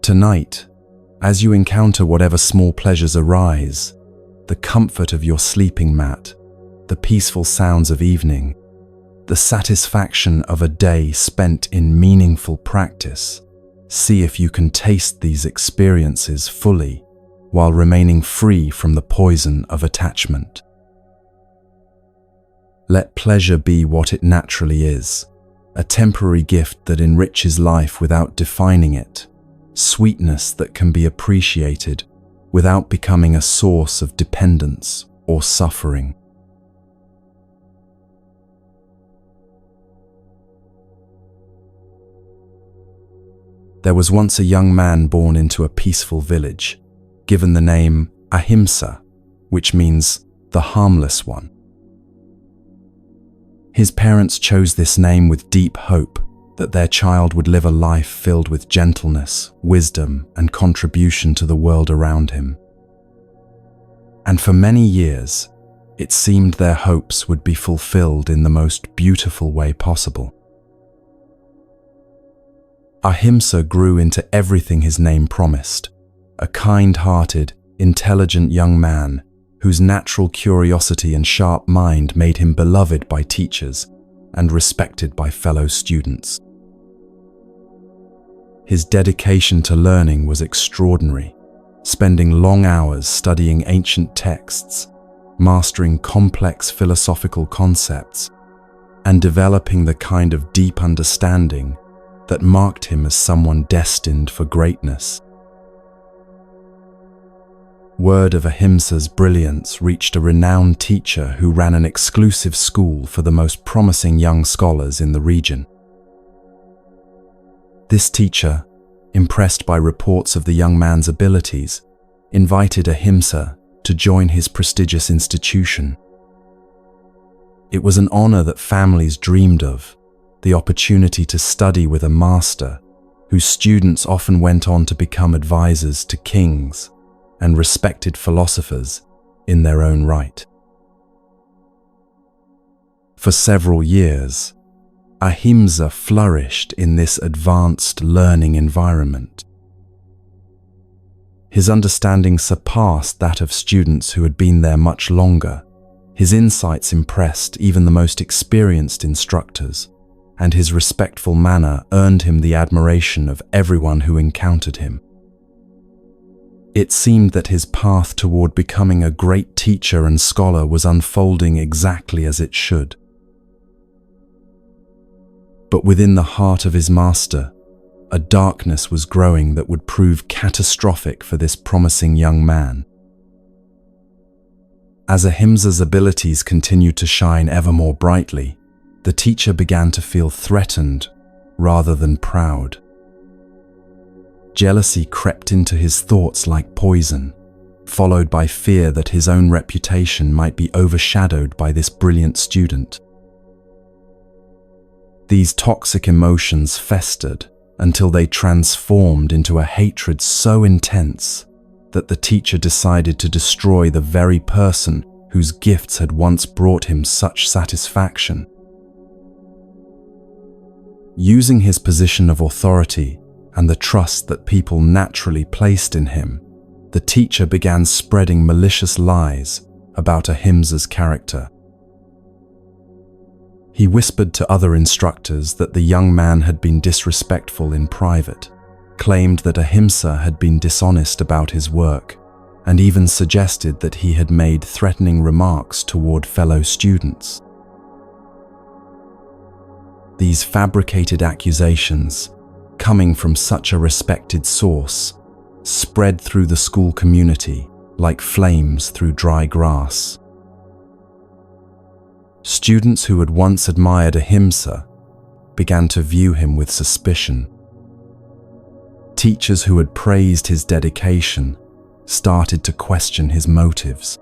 Tonight, as you encounter whatever small pleasures arise, the comfort of your sleeping mat, the peaceful sounds of evening, the satisfaction of a day spent in meaningful practice, see if you can taste these experiences fully while remaining free from the poison of attachment. Let pleasure be what it naturally is, a temporary gift that enriches life without defining it, sweetness that can be appreciated without becoming a source of dependence or suffering. There was once a young man born into a peaceful village, given the name Ahimsa, which means the harmless one. His parents chose this name with deep hope that their child would live a life filled with gentleness, wisdom, and contribution to the world around him. And for many years, it seemed their hopes would be fulfilled in the most beautiful way possible. Ahimsa grew into everything his name promised, a kind-hearted, intelligent young man whose natural curiosity and sharp mind made him beloved by teachers and respected by fellow students. His dedication to learning was extraordinary, spending long hours studying ancient texts, mastering complex philosophical concepts, and developing the kind of deep understanding that marked him as someone destined for greatness. Word of Ahimsa's brilliance reached a renowned teacher who ran an exclusive school for the most promising young scholars in the region. This teacher, impressed by reports of the young man's abilities, invited Ahimsa to join his prestigious institution. It was an honor that families dreamed of, the opportunity to study with a master whose students often went on to become advisors to kings and respected philosophers in their own right. For several years, Ahimsa flourished in this advanced learning environment. His understanding surpassed that of students who had been there much longer. His insights impressed even the most experienced instructors, and his respectful manner earned him the admiration of everyone who encountered him. It seemed that his path toward becoming a great teacher and scholar was unfolding exactly as it should. But within the heart of his master, a darkness was growing that would prove catastrophic for this promising young man. As Ahimsa's abilities continued to shine ever more brightly, the teacher began to feel threatened rather than proud. Jealousy crept into his thoughts like poison, followed by fear that his own reputation might be overshadowed by this brilliant student. These toxic emotions festered until they transformed into a hatred so intense that the teacher decided to destroy the very person whose gifts had once brought him such satisfaction. Using his position of authority and the trust that people naturally placed in him, the teacher began spreading malicious lies about Ahimsa's character. He whispered to other instructors that the young man had been disrespectful in private, claimed that Ahimsa had been dishonest about his work, and even suggested that he had made threatening remarks toward fellow students. These fabricated accusations, coming from such a respected source, spread through the school community like flames through dry grass. Students who had once admired Ahimsa began to view him with suspicion. Teachers who had praised his dedication started to question his motives.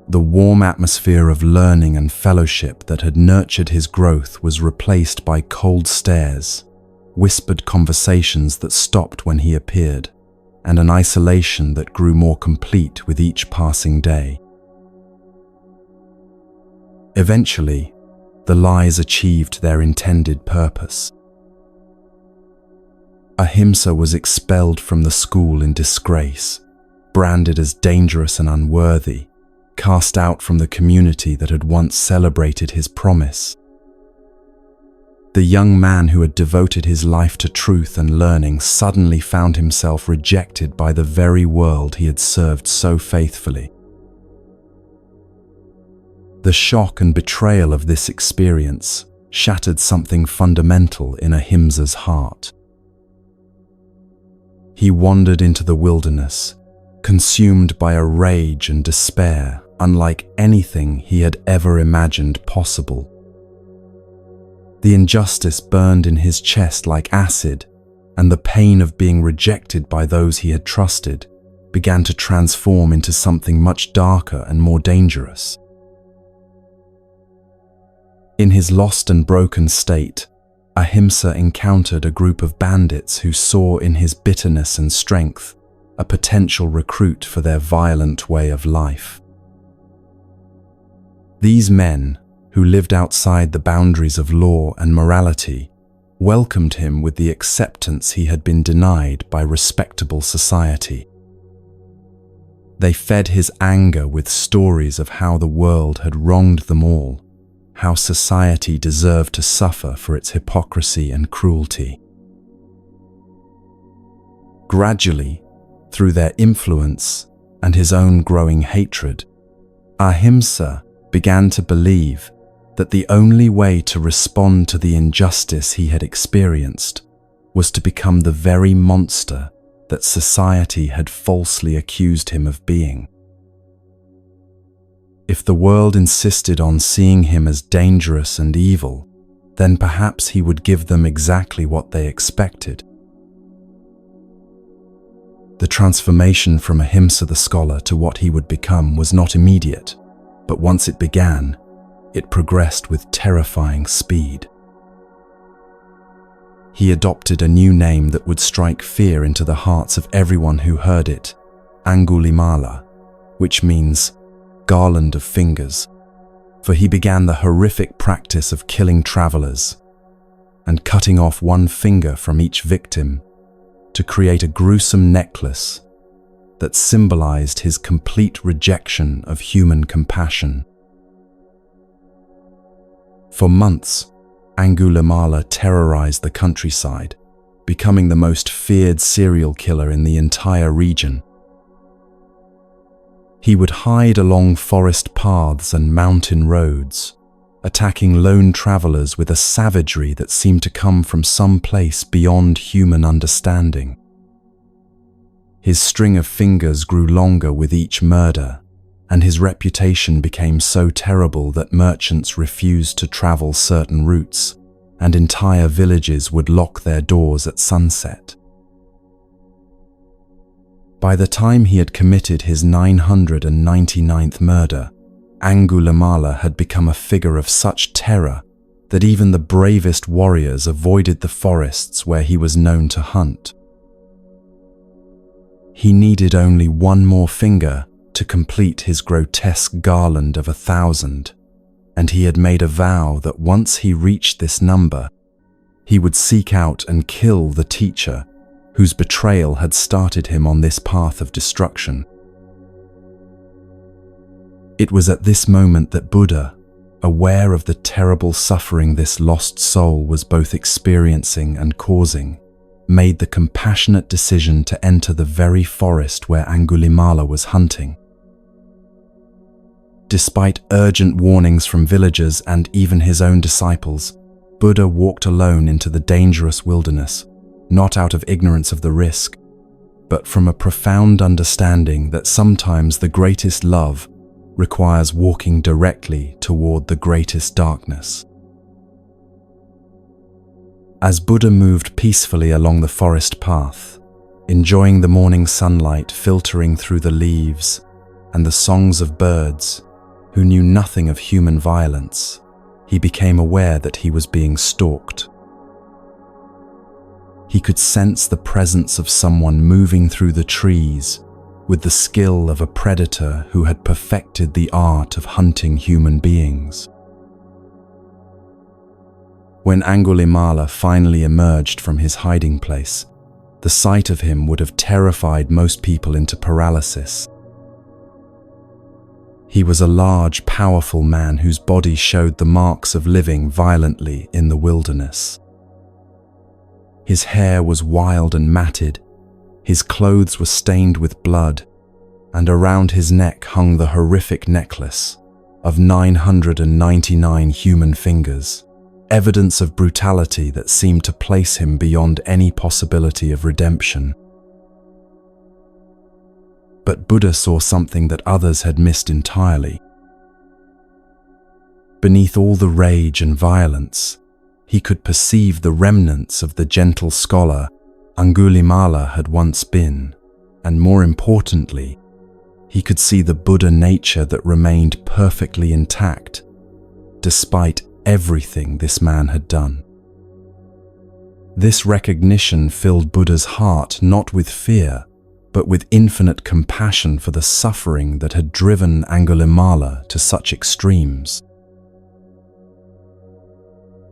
The warm atmosphere of learning and fellowship that had nurtured his growth was replaced by cold stares, whispered conversations that stopped when he appeared, and an isolation that grew more complete with each passing day. Eventually, the lies achieved their intended purpose. Ahimsa was expelled from the school in disgrace, branded as dangerous and unworthy, cast out from the community that had once celebrated his promise. The young man who had devoted his life to truth and learning suddenly found himself rejected by the very world he had served so faithfully. The shock and betrayal of this experience shattered something fundamental in Ahimsa's heart. He wandered into the wilderness, consumed by a rage and despair unlike anything he had ever imagined possible. The injustice burned in his chest like acid, and the pain of being rejected by those he had trusted began to transform into something much darker and more dangerous. In his lost and broken state, Ahimsa encountered a group of bandits who saw in his bitterness and strength a potential recruit for their violent way of life. These men, who lived outside the boundaries of law and morality, welcomed him with the acceptance he had been denied by respectable society. They fed his anger with stories of how the world had wronged them all, how society deserved to suffer for its hypocrisy and cruelty. Gradually, through their influence and his own growing hatred, Ahimsa began to believe that the only way to respond to the injustice he had experienced was to become the very monster that society had falsely accused him of being. If the world insisted on seeing him as dangerous and evil, then perhaps he would give them exactly what they expected. The transformation from Ahimsa the scholar to what he would become was not immediate, but once it began, it progressed with terrifying speed. He adopted a new name that would strike fear into the hearts of everyone who heard it, Angulimala, which means garland of fingers, for he began the horrific practice of killing travelers and cutting off one finger from each victim to create a gruesome necklace that symbolized his complete rejection of human compassion. For months, Angulimala terrorized the countryside, becoming the most feared serial killer in the entire region. He would hide along forest paths and mountain roads, attacking lone travelers with a savagery that seemed to come from some place beyond human understanding. His string of fingers grew longer with each murder, and his reputation became so terrible that merchants refused to travel certain routes, and entire villages would lock their doors at sunset. By the time he had committed his 999th murder, Angulimala had become a figure of such terror that even the bravest warriors avoided the forests where he was known to hunt. He needed only one more finger to complete his grotesque garland of 1,000, and he had made a vow that once he reached this number, he would seek out and kill the teacher whose betrayal had started him on this path of destruction. It was at this moment that Buddha, aware of the terrible suffering this lost soul was both experiencing and causing, made the compassionate decision to enter the very forest where Angulimala was hunting. Despite urgent warnings from villagers and even his own disciples, Buddha walked alone into the dangerous wilderness, not out of ignorance of the risk, but from a profound understanding that sometimes the greatest love requires walking directly toward the greatest darkness. As Buddha moved peacefully along the forest path, enjoying the morning sunlight filtering through the leaves and the songs of birds who knew nothing of human violence, he became aware that he was being stalked. He could sense the presence of someone moving through the trees with the skill of a predator who had perfected the art of hunting human beings. When Angulimala finally emerged from his hiding place, the sight of him would have terrified most people into paralysis. He was a large, powerful man whose body showed the marks of living violently in the wilderness. His hair was wild and matted, his clothes were stained with blood, and around his neck hung the horrific necklace of 999 human fingers, evidence of brutality that seemed to place him beyond any possibility of redemption. But Buddha saw something that others had missed entirely. Beneath all the rage and violence, he could perceive the remnants of the gentle scholar Angulimala had once been, and more importantly, he could see the Buddha nature that remained perfectly intact, despite everything this man had done. This recognition filled Buddha's heart not with fear, but with infinite compassion for the suffering that had driven Angulimala to such extremes.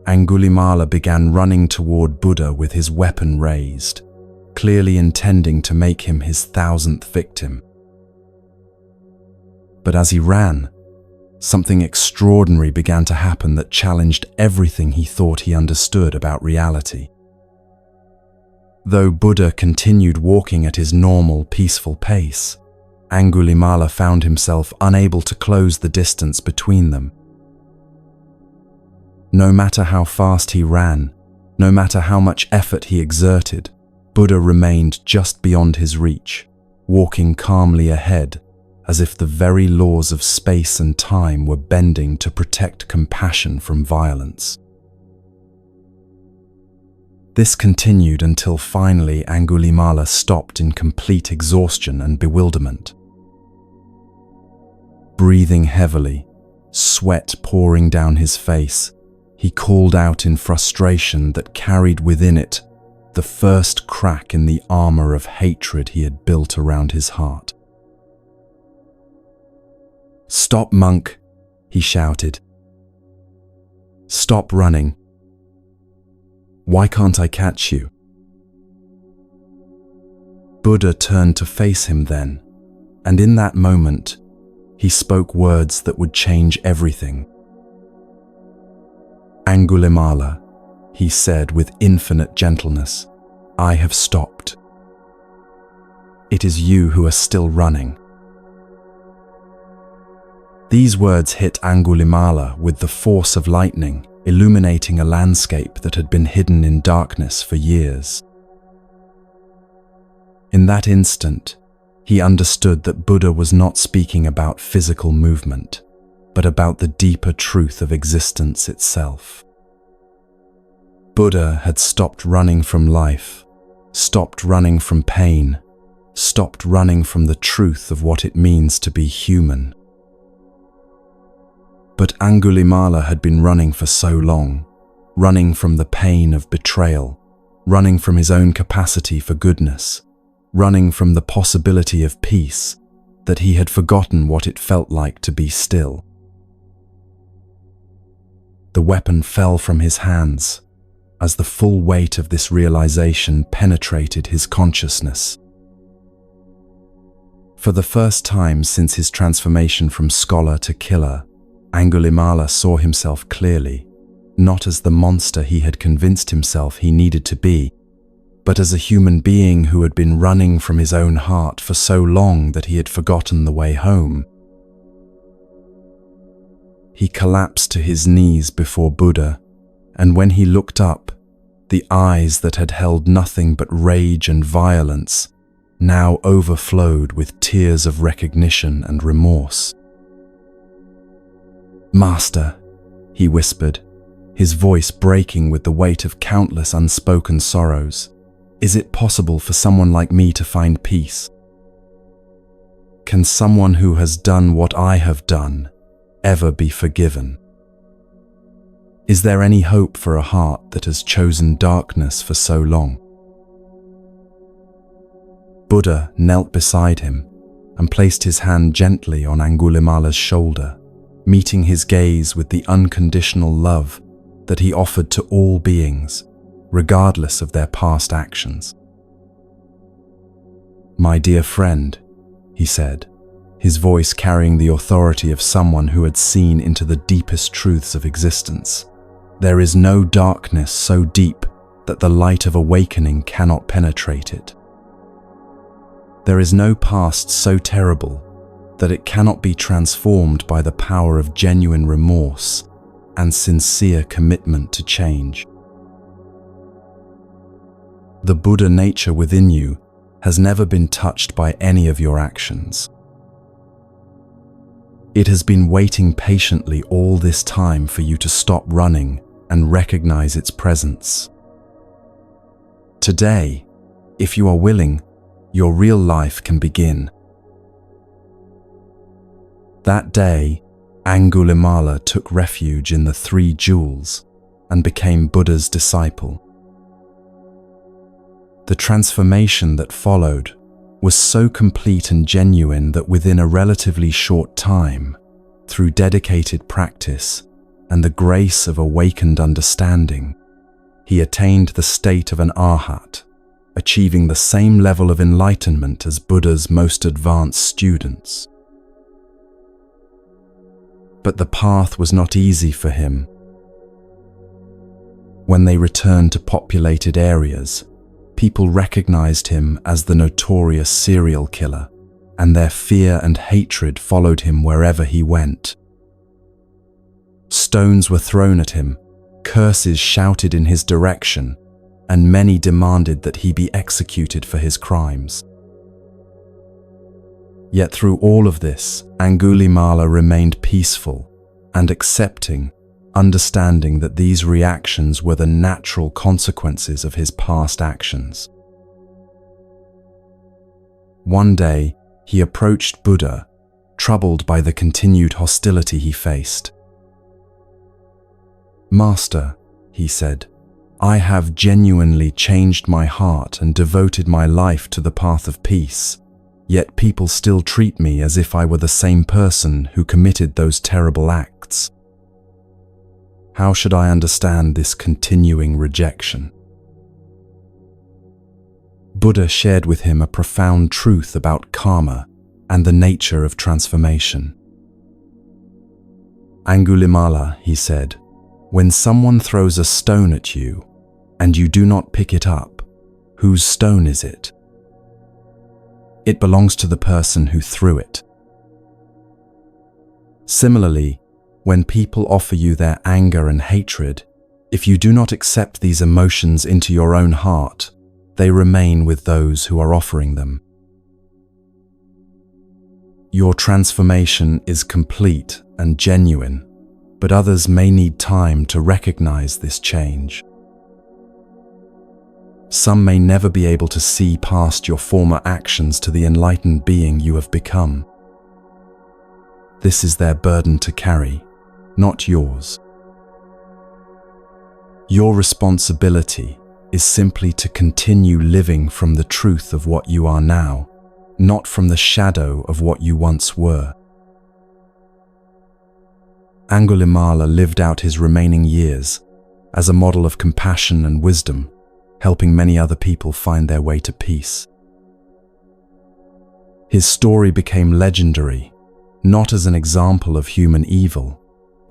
Angulimala began running toward Buddha with his weapon raised, clearly intending to make him his 1,000th victim. But as he ran, something extraordinary began to happen that challenged everything he thought he understood about reality. Though Buddha continued walking at his normal, peaceful pace, Angulimala found himself unable to close the distance between them. No matter how fast he ran, no matter how much effort he exerted, Buddha remained just beyond his reach, walking calmly ahead, as if the very laws of space and time were bending to protect compassion from violence. This continued until finally Angulimala stopped in complete exhaustion and bewilderment. Breathing heavily, sweat pouring down his face, he called out in frustration that carried within it the first crack in the armor of hatred he had built around his heart. "Stop, monk," he shouted. "Stop running. Why can't I catch you?" Buddha turned to face him then, and in that moment, he spoke words that would change everything. "Angulimala," he said with infinite gentleness, "I have stopped. It is you who are still running." These words hit Angulimala with the force of lightning, illuminating a landscape that had been hidden in darkness for years. In that instant, he understood that Buddha was not speaking about physical movement, but about the deeper truth of existence itself. Buddha had stopped running from life, stopped running from pain, stopped running from the truth of what it means to be human. But Angulimala had been running for so long, running from the pain of betrayal, running from his own capacity for goodness, running from the possibility of peace, that he had forgotten what it felt like to be still. The weapon fell from his hands as the full weight of this realization penetrated his consciousness. For the first time since his transformation from scholar to killer, Angulimala saw himself clearly, not as the monster he had convinced himself he needed to be, but as a human being who had been running from his own heart for so long that he had forgotten the way home. He collapsed to his knees before Buddha, and when he looked up, the eyes that had held nothing but rage and violence now overflowed with tears of recognition and remorse. "Master," he whispered, his voice breaking with the weight of countless unspoken sorrows, "is it possible for someone like me to find peace? Can someone who has done what I have done ever be forgiven? Is there any hope for a heart that has chosen darkness for so long?" Buddha knelt beside him and placed his hand gently on Angulimala's shoulder, meeting his gaze with the unconditional love that he offered to all beings, regardless of their past actions. "My dear friend," he said, his voice carrying the authority of someone who had seen into the deepest truths of existence, "there is no darkness so deep that the light of awakening cannot penetrate it. There is no past so terrible that it cannot be transformed by the power of genuine remorse and sincere commitment to change. The Buddha nature within you has never been touched by any of your actions. It has been waiting patiently all this time for you to stop running and recognize its presence. Today, if you are willing, your real life can begin." That day, Angulimala took refuge in the 3 jewels and became Buddha's disciple. The transformation that followed was so complete and genuine that within a relatively short time, through dedicated practice and the grace of awakened understanding, he attained the state of an arhat, achieving the same level of enlightenment as Buddha's most advanced students. But the path was not easy for him. When they returned to populated areas, people recognized him as the notorious serial killer, and their fear and hatred followed him wherever he went. Stones were thrown at him, curses shouted in his direction, and many demanded that he be executed for his crimes. Yet through all of this, Angulimala remained peaceful and accepting, understanding that these reactions were the natural consequences of his past actions. One day, he approached Buddha, troubled by the continued hostility he faced. "Master," he said, "I have genuinely changed my heart and devoted my life to the path of peace, yet people still treat me as if I were the same person who committed those terrible acts. How should I understand this continuing rejection?" Buddha shared with him a profound truth about karma and the nature of transformation. "Angulimala," he said, "when someone throws a stone at you and you do not pick it up, whose stone is it? It belongs to the person who threw it. Similarly, when people offer you their anger and hatred, if you do not accept these emotions into your own heart, they remain with those who are offering them. Your transformation is complete and genuine, but others may need time to recognize this change. Some may never be able to see past your former actions to the enlightened being you have become. This is their burden to carry, not yours. Your responsibility is simply to continue living from the truth of what you are now, not from the shadow of what you once were. Angulimala lived out his remaining years as a model of compassion and wisdom, helping many other people find their way to peace. His story became legendary, not as an example of human evil,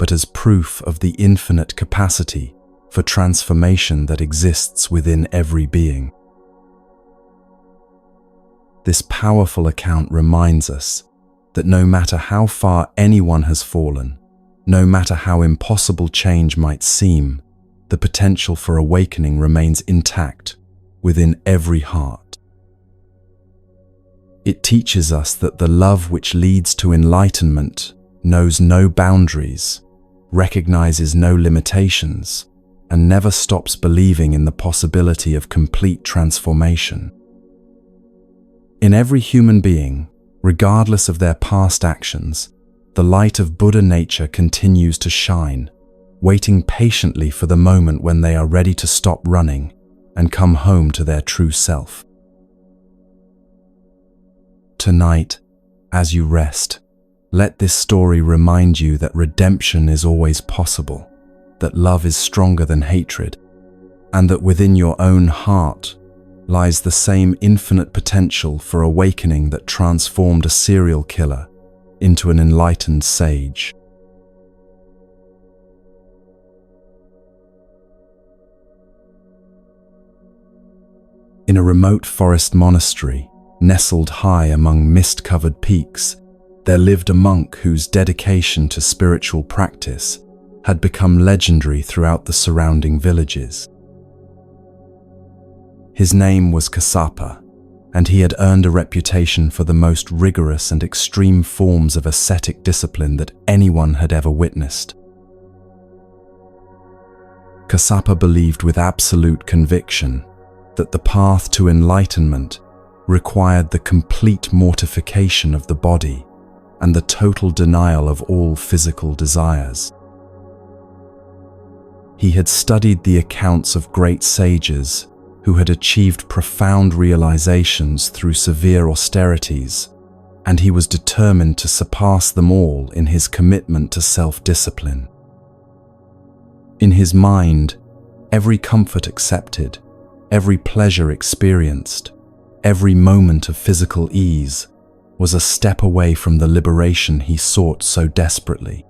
but as proof of the infinite capacity for transformation that exists within every being. This powerful account reminds us that no matter how far anyone has fallen, no matter how impossible change might seem, the potential for awakening remains intact within every heart. It teaches us that the love which leads to enlightenment knows no boundaries, recognizes no limitations, and never stops believing in the possibility of complete transformation. In every human being, regardless of their past actions, the light of Buddha nature continues to shine, waiting patiently for the moment when they are ready to stop running and come home to their true self. Tonight, as you rest, let this story remind you that redemption is always possible, that love is stronger than hatred, and that within your own heart lies the same infinite potential for awakening that transformed a serial killer into an enlightened sage. In a remote forest monastery, nestled high among mist-covered peaks, there lived a monk whose dedication to spiritual practice had become legendary throughout the surrounding villages. His name was Kassapa, and he had earned a reputation for the most rigorous and extreme forms of ascetic discipline that anyone had ever witnessed. Kassapa believed with absolute conviction that the path to enlightenment required the complete mortification of the body and the total denial of all physical desires. He had studied the accounts of great sages who had achieved profound realizations through severe austerities, and he was determined to surpass them all in his commitment to self-discipline. In his mind, every comfort accepted, every pleasure experienced, every moment of physical ease was a step away from the liberation he sought so desperately.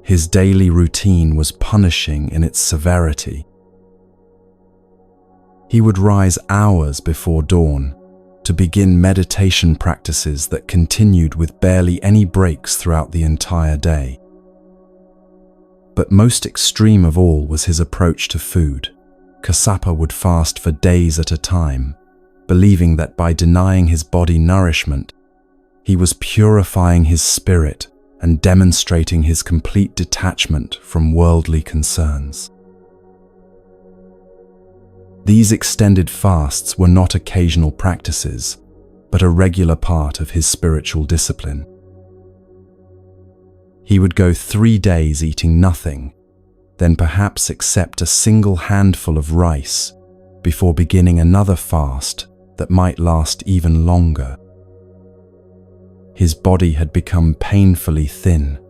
His daily routine was punishing in its severity. He would rise hours before dawn to begin meditation practices that continued with barely any breaks throughout the entire day. But most extreme of all was his approach to food. Kassapa would fast for days at a time, believing that by denying his body nourishment, he was purifying his spirit and demonstrating his complete detachment from worldly concerns. These extended fasts were not occasional practices, but a regular part of his spiritual discipline. He would go 3 days eating nothing, then perhaps accept a single handful of rice before beginning another fast that might last even longer. His body had become painfully thin,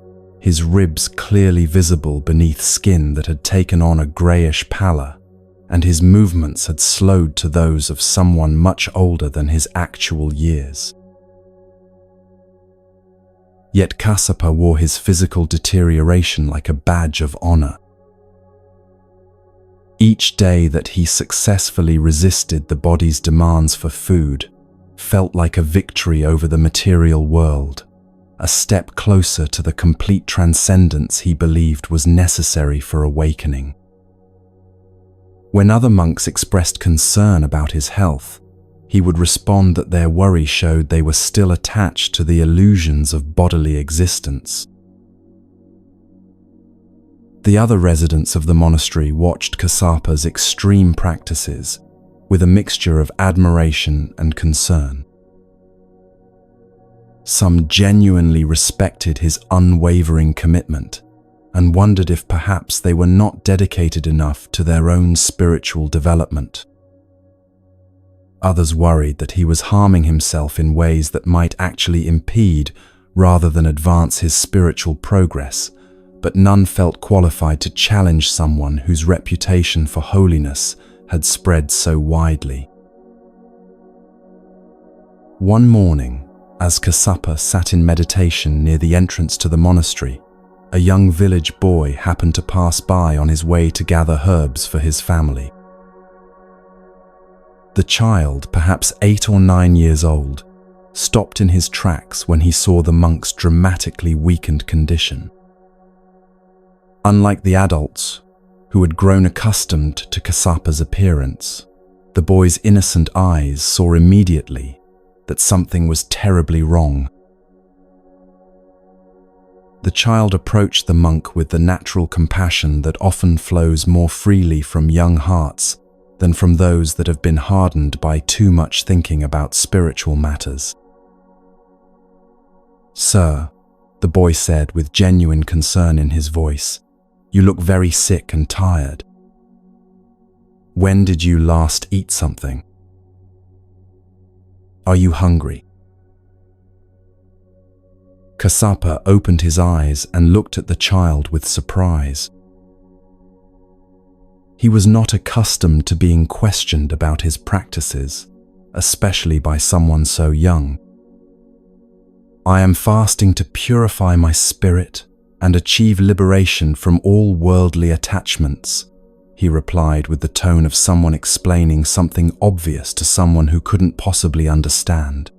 his ribs clearly visible beneath skin that had taken on a greyish pallor, and his movements had slowed to those of someone much older than his actual years. Yet Kassapa wore his physical deterioration like a badge of honor. Each day that he successfully resisted the body's demands for food felt like a victory over the material world, a step closer to the complete transcendence he believed was necessary for awakening. When other monks expressed concern about his health, he would respond that their worry showed they were still attached to the illusions of bodily existence. The other residents of the monastery watched Kassapa's extreme practices with a mixture of admiration and concern. Some genuinely respected his unwavering commitment and wondered if perhaps they were not dedicated enough to their own spiritual development. Others worried that he was harming himself in ways that might actually impede rather than advance his spiritual progress, but none felt qualified to challenge someone whose reputation for holiness had spread so widely. One morning, as Kassapa sat in meditation near the entrance to the monastery, a young village boy happened to pass by on his way to gather herbs for his family. The child, perhaps 8 or 9 years old, stopped in his tracks when he saw the monk's dramatically weakened condition. Unlike the adults, who had grown accustomed to Kassapa's appearance, the boy's innocent eyes saw immediately that something was terribly wrong. The child approached the monk with the natural compassion that often flows more freely from young hearts than from those that have been hardened by too much thinking about spiritual matters. "Sir," the boy said with genuine concern in his voice, "you look very sick and tired. When did you last eat something? Are you hungry?" Kassapa opened his eyes and looked at the child with surprise. He was not accustomed to being questioned about his practices, especially by someone so young. "I am fasting to purify my spirit and achieve liberation from all worldly attachments," he replied with the tone of someone explaining something obvious to someone who couldn't possibly understand.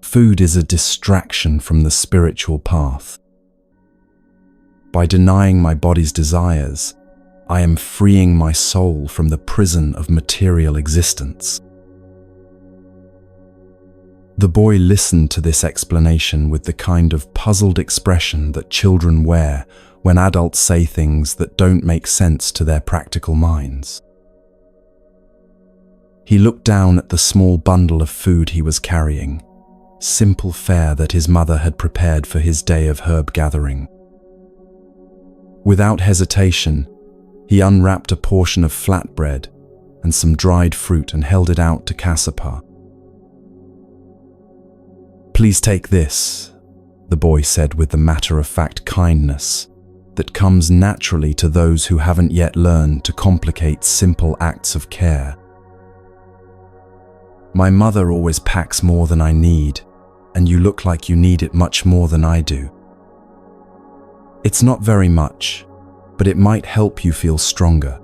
Food is a distraction from the spiritual path. By denying my body's desires, I am freeing my soul from the prison of material existence. The boy listened to this explanation with the kind of puzzled expression that children wear when adults say things that don't make sense to their practical minds. He looked down at the small bundle of food he was carrying, simple fare that his mother had prepared for his day of herb gathering. Without hesitation, he unwrapped a portion of flatbread and some dried fruit and held it out to Kassapa. "Please take this," the boy said with the matter-of-fact kindness that comes naturally to those who haven't yet learned to complicate simple acts of care. "My mother always packs more than I need, and you look like you need it much more than I do. It's not very much, but it might help you feel stronger."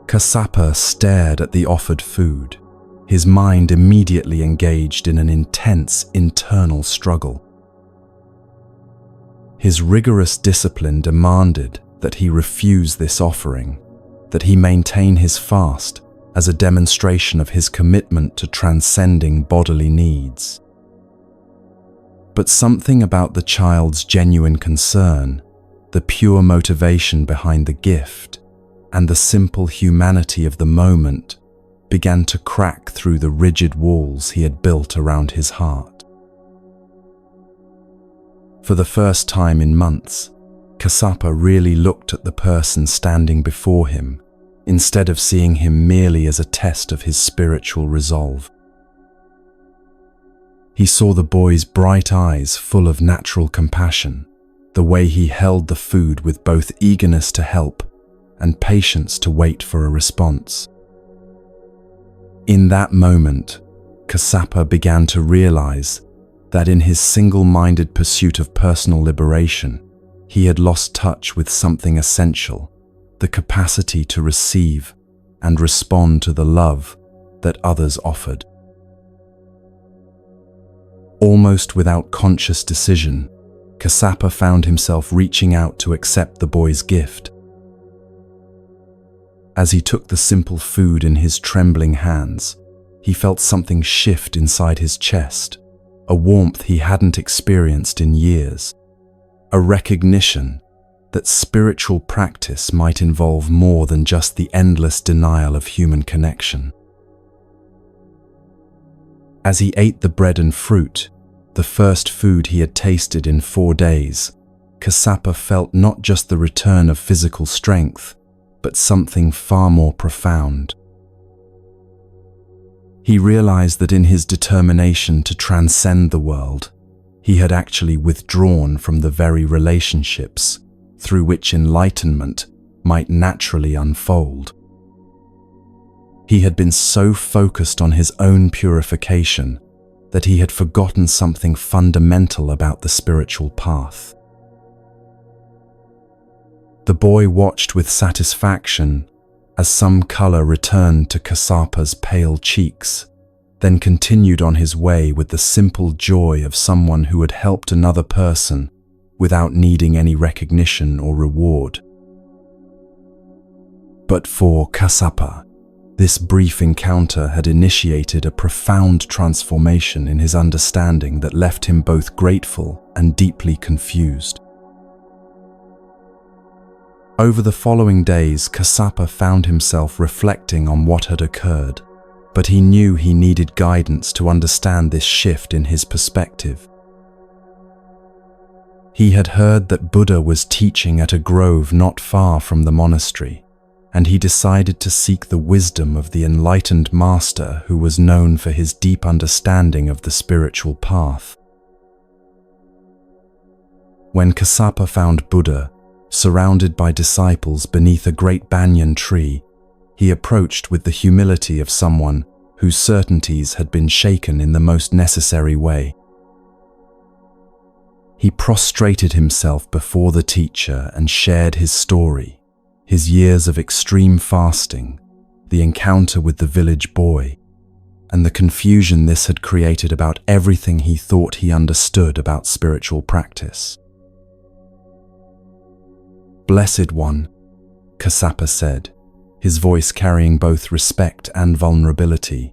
Kassapa stared at the offered food, his mind immediately engaged in an intense internal struggle. His rigorous discipline demanded that he refuse this offering, that he maintain his fast as a demonstration of his commitment to transcending bodily needs. But something about the child's genuine concern, the pure motivation behind the gift, and the simple humanity of the moment began to crack through the rigid walls he had built around his heart. For the first time in months, Kassapa really looked at the person standing before him, instead of seeing him merely as a test of his spiritual resolve. He saw the boy's bright eyes full of natural compassion, the way he held the food with both eagerness to help and patience to wait for a response. In that moment, Kassapa began to realize that in his single-minded pursuit of personal liberation, he had lost touch with something essential, the capacity to receive and respond to the love that others offered. Almost without conscious decision, Kassapa found himself reaching out to accept the boy's gift. As he took the simple food in his trembling hands, he felt something shift inside his chest, a warmth he hadn't experienced in years, a recognition that spiritual practice might involve more than just the endless denial of human connection. As he ate the bread and fruit, the first food he had tasted in 4 days, Kassapa felt not just the return of physical strength, but something far more profound. He realized that in his determination to transcend the world, he had actually withdrawn from the very relationships through which enlightenment might naturally unfold. He had been so focused on his own purification that he had forgotten something fundamental about the spiritual path. The boy watched with satisfaction as some color returned to Kassapa's pale cheeks, then continued on his way with the simple joy of someone who had helped another person without needing any recognition or reward. But for Kassapa, this brief encounter had initiated a profound transformation in his understanding that left him both grateful and deeply confused. Over the following days, Kassapa found himself reflecting on what had occurred, but he knew he needed guidance to understand this shift in his perspective. He had heard that Buddha was teaching at a grove not far from the monastery, and he decided to seek the wisdom of the enlightened master who was known for his deep understanding of the spiritual path. When Kassapa found Buddha, surrounded by disciples beneath a great banyan tree, he approached with the humility of someone whose certainties had been shaken in the most necessary way. He prostrated himself before the teacher and shared his story, his years of extreme fasting, the encounter with the village boy, and the confusion this had created about everything he thought he understood about spiritual practice. "Blessed One," Kassapa said, his voice carrying both respect and vulnerability,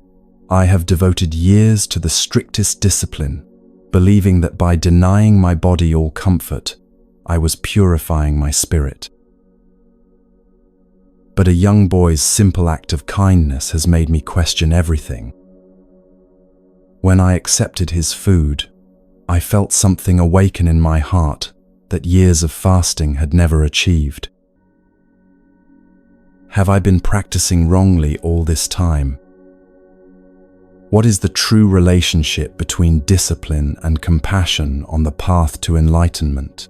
"I have devoted years to the strictest discipline, believing that by denying my body all comfort, I was purifying my spirit. But a young boy's simple act of kindness has made me question everything. When I accepted his food, I felt something awaken in my heart that years of fasting had never achieved. Have I been practicing wrongly all this time? What is the true relationship between discipline and compassion on the path to enlightenment?"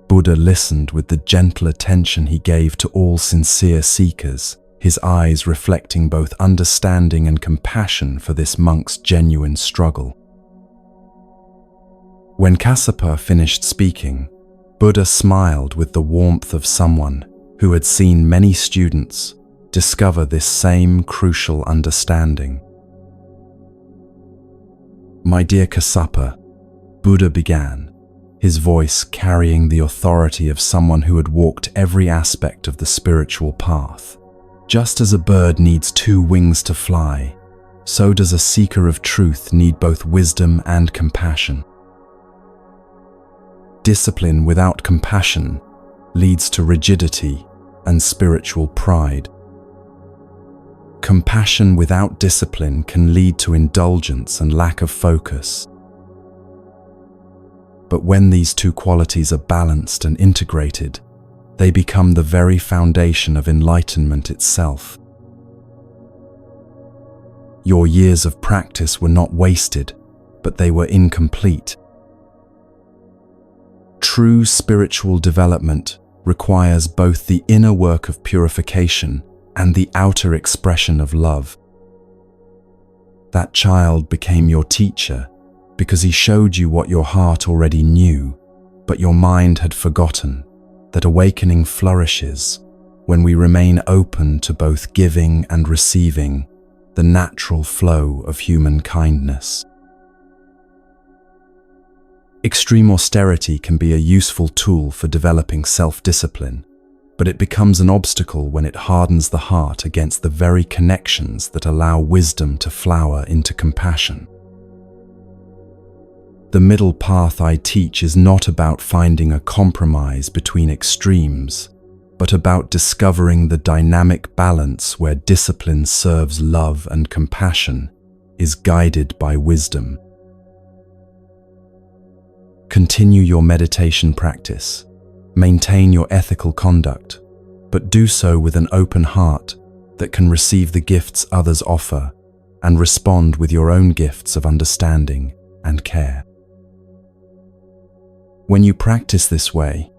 Buddha listened with the gentle attention he gave to all sincere seekers, his eyes reflecting both understanding and compassion for this monk's genuine struggle. When Kassapa finished speaking, Buddha smiled with the warmth of someone who had seen many students discover this same crucial understanding. "My dear Kassapa," Buddha began, his voice carrying the authority of someone who had walked every aspect of the spiritual path. "Just as a bird needs 2 wings to fly, so does a seeker of truth need both wisdom and compassion. Discipline without compassion leads to rigidity and spiritual pride. Compassion without discipline can lead to indulgence and lack of focus. But when these 2 qualities are balanced and integrated, they become the very foundation of enlightenment itself. Your years of practice were not wasted, but they were incomplete. True spiritual development requires both the inner work of purification and the outer expression of love. That child became your teacher because he showed you what your heart already knew, but your mind had forgotten that awakening flourishes when we remain open to both giving and receiving, the natural flow of human kindness. Extreme austerity can be a useful tool for developing self-discipline, but it becomes an obstacle when it hardens the heart against the very connections that allow wisdom to flower into compassion. The middle path I teach is not about finding a compromise between extremes, but about discovering the dynamic balance where discipline serves love and compassion is guided by wisdom. Continue your meditation practice, maintain your ethical conduct, but do so with an open heart that can receive the gifts others offer and respond with your own gifts of understanding and care. When you practice this way,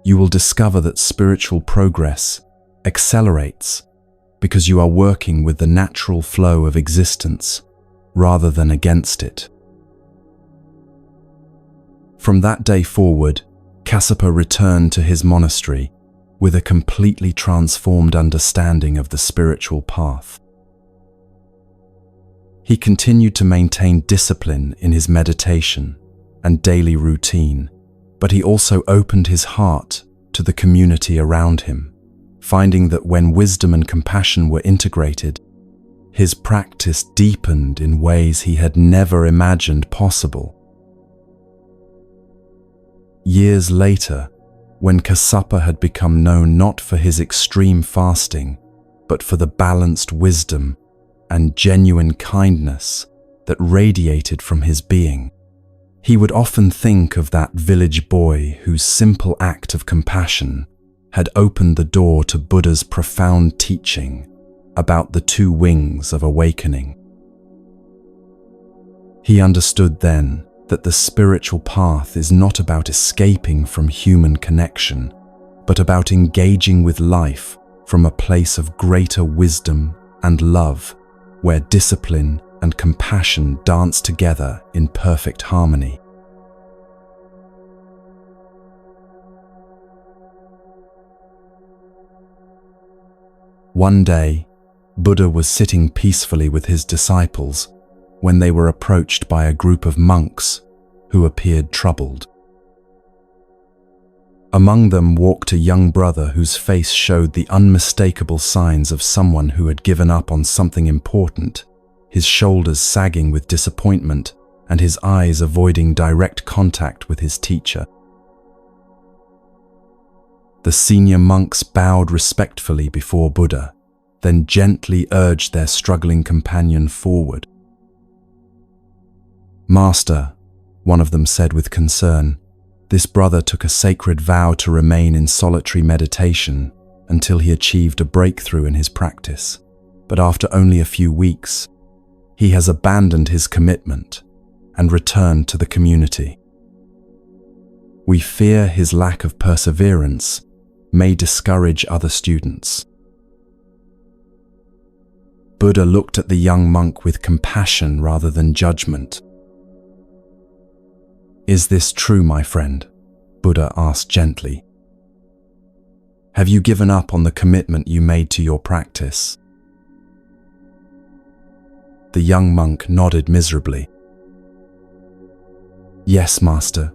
you will discover that spiritual progress accelerates because you are working with the natural flow of existence rather than against it. From that day forward, Kassapa returned to his monastery with a completely transformed understanding of the spiritual path. He continued to maintain discipline in his meditation and daily routine, but he also opened his heart to the community around him, finding that when wisdom and compassion were integrated, his practice deepened in ways he had never imagined possible. Years later, when Kassapa had become known not for his extreme fasting, but for the balanced wisdom and genuine kindness that radiated from his being, he would often think of that village boy whose simple act of compassion had opened the door to Buddha's profound teaching about the two wings of awakening. He understood then that the spiritual path is not about escaping from human connection, but about engaging with life from a place of greater wisdom and love, where discipline and compassion dance together in perfect harmony. One day, Buddha was sitting peacefully with his disciples when they were approached by a group of monks who appeared troubled. Among them walked a young brother whose face showed the unmistakable signs of someone who had given up on something important, his shoulders sagging with disappointment and his eyes avoiding direct contact with his teacher. The senior monks bowed respectfully before Buddha, then gently urged their struggling companion forward. "Master," one of them said with concern, "this brother took a sacred vow to remain in solitary meditation until he achieved a breakthrough in his practice, but after only a few weeks, he has abandoned his commitment and returned to the community. We fear his lack of perseverance may discourage other students." Buddha looked at the young monk with compassion rather than judgment. "Is this true, my friend?" Buddha asked gently. "Have you given up on the commitment you made to your practice?" The young monk nodded miserably. "Yes, master,"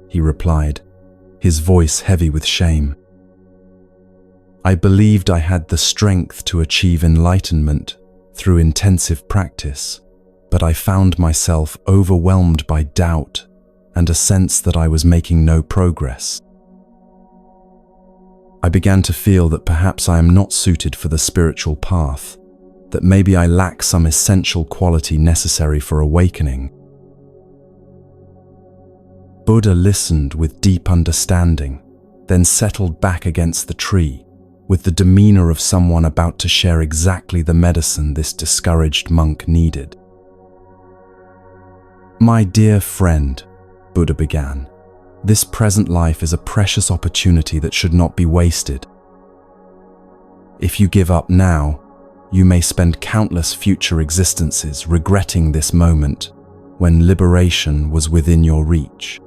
he replied, his voice heavy with shame. "I believed I had the strength to achieve enlightenment through intensive practice, but I found myself overwhelmed by doubt and a sense that I was making no progress. I began to feel that perhaps I am not suited for the spiritual path, that maybe I lack some essential quality necessary for awakening." Buddha listened with deep understanding, then settled back against the tree, with the demeanor of someone about to share exactly the medicine this discouraged monk needed. "My dear friend," Buddha began, "this present life is a precious opportunity that should not be wasted. If you give up now, you may spend countless future existences regretting this moment when liberation was within your reach.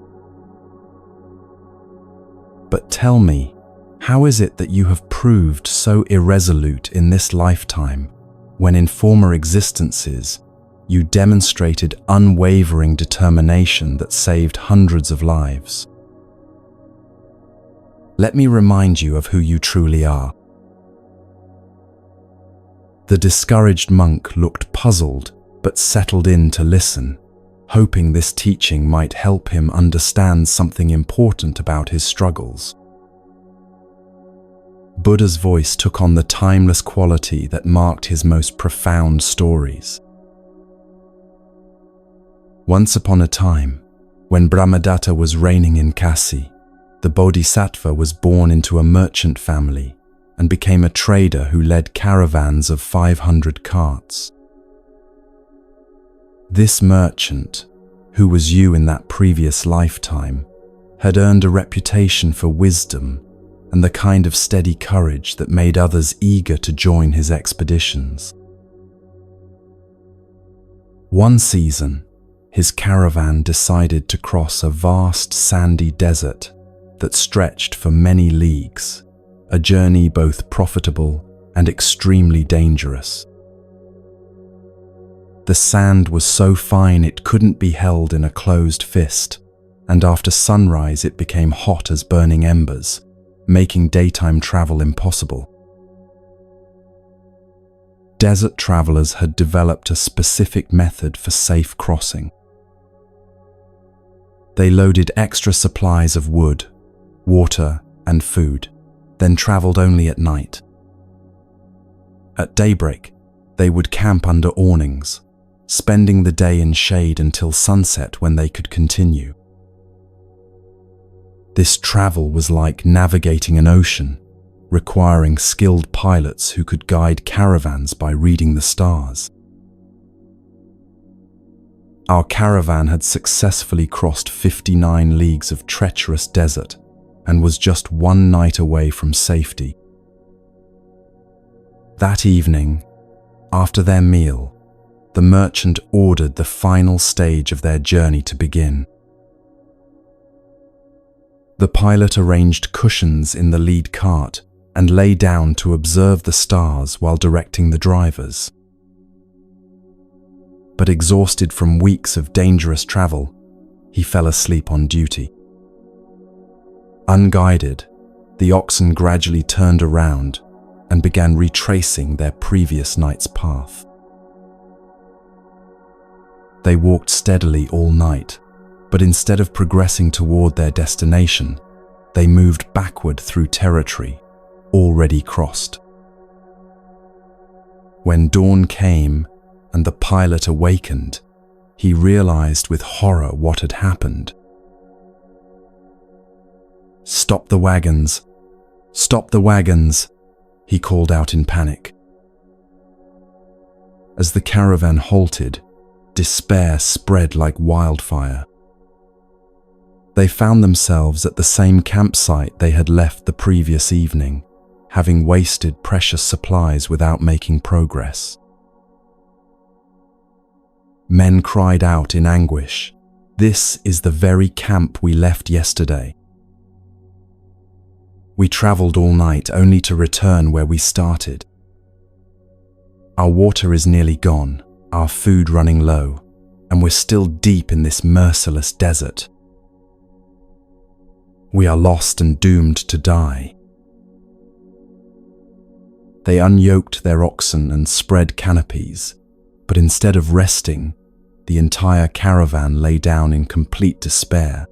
But tell me, how is it that you have proved so irresolute in this lifetime, when in former existences you demonstrated unwavering determination that saved hundreds of lives. Let me remind you of who you truly are. The discouraged monk looked puzzled but settled in to listen, hoping this teaching might help him understand something important about his struggles. Buddha's voice took on the timeless quality that marked his most profound stories. Once upon a time, when Brahmadatta was reigning in Kasi, the Bodhisattva was born into a merchant family and became a trader who led caravans of 500 carts. This merchant, who was you in that previous lifetime, had earned a reputation for wisdom and the kind of steady courage that made others eager to join his expeditions. One season, his caravan decided to cross a vast sandy desert that stretched for many leagues, a journey both profitable and extremely dangerous. The sand was so fine it couldn't be held in a closed fist, and after sunrise it became hot as burning embers, making daytime travel impossible. Desert travelers had developed a specific method for safe crossing. They loaded extra supplies of wood, water, and food, then traveled only at night. At daybreak, they would camp under awnings, spending the day in shade until sunset when they could continue. This travel was like navigating an ocean, requiring skilled pilots who could guide caravans by reading the stars. Our caravan had successfully crossed 59 leagues of treacherous desert and was just one night away from safety. That evening, after their meal, the merchant ordered the final stage of their journey to begin. The pilot arranged cushions in the lead cart and lay down to observe the stars while directing the drivers. But exhausted from weeks of dangerous travel, he fell asleep on duty. Unguided, the oxen gradually turned around and began retracing their previous night's path. They walked steadily all night, but instead of progressing toward their destination, they moved backward through territory already crossed. When dawn came and the pilot awakened, he realized with horror what had happened. "Stop the wagons! Stop the wagons!" he called out in panic. As the caravan halted, despair spread like wildfire. They found themselves at the same campsite they had left the previous evening, having wasted precious supplies without making progress. Men cried out in anguish, "This is the very camp we left yesterday. We traveled all night only to return where we started. Our water is nearly gone, our food running low, and we're still deep in this merciless desert. We are lost and doomed to die." They unyoked their oxen and spread canopies, but instead of resting, the entire caravan lay down in complete despair.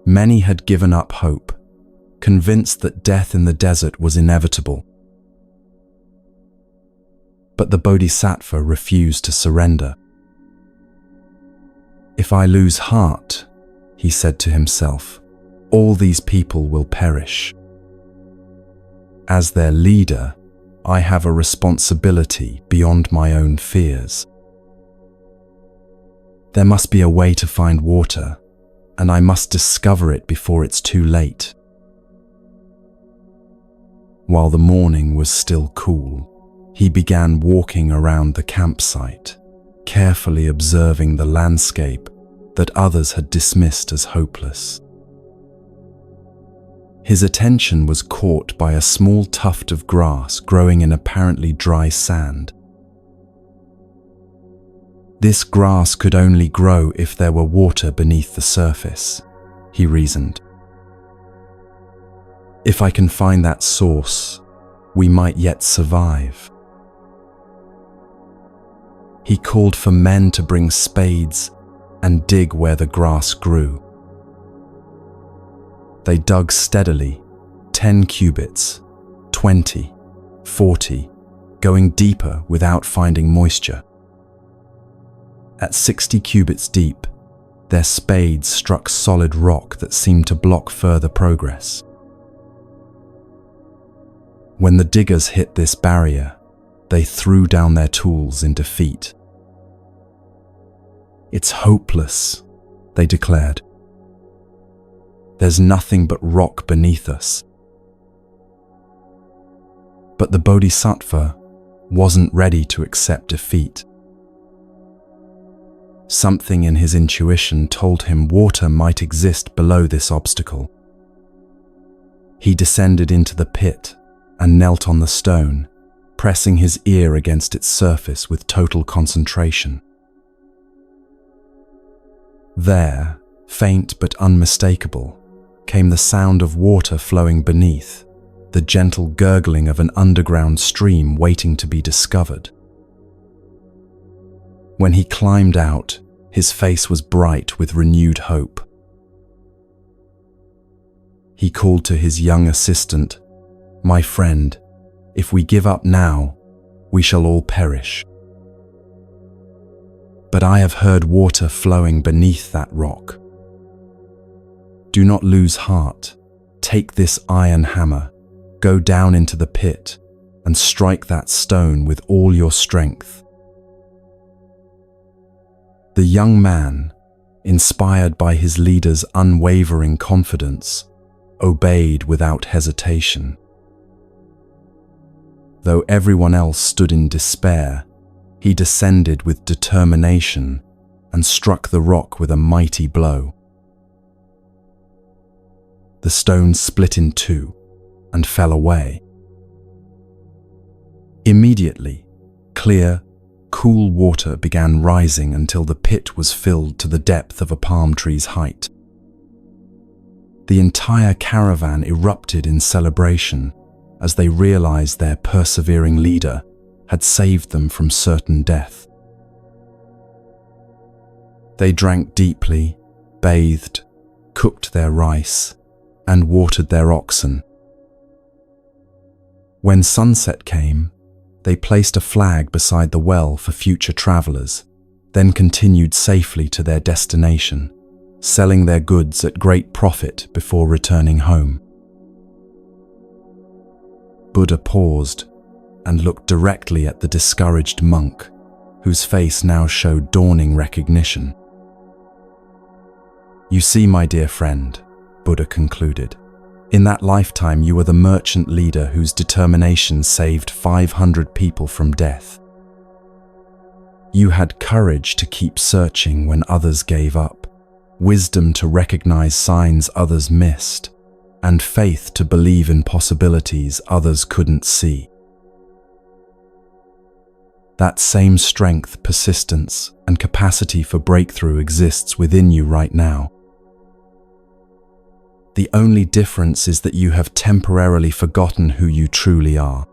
Many had given up hope, convinced that death in the desert was inevitable. But the Bodhisattva refused to surrender. "If I lose heart," he said to himself, "all these people will perish. As their leader, I have a responsibility beyond my own fears. There must be a way to find water, and I must discover it before it's too late." While the morning was still cool, he began walking around the campsite, carefully observing the landscape that others had dismissed as hopeless. His attention was caught by a small tuft of grass growing in apparently dry sand. This grass could only grow if there were water beneath the surface, he reasoned. If I can find that source, we might yet survive. He called for men to bring spades and dig where the grass grew. They dug steadily, 10 cubits, 20, 40, going deeper without finding moisture. At 60 cubits deep, their spades struck solid rock that seemed to block further progress. When the diggers hit this barrier, they threw down their tools in defeat. "It's hopeless," they declared. "There's nothing but rock beneath us." But the Bodhisattva wasn't ready to accept defeat. Something in his intuition told him water might exist below this obstacle. He descended into the pit and knelt on the stone, pressing his ear against its surface with total concentration. There, faint but unmistakable, came the sound of water flowing beneath, the gentle gurgling of an underground stream waiting to be discovered. When he climbed out, his face was bright with renewed hope. He called to his young assistant, "My friend, if we give up now, we shall all perish. But I have heard water flowing beneath that rock. Do not lose heart. Take this iron hammer, go down into the pit, and strike that stone with all your strength." The young man, inspired by his leader's unwavering confidence, obeyed without hesitation. Though everyone else stood in despair, he descended with determination and struck the rock with a mighty blow. The stone split in two and fell away. Immediately, clear, cool water began rising until the pit was filled to the depth of a palm tree's height. The entire caravan erupted in celebration as they realized their persevering leader had saved them from certain death. They drank deeply, bathed, cooked their rice, and watered their oxen. When sunset came, they placed a flag beside the well for future travelers, then continued safely to their destination, selling their goods at great profit before returning home. Buddha paused and looked directly at the discouraged monk, whose face now showed dawning recognition. "You see, my dear friend," Buddha concluded, "in that lifetime you were the merchant leader whose determination saved 500 people from death. You had courage to keep searching when others gave up, wisdom to recognize signs others missed, and faith to believe in possibilities others couldn't see. That same strength, persistence, and capacity for breakthrough exists within you right now. The only difference is that you have temporarily forgotten who you truly are.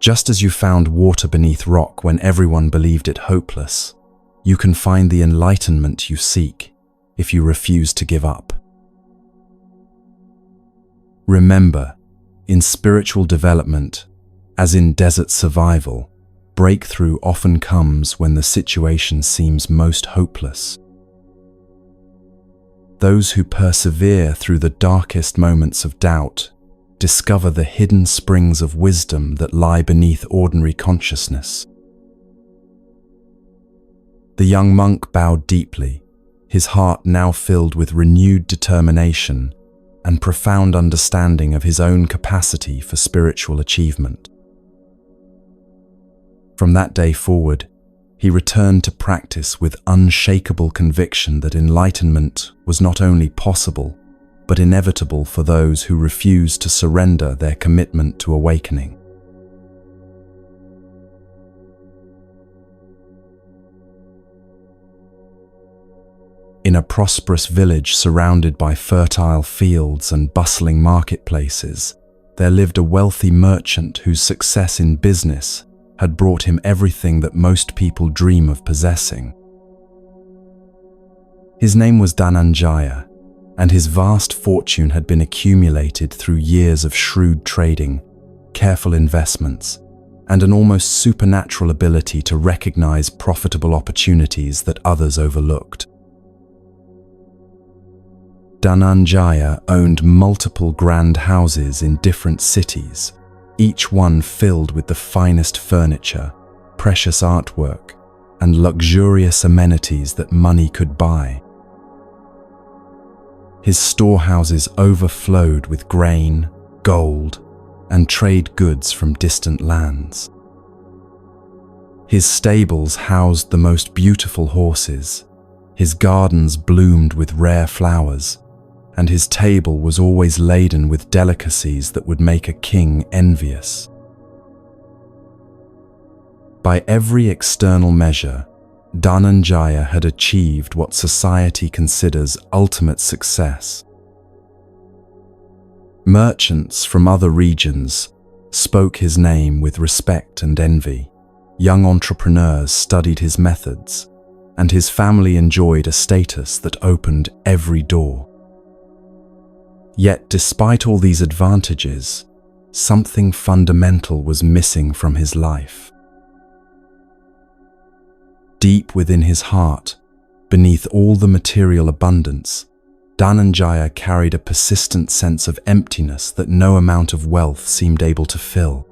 Just as you found water beneath rock when everyone believed it hopeless, you can find the enlightenment you seek if you refuse to give up. Remember, in spiritual development, as in desert survival, breakthrough often comes when the situation seems most hopeless. Those who persevere through the darkest moments of doubt discover the hidden springs of wisdom that lie beneath ordinary consciousness. The young monk bowed deeply, his heart now filled with renewed determination and profound understanding of his own capacity for spiritual achievement. From that day forward, he returned to practice with unshakable conviction that enlightenment was not only possible, but inevitable for those who refuse to surrender their commitment to awakening. In a prosperous village surrounded by fertile fields and bustling marketplaces, there lived a wealthy merchant whose success in business had brought him everything that most people dream of possessing. His name was Dhananjaya, and his vast fortune had been accumulated through years of shrewd trading, careful investments, and an almost supernatural ability to recognize profitable opportunities that others overlooked. Dhananjaya owned multiple grand houses in different cities, each one filled with the finest furniture, precious artwork, and luxurious amenities that money could buy. His storehouses overflowed with grain, gold, and trade goods from distant lands. His stables housed the most beautiful horses, his gardens bloomed with rare flowers, and his table was always laden with delicacies that would make a king envious. By every external measure, Dhananjaya had achieved what society considers ultimate success. Merchants from other regions spoke his name with respect and envy. Young entrepreneurs studied his methods, and his family enjoyed a status that opened every door. Yet, despite all these advantages, something fundamental was missing from his life. Deep within his heart, beneath all the material abundance, Dhananjaya carried a persistent sense of emptiness that no amount of wealth seemed able to fill.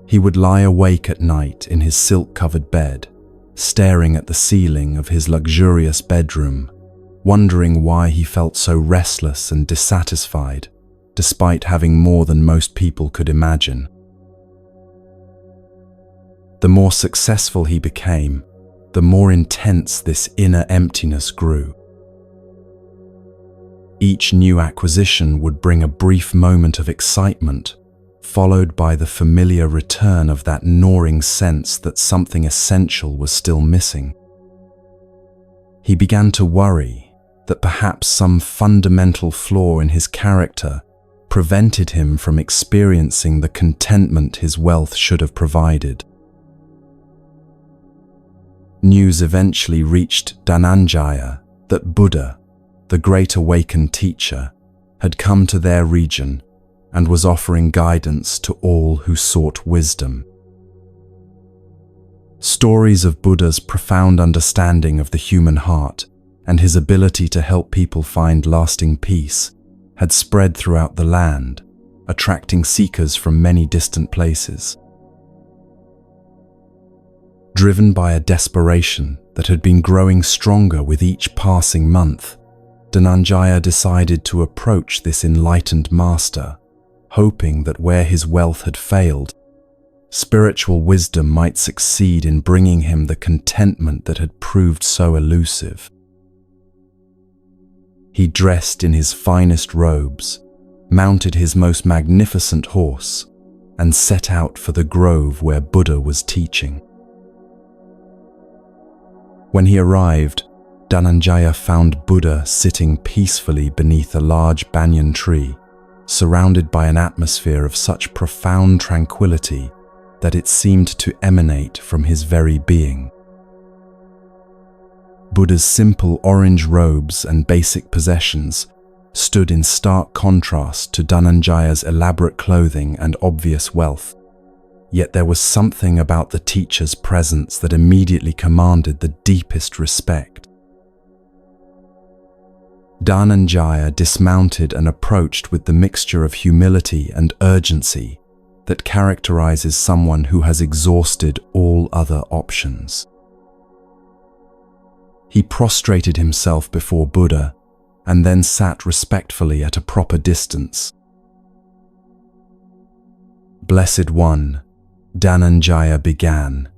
He would lie awake at night in his silk-covered bed, staring at the ceiling of his luxurious bedroom, wondering why he felt so restless and dissatisfied, despite having more than most people could imagine. The more successful he became, the more intense this inner emptiness grew. Each new acquisition would bring a brief moment of excitement, followed by the familiar return of that gnawing sense that something essential was still missing. He began to worry that perhaps some fundamental flaw in his character prevented him from experiencing the contentment his wealth should have provided. News eventually reached Dhananjaya that Buddha, the great awakened teacher, had come to their region and was offering guidance to all who sought wisdom. Stories of Buddha's profound understanding of the human heart and his ability to help people find lasting peace had spread throughout the land, attracting seekers from many distant places. Driven by a desperation that had been growing stronger with each passing month, Dhananjaya decided to approach this enlightened master, hoping that where his wealth had failed, spiritual wisdom might succeed in bringing him the contentment that had proved so elusive. He dressed in his finest robes, mounted his most magnificent horse, and set out for the grove where Buddha was teaching. When he arrived, Dhananjaya found Buddha sitting peacefully beneath a large banyan tree, surrounded by an atmosphere of such profound tranquility that it seemed to emanate from his very being. Buddha's simple orange robes and basic possessions stood in stark contrast to Dhananjaya's elaborate clothing and obvious wealth. Yet there was something about the teacher's presence that immediately commanded the deepest respect. Dhananjaya dismounted and approached with the mixture of humility and urgency that characterizes someone who has exhausted all other options. He prostrated himself before Buddha and then sat respectfully at a proper distance. "Blessed One," Dhananjaya began,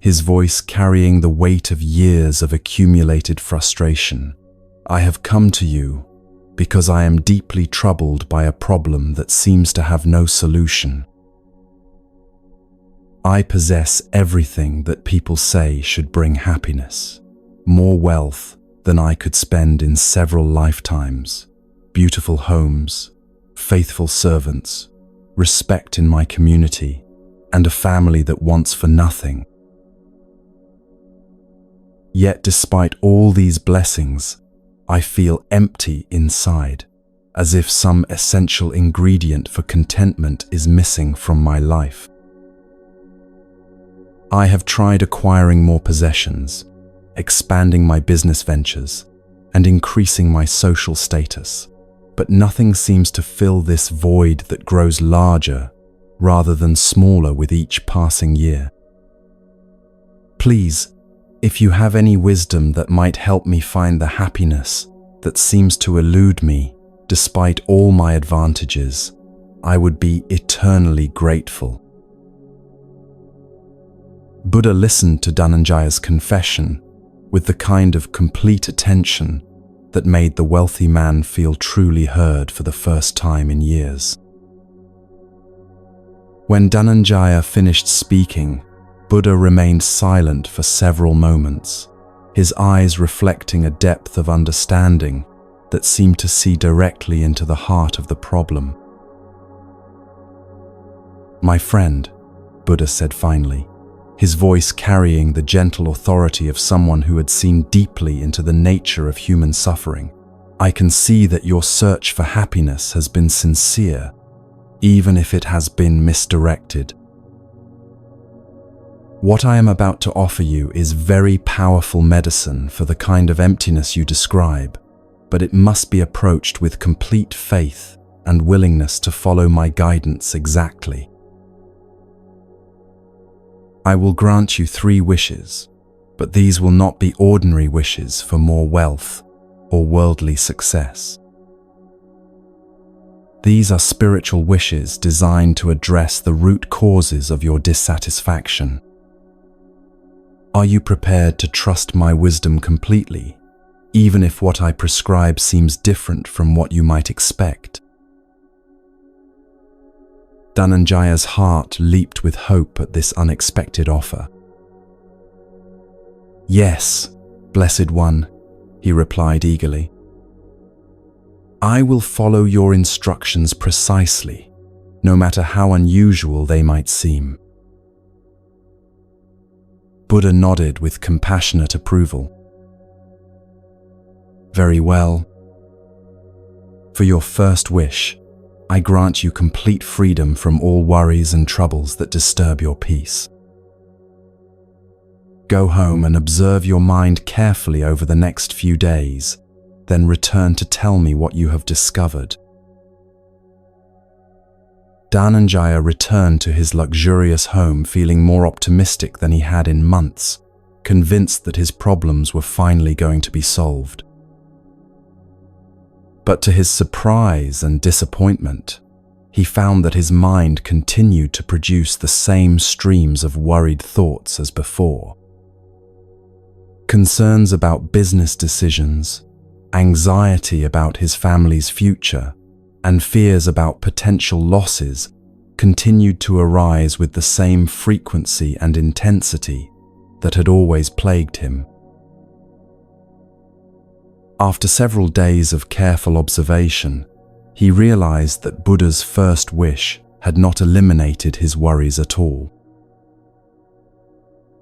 his voice carrying the weight of years of accumulated frustration, "I have come to you because I am deeply troubled by a problem that seems to have no solution. I possess everything that people say should bring happiness, more wealth than I could spend in several lifetimes, beautiful homes, faithful servants, respect in my community, and a family that wants for nothing. Yet despite all these blessings, I feel empty inside, as if some essential ingredient for contentment is missing from my life. I have tried acquiring more possessions, expanding my business ventures, and increasing my social status, but nothing seems to fill this void that grows larger rather than smaller with each passing year. Please, if you have any wisdom that might help me find the happiness that seems to elude me despite all my advantages, I would be eternally grateful. Buddha listened to Dhananjaya's confession with the kind of complete attention that made the wealthy man feel truly heard for the first time in years. When Dhananjaya finished speaking, Buddha remained silent for several moments, his eyes reflecting a depth of understanding that seemed to see directly into the heart of the problem. "My friend," Buddha said finally, his voice carrying the gentle authority of someone who had seen deeply into the nature of human suffering, "I can see that your search for happiness has been sincere, even if it has been misdirected. What I am about to offer you is very powerful medicine for the kind of emptiness you describe, but it must be approached with complete faith and willingness to follow my guidance exactly. I will grant you 3 wishes, but these will not be ordinary wishes for more wealth or worldly success. These are spiritual wishes designed to address the root causes of your dissatisfaction. Are you prepared to trust my wisdom completely, even if what I prescribe seems different from what you might expect?" Dhananjaya's heart leaped with hope at this unexpected offer. "Yes, Blessed One," he replied eagerly. "I will follow your instructions precisely, no matter how unusual they might seem." Buddha nodded with compassionate approval. "Very well. For your first wish, I grant you complete freedom from all worries and troubles that disturb your peace. Go home and observe your mind carefully over the next few days, then return to tell me what you have discovered." Dhananjaya returned to his luxurious home feeling more optimistic than he had in months, convinced that his problems were finally going to be solved. But to his surprise and disappointment, he found that his mind continued to produce the same streams of worried thoughts as before. Concerns about business decisions, anxiety about his family's future, and fears about potential losses continued to arise with the same frequency and intensity that had always plagued him. After several days of careful observation, he realized that Buddha's first wish had not eliminated his worries at all.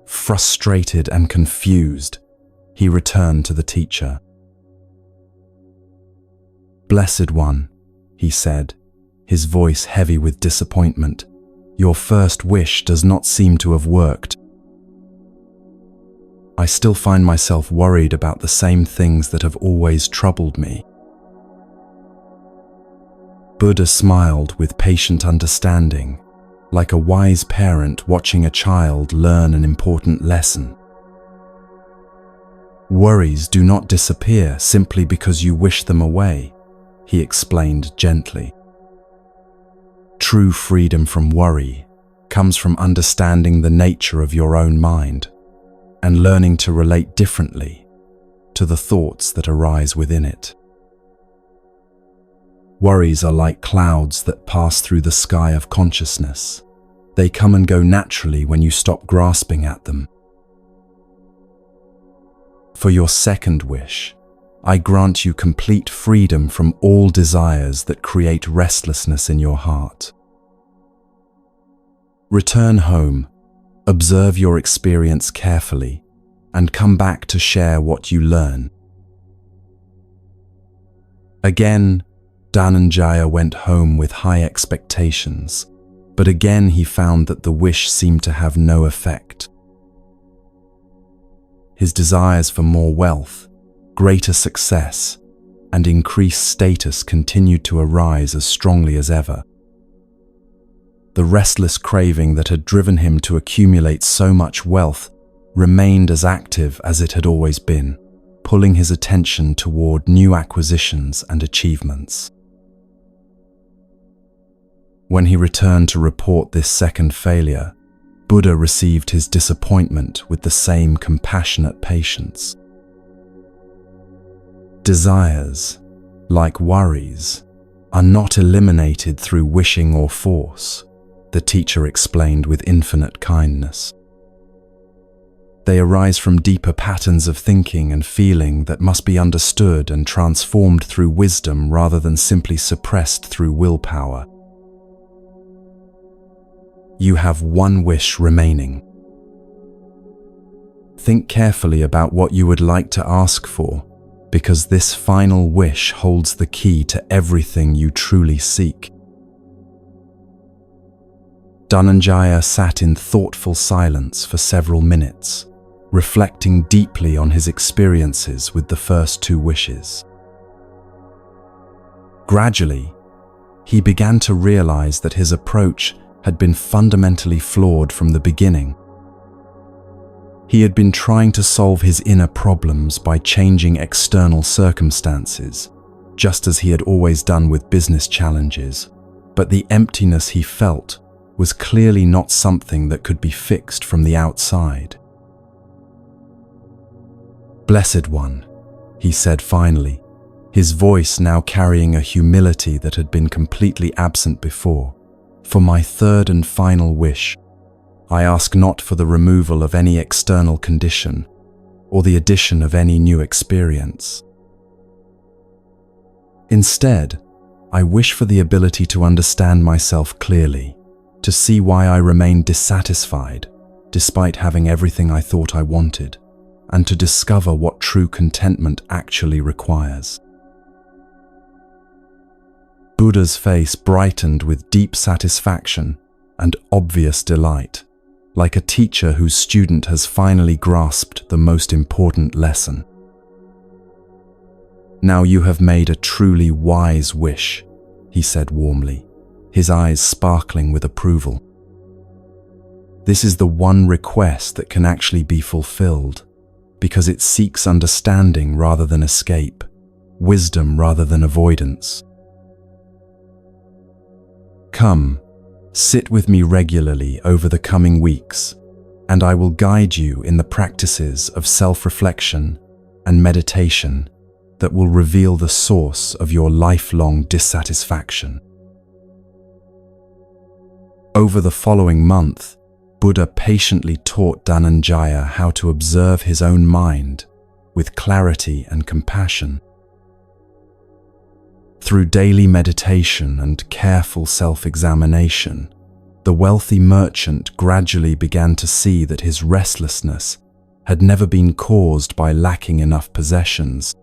Frustrated and confused, he returned to the teacher. "Blessed One," he said, his voice heavy with disappointment, "your first wish does not seem to have worked. I still find myself worried about the same things that have always troubled me." Buddha smiled with patient understanding, like a wise parent watching a child learn an important lesson. "Worries do not disappear simply because you wish them away," he explained gently. "True freedom from worry comes from understanding the nature of your own mind and learning to relate differently to the thoughts that arise within it." Worries are like clouds that pass through the sky of consciousness. They come and go naturally when you stop grasping at them. For your second wish, I grant you complete freedom from all desires that create restlessness in your heart. Return home, observe your experience carefully, and come back to share what you learn. Again, Dhananjaya went home with high expectations, but again he found that the wish seemed to have no effect. His desires for more wealth, greater success, and increased status continued to arise as strongly as ever. The restless craving that had driven him to accumulate so much wealth remained as active as it had always been, pulling his attention toward new acquisitions and achievements. When he returned to report this second failure, Buddha received his disappointment with the same compassionate patience. Desires, like worries, are not eliminated through wishing or force, the teacher explained with infinite kindness. They arise from deeper patterns of thinking and feeling that must be understood and transformed through wisdom rather than simply suppressed through willpower. You have one wish remaining. Think carefully about what you would like to ask for, because this final wish holds the key to everything you truly seek. Dhananjaya sat in thoughtful silence for several minutes, reflecting deeply on his experiences with the first two wishes. Gradually, he began to realize that his approach had been fundamentally flawed from the beginning. He had been trying to solve his inner problems by changing external circumstances, just as he had always done with business challenges, but the emptiness he felt was clearly not something that could be fixed from the outside. "Blessed One," he said finally, his voice now carrying a humility that had been completely absent before. "For my third and final wish, I ask not for the removal of any external condition or the addition of any new experience. Instead, I wish for the ability to understand myself clearly, to see why I remain dissatisfied despite having everything I thought I wanted, and to discover what true contentment actually requires." Buddha's face brightened with deep satisfaction and obvious delight, like a teacher whose student has finally grasped the most important lesson. "Now you have made a truly wise wish," he said warmly, his eyes sparkling with approval. "This is the one request that can actually be fulfilled, because it seeks understanding rather than escape, wisdom rather than avoidance. Come, sit with me regularly over the coming weeks, and I will guide you in the practices of self-reflection and meditation that will reveal the source of your lifelong dissatisfaction." Over the following month, Buddha patiently taught Dhananjaya how to observe his own mind with clarity and compassion. Through daily meditation and careful self-examination, the wealthy merchant gradually began to see that his restlessness had never been caused by lacking enough possessions,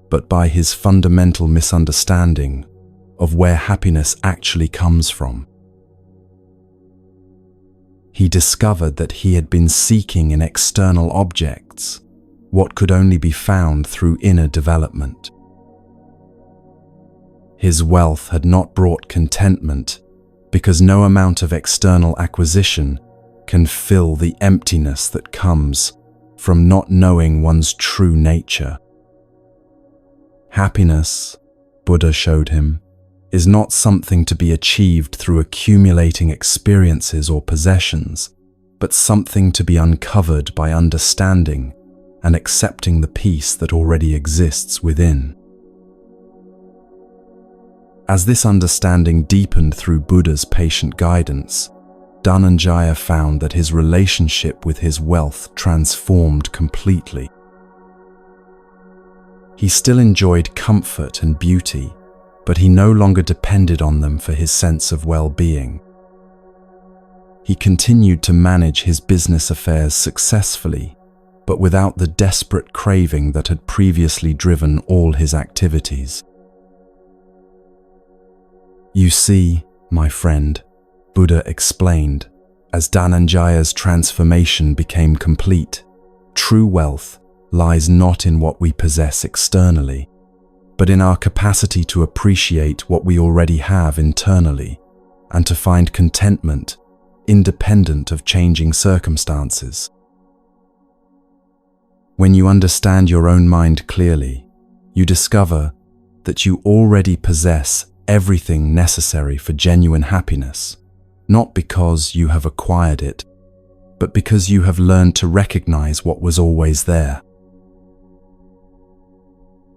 but by his fundamental misunderstanding of where happiness actually comes from. He discovered that he had been seeking in external objects what could only be found through inner development. His wealth had not brought contentment because no amount of external acquisition can fill the emptiness that comes from not knowing one's true nature. Happiness, Buddha showed him, is not something to be achieved through accumulating experiences or possessions, but something to be uncovered by understanding and accepting the peace that already exists within. As this understanding deepened through Buddha's patient guidance, Dhananjaya found that his relationship with his wealth transformed completely. He still enjoyed comfort and beauty, but he no longer depended on them for his sense of well-being. He continued to manage his business affairs successfully, but without the desperate craving that had previously driven all his activities. "You see, my friend," Buddha explained, as Dhananjaya's transformation became complete, "true wealth lies not in what we possess externally, but in our capacity to appreciate what we already have internally and to find contentment independent of changing circumstances. When you understand your own mind clearly, you discover that you already possess everything necessary for genuine happiness, not because you have acquired it, but because you have learned to recognize what was always there."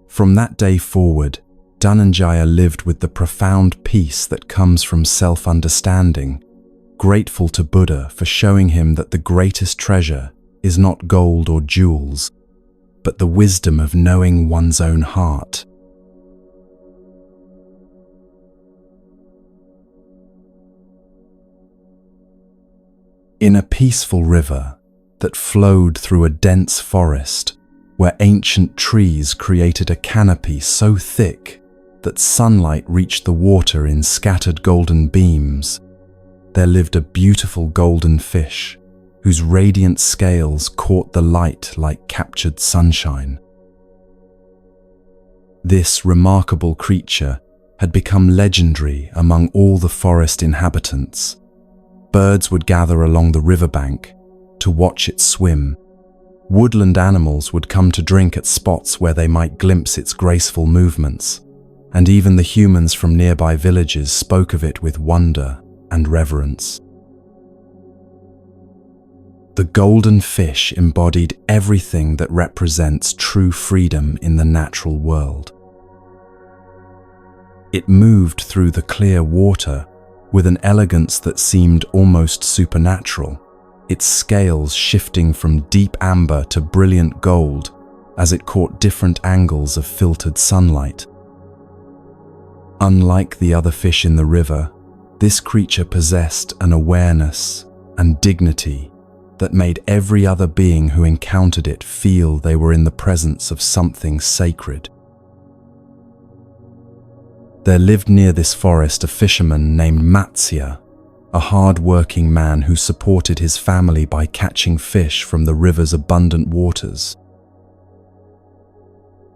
From that day forward, Dhananjaya lived with the profound peace that comes from self-understanding, grateful to Buddha for showing him that the greatest treasure is not gold or jewels, but the wisdom of knowing one's own heart. In a peaceful river that flowed through a dense forest, where ancient trees created a canopy so thick that sunlight reached the water in scattered golden beams, there lived a beautiful golden fish whose radiant scales caught the light like captured sunshine. This remarkable creature had become legendary among all the forest inhabitants. Birds would gather along the riverbank to watch it swim. Woodland animals would come to drink at spots where they might glimpse its graceful movements, and even the humans from nearby villages spoke of it with wonder and reverence. The golden fish embodied everything that represents true freedom in the natural world. It moved through the clear water with an elegance that seemed almost supernatural, its scales shifting from deep amber to brilliant gold as it caught different angles of filtered sunlight. Unlike the other fish in the river, this creature possessed an awareness and dignity that made every other being who encountered it feel they were in the presence of something sacred. There lived near this forest a fisherman named Matsya, a hard-working man who supported his family by catching fish from the river's abundant waters.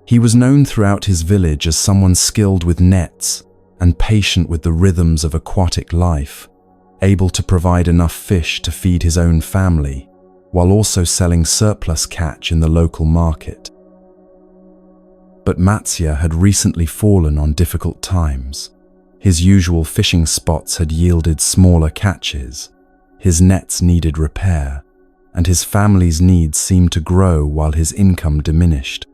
He was known throughout his village as someone skilled with nets and patient with the rhythms of aquatic life, able to provide enough fish to feed his own family, while also selling surplus catch in the local market. But Matsya had recently fallen on difficult times. His usual fishing spots had yielded smaller catches, his nets needed repair, and his family's needs seemed to grow while his income diminished.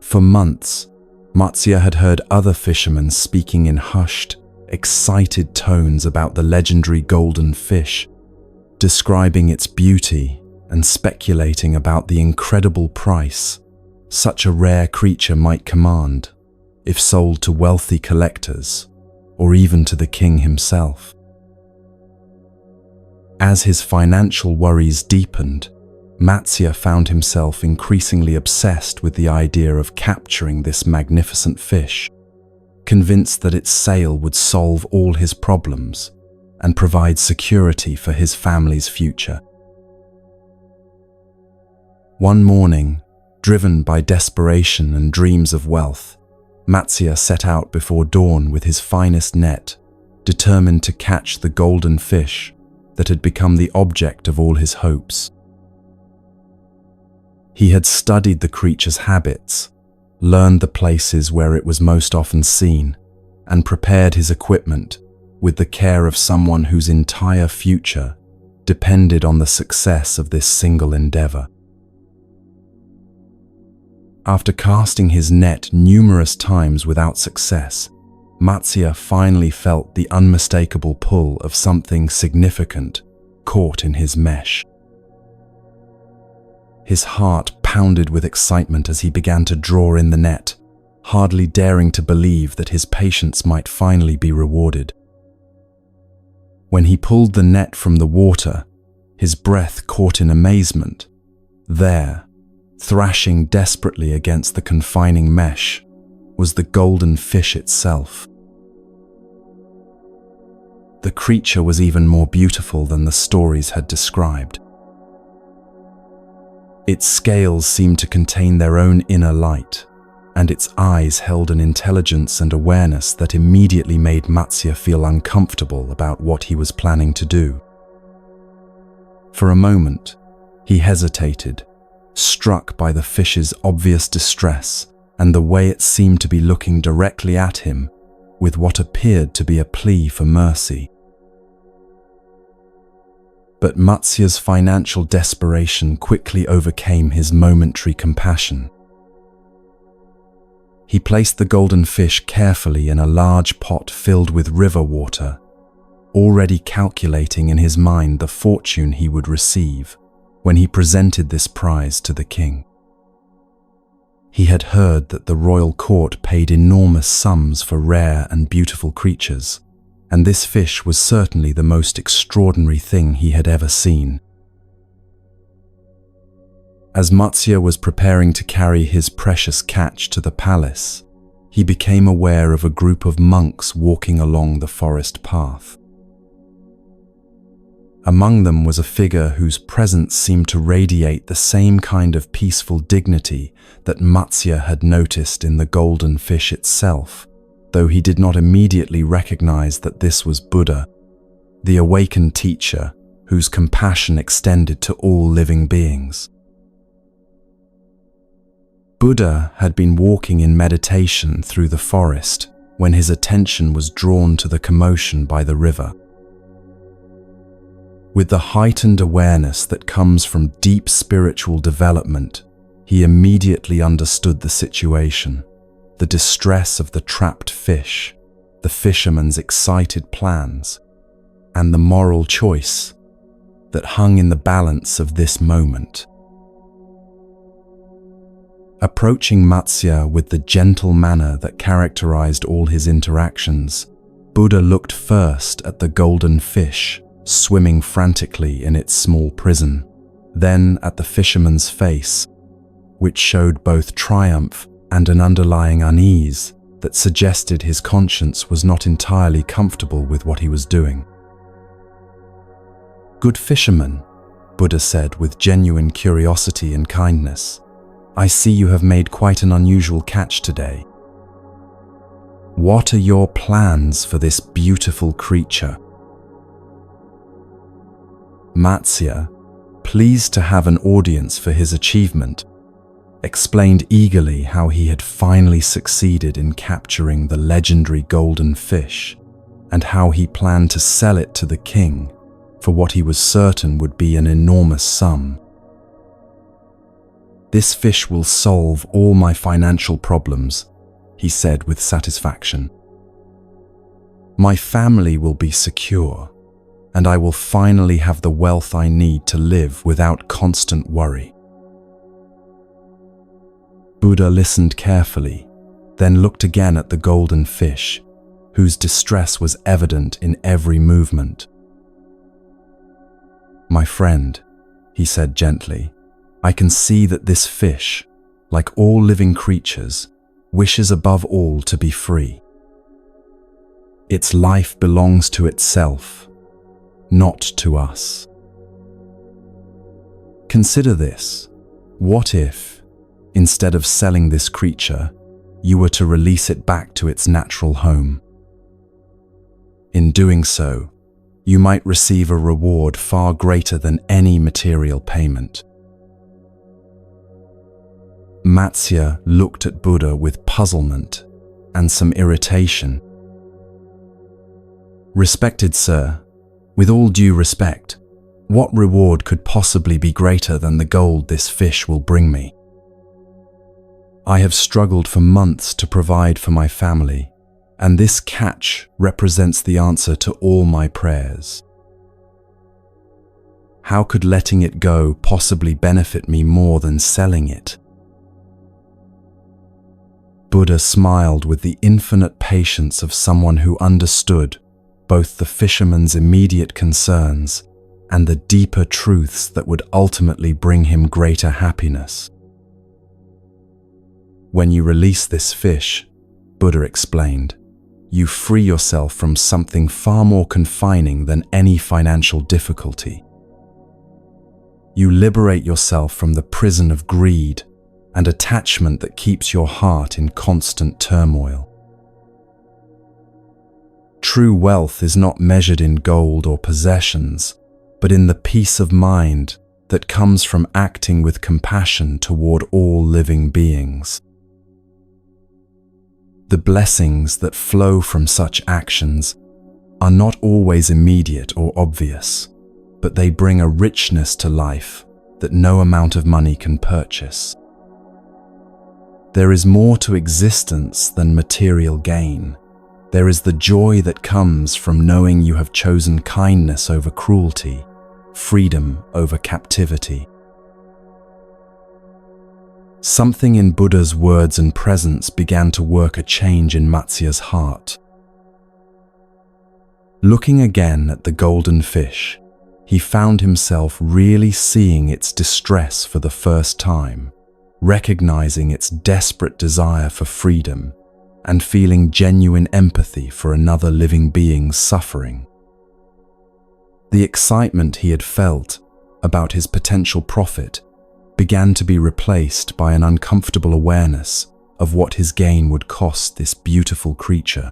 For months, Matsya had heard other fishermen speaking in hushed, excited tones about the legendary golden fish, describing its beauty and speculating about the incredible price such a rare creature might command if sold to wealthy collectors or even to the king himself. As his financial worries deepened, Matsya found himself increasingly obsessed with the idea of capturing this magnificent fish, convinced that its sale would solve all his problems and provide security for his family's future. One morning, driven by desperation and dreams of wealth, Matsya set out before dawn with his finest net, determined to catch the golden fish that had become the object of all his hopes. He had studied the creature's habits, learned the places where it was most often seen, and prepared his equipment with the care of someone whose entire future depended on the success of this single endeavor. After casting his net numerous times without success, Matsya finally felt the unmistakable pull of something significant caught in his mesh. His heart pounded with excitement as he began to draw in the net, hardly daring to believe that his patience might finally be rewarded. When he pulled the net from the water, his breath caught in amazement. There, thrashing desperately against the confining mesh, was the golden fish itself. The creature was even more beautiful than the stories had described. Its scales seemed to contain their own inner light, and its eyes held an intelligence and awareness that immediately made Matsya feel uncomfortable about what he was planning to do. For a moment, he hesitated, struck by the fish's obvious distress and the way it seemed to be looking directly at him with what appeared to be a plea for mercy. But Matsya's financial desperation quickly overcame his momentary compassion. He placed the golden fish carefully in a large pot filled with river water, already calculating in his mind the fortune he would receive when he presented this prize to the king. He had heard that the royal court paid enormous sums for rare and beautiful creatures, and this fish was certainly the most extraordinary thing he had ever seen. As Matsya was preparing to carry his precious catch to the palace, he became aware of a group of monks walking along the forest path. Among them was a figure whose presence seemed to radiate the same kind of peaceful dignity that Matsya had noticed in the golden fish itself, though he did not immediately recognize that this was Buddha, the awakened teacher whose compassion extended to all living beings. Buddha had been walking in meditation through the forest when his attention was drawn to the commotion by the river. With the heightened awareness that comes from deep spiritual development, he immediately understood the situation, the distress of the trapped fish, the fisherman's excited plans, and the moral choice that hung in the balance of this moment. Approaching Matsya with the gentle manner that characterized all his interactions, Buddha looked first at the golden fish swimming frantically in its small prison, then at the fisherman's face, which showed both triumph and an underlying unease that suggested his conscience was not entirely comfortable with what he was doing. "Good fisherman," Buddha said with genuine curiosity and kindness, "I see you have made quite an unusual catch today. What are your plans for this beautiful creature?" Matsya, pleased to have an audience for his achievement, explained eagerly how he had finally succeeded in capturing the legendary golden fish and how he planned to sell it to the king for what he was certain would be an enormous sum. "This fish will solve all my financial problems," he said with satisfaction. "My family will be secure, and I will finally have the wealth I need to live without constant worry." Buddha listened carefully, then looked again at the golden fish, whose distress was evident in every movement. "My friend," he said gently, "I can see that this fish, like all living creatures, wishes above all to be free. Its life belongs to itself, not to us. Consider this. What if, instead of selling this creature, you were to release it back to its natural home? In doing so, you might receive a reward far greater than any material payment." Matsya looked at Buddha with puzzlement and some irritation. "Respected sir, with all due respect, what reward could possibly be greater than the gold this fish will bring me?" I have struggled for months to provide for my family, and this catch represents the answer to all my prayers. How could letting it go possibly benefit me more than selling it? Buddha smiled with the infinite patience of someone who understood both the fisherman's immediate concerns and the deeper truths that would ultimately bring him greater happiness. When you release this fish, Buddha explained, you free yourself from something far more confining than any financial difficulty. You liberate yourself from the prison of greed and attachment that keeps your heart in constant turmoil. True wealth is not measured in gold or possessions, but in the peace of mind that comes from acting with compassion toward all living beings. The blessings that flow from such actions are not always immediate or obvious, but they bring a richness to life that no amount of money can purchase. There is more to existence than material gain. There is the joy that comes from knowing you have chosen kindness over cruelty, freedom over captivity. Something in Buddha's words and presence began to work a change in Matsya's heart. Looking again at the golden fish, he found himself really seeing its distress for the first time, recognizing its desperate desire for freedom, and feeling genuine empathy for another living being's suffering. The excitement he had felt about his potential profit began to be replaced by an uncomfortable awareness of what his gain would cost this beautiful creature.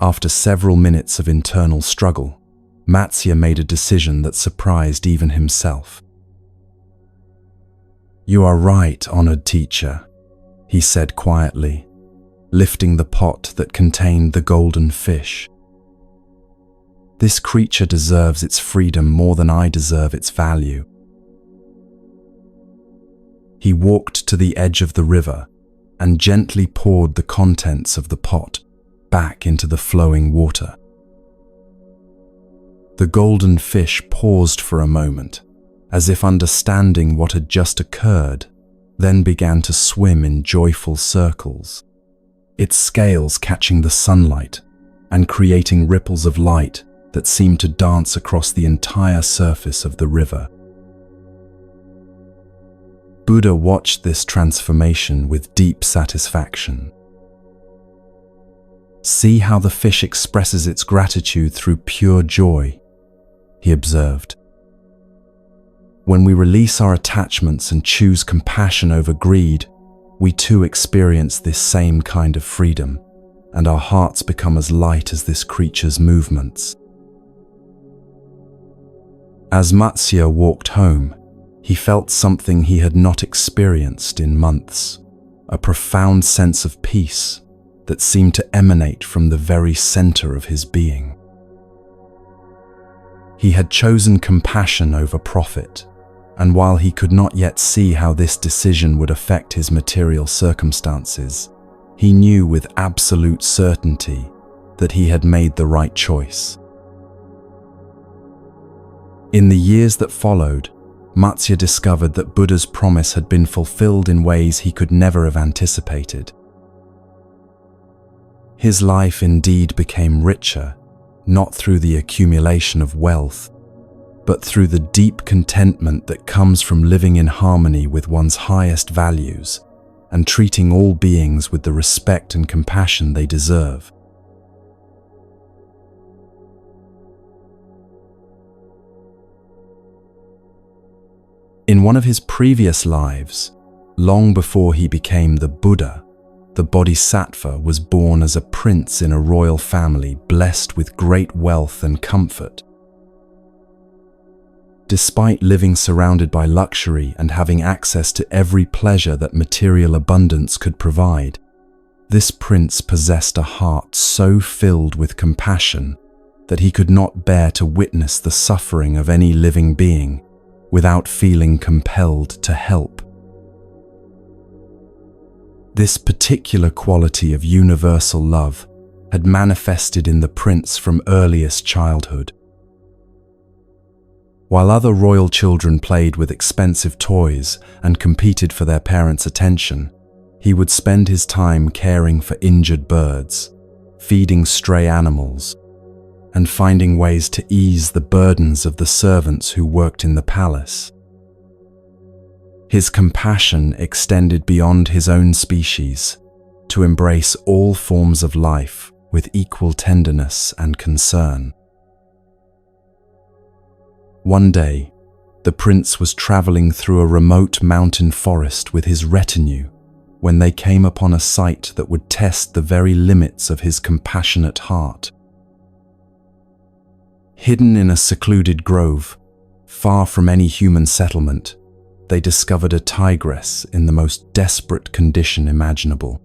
After several minutes of internal struggle, Matsya made a decision that surprised even himself. "You are right, honored teacher," he said quietly, lifting the pot that contained the golden fish. "This creature deserves its freedom more than I deserve its value." He walked to the edge of the river and gently poured the contents of the pot back into the flowing water. The golden fish paused for a moment, as if understanding what had just occurred, then began to swim in joyful circles, its scales catching the sunlight and creating ripples of light that seemed to dance across the entire surface of the river. Buddha watched this transformation with deep satisfaction. "See how the fish expresses its gratitude through pure joy," he observed. "When we release our attachments and choose compassion over greed, we too experience this same kind of freedom, and our hearts become as light as this creature's movements." As Matsya walked home, he felt something he had not experienced in months, a profound sense of peace that seemed to emanate from the very center of his being. He had chosen compassion over profit, and while he could not yet see how this decision would affect his material circumstances, he knew with absolute certainty that he had made the right choice. In the years that followed, Matsya discovered that Buddha's promise had been fulfilled in ways he could never have anticipated. His life indeed became richer, not through the accumulation of wealth, but through the deep contentment that comes from living in harmony with one's highest values and treating all beings with the respect and compassion they deserve. In one of his previous lives, long before he became the Buddha, the Bodhisattva was born as a prince in a royal family blessed with great wealth and comfort. Despite living surrounded by luxury and having access to every pleasure that material abundance could provide, this prince possessed a heart so filled with compassion that he could not bear to witness the suffering of any living being without feeling compelled to help. This particular quality of universal love had manifested in the prince from earliest childhood. While other royal children played with expensive toys and competed for their parents' attention, he would spend his time caring for injured birds, feeding stray animals, and finding ways to ease the burdens of the servants who worked in the palace. His compassion extended beyond his own species to embrace all forms of life with equal tenderness and concern. One day, the prince was traveling through a remote mountain forest with his retinue when they came upon a sight that would test the very limits of his compassionate heart. Hidden in a secluded grove, far from any human settlement, they discovered a tigress in the most desperate condition imaginable.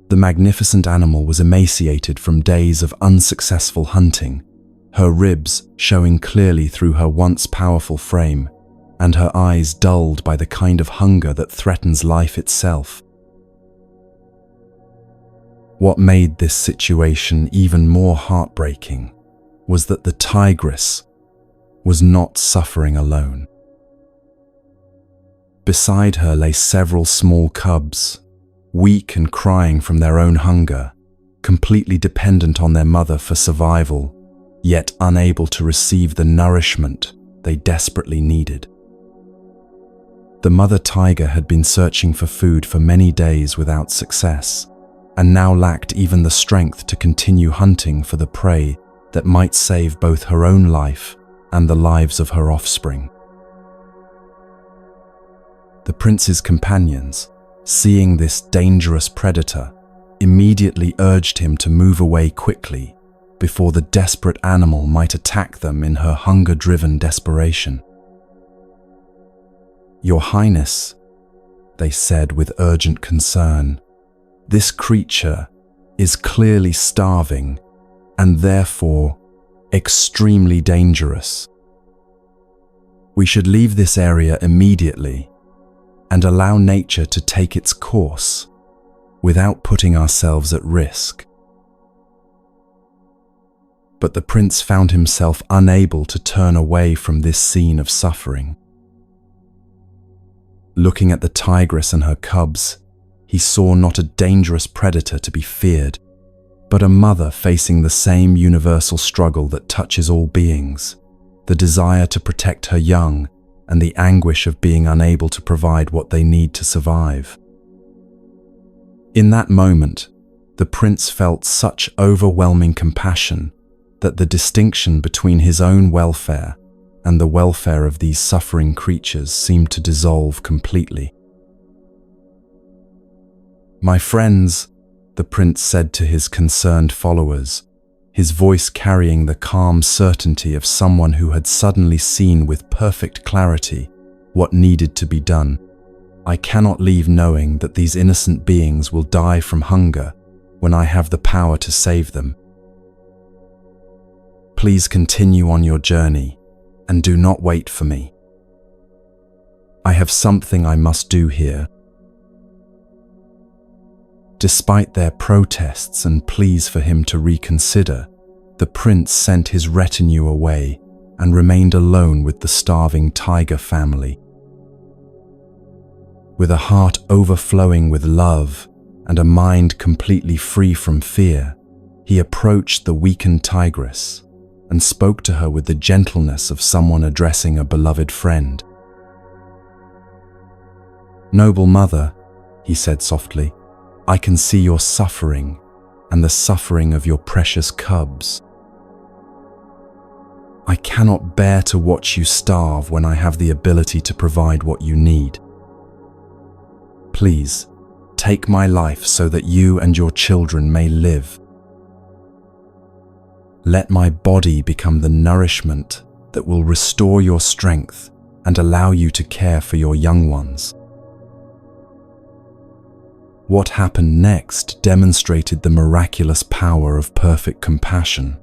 The magnificent animal was emaciated from days of unsuccessful hunting, her ribs showing clearly through her once powerful frame, and her eyes dulled by the kind of hunger that threatens life itself. What made this situation even more heartbreaking was that the tigress was not suffering alone. Beside her lay several small cubs, weak and crying from their own hunger, completely dependent on their mother for survival, yet unable to receive the nourishment they desperately needed. The mother tiger had been searching for food for many days without success, and now lacked even the strength to continue hunting for the prey that might save both her own life and the lives of her offspring. The prince's companions, seeing this dangerous predator, immediately urged him to move away quickly before the desperate animal might attack them in her hunger-driven desperation. "Your Highness," they said with urgent concern, "this creature is clearly starving and therefore extremely dangerous. We should leave this area immediately and allow nature to take its course without putting ourselves at risk." But the prince found himself unable to turn away from this scene of suffering. Looking at the tigress and her cubs, he saw not a dangerous predator to be feared, but a mother facing the same universal struggle that touches all beings, the desire to protect her young and the anguish of being unable to provide what they need to survive. In that moment, the prince felt such overwhelming compassion that the distinction between his own welfare and the welfare of these suffering creatures seemed to dissolve completely. "My friends," the prince said to his concerned followers, his voice carrying the calm certainty of someone who had suddenly seen with perfect clarity what needed to be done, "I cannot leave knowing that these innocent beings will die from hunger when I have the power to save them. Please continue on your journey and do not wait for me. I have something I must do here." Despite their protests and pleas for him to reconsider, the prince sent his retinue away and remained alone with the starving tiger family. With a heart overflowing with love and a mind completely free from fear, he approached the weakened tigress and spoke to her with the gentleness of someone addressing a beloved friend. "Noble mother," he said softly, "I can see your suffering and the suffering of your precious cubs. I cannot bear to watch you starve when I have the ability to provide what you need. Please, take my life so that you and your children may live. Let my body become the nourishment that will restore your strength and allow you to care for your young ones." What happened next demonstrated the miraculous power of perfect compassion.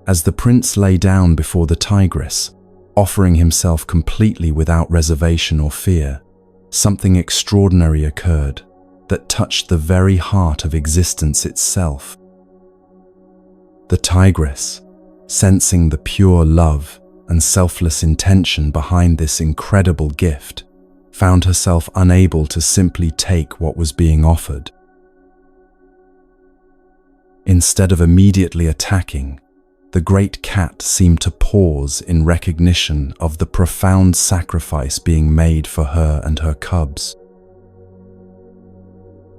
As the prince lay down before the tigress, offering himself completely without reservation or fear, something extraordinary occurred that touched the very heart of existence itself. The tigress, sensing the pure love and selfless intention behind this incredible gift, found herself unable to simply take what was being offered. Instead of immediately attacking, the great cat seemed to pause in recognition of the profound sacrifice being made for her and her cubs.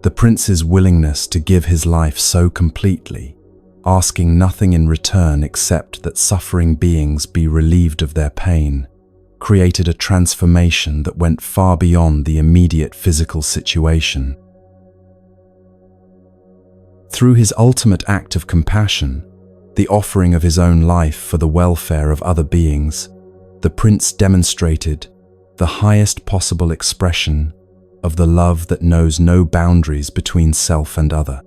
The prince's willingness to give his life so completely, asking nothing in return except that suffering beings be relieved of their pain, created a transformation that went far beyond the immediate physical situation. Through his ultimate act of compassion, the offering of his own life for the welfare of other beings, the prince demonstrated the highest possible expression of the love that knows no boundaries between self and other.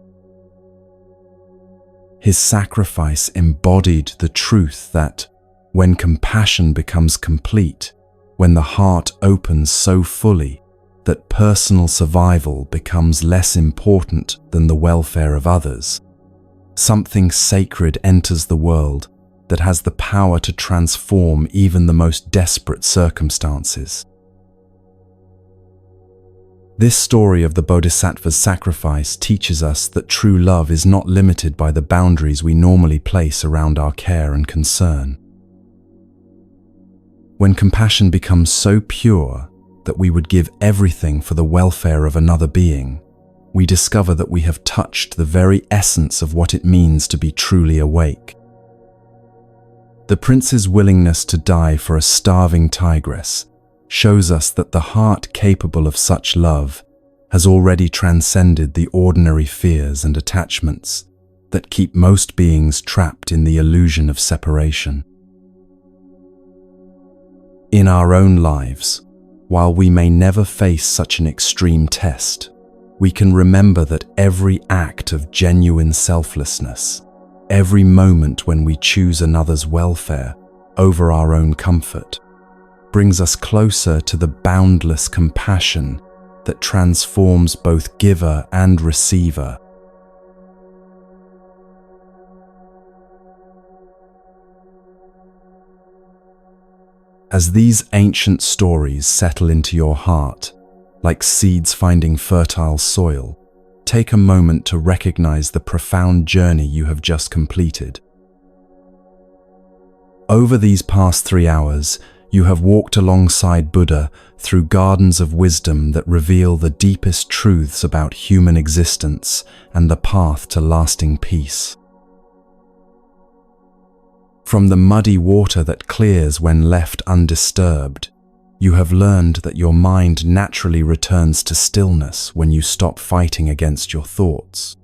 His sacrifice embodied the truth that, when compassion becomes complete, when the heart opens so fully that personal survival becomes less important than the welfare of others, something sacred enters the world that has the power to transform even the most desperate circumstances. This story of the Bodhisattva's sacrifice teaches us that true love is not limited by the boundaries we normally place around our care and concern. When compassion becomes so pure that we would give everything for the welfare of another being, we discover that we have touched the very essence of what it means to be truly awake. The prince's willingness to die for a starving tigress shows us that the heart capable of such love has already transcended the ordinary fears and attachments that keep most beings trapped in the illusion of separation. In our own lives, while we may never face such an extreme test, we can remember that every act of genuine selflessness, every moment when we choose another's welfare over our own comfort, brings us closer to the boundless compassion that transforms both giver and receiver. As these ancient stories settle into your heart, like seeds finding fertile soil, take a moment to recognize the profound journey you have just completed. Over these past 3 hours, you have walked alongside Buddha through gardens of wisdom that reveal the deepest truths about human existence and the path to lasting peace. From the muddy water that clears when left undisturbed, you have learned that your mind naturally returns to stillness when you stop fighting against your thoughts.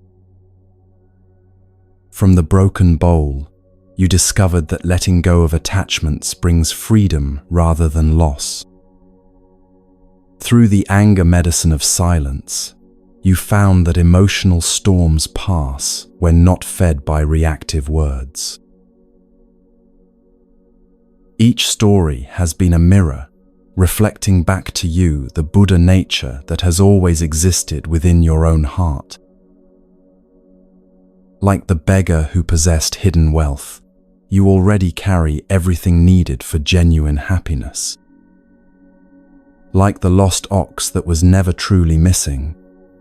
From the broken bowl, you discovered that letting go of attachments brings freedom rather than loss. Through the anger medicine of silence, you found that emotional storms pass when not fed by reactive words. Each story has been a mirror, reflecting back to you the Buddha nature that has always existed within your own heart. Like the beggar who possessed hidden wealth, you already carry everything needed for genuine happiness. Like the lost ox that was never truly missing,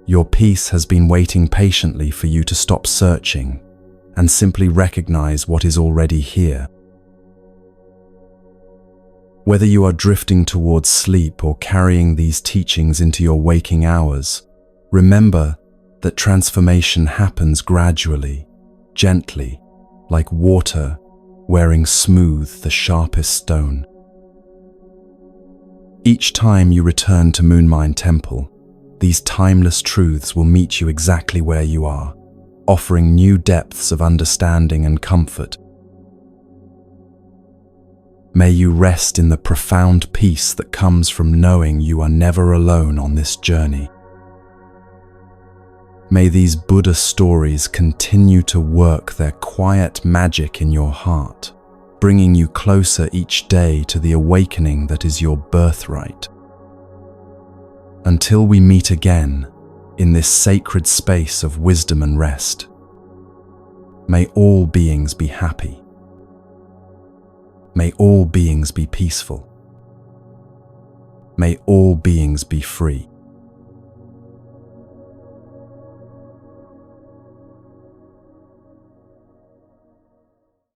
your peace has been waiting patiently for you to stop searching and simply recognize what is already here. Whether you are drifting towards sleep or carrying these teachings into your waking hours, remember that transformation happens gradually, gently, like water wearing smooth the sharpest stone. Each time you return to Moonlight Temple, these timeless truths will meet you exactly where you are, offering new depths of understanding and comfort. May you rest in the profound peace that comes from knowing you are never alone on this journey. May these Buddha stories continue to work their quiet magic in your heart, bringing you closer each day to the awakening that is your birthright. Until we meet again in this sacred space of wisdom and rest, may all beings be happy. May all beings be peaceful. May all beings be free.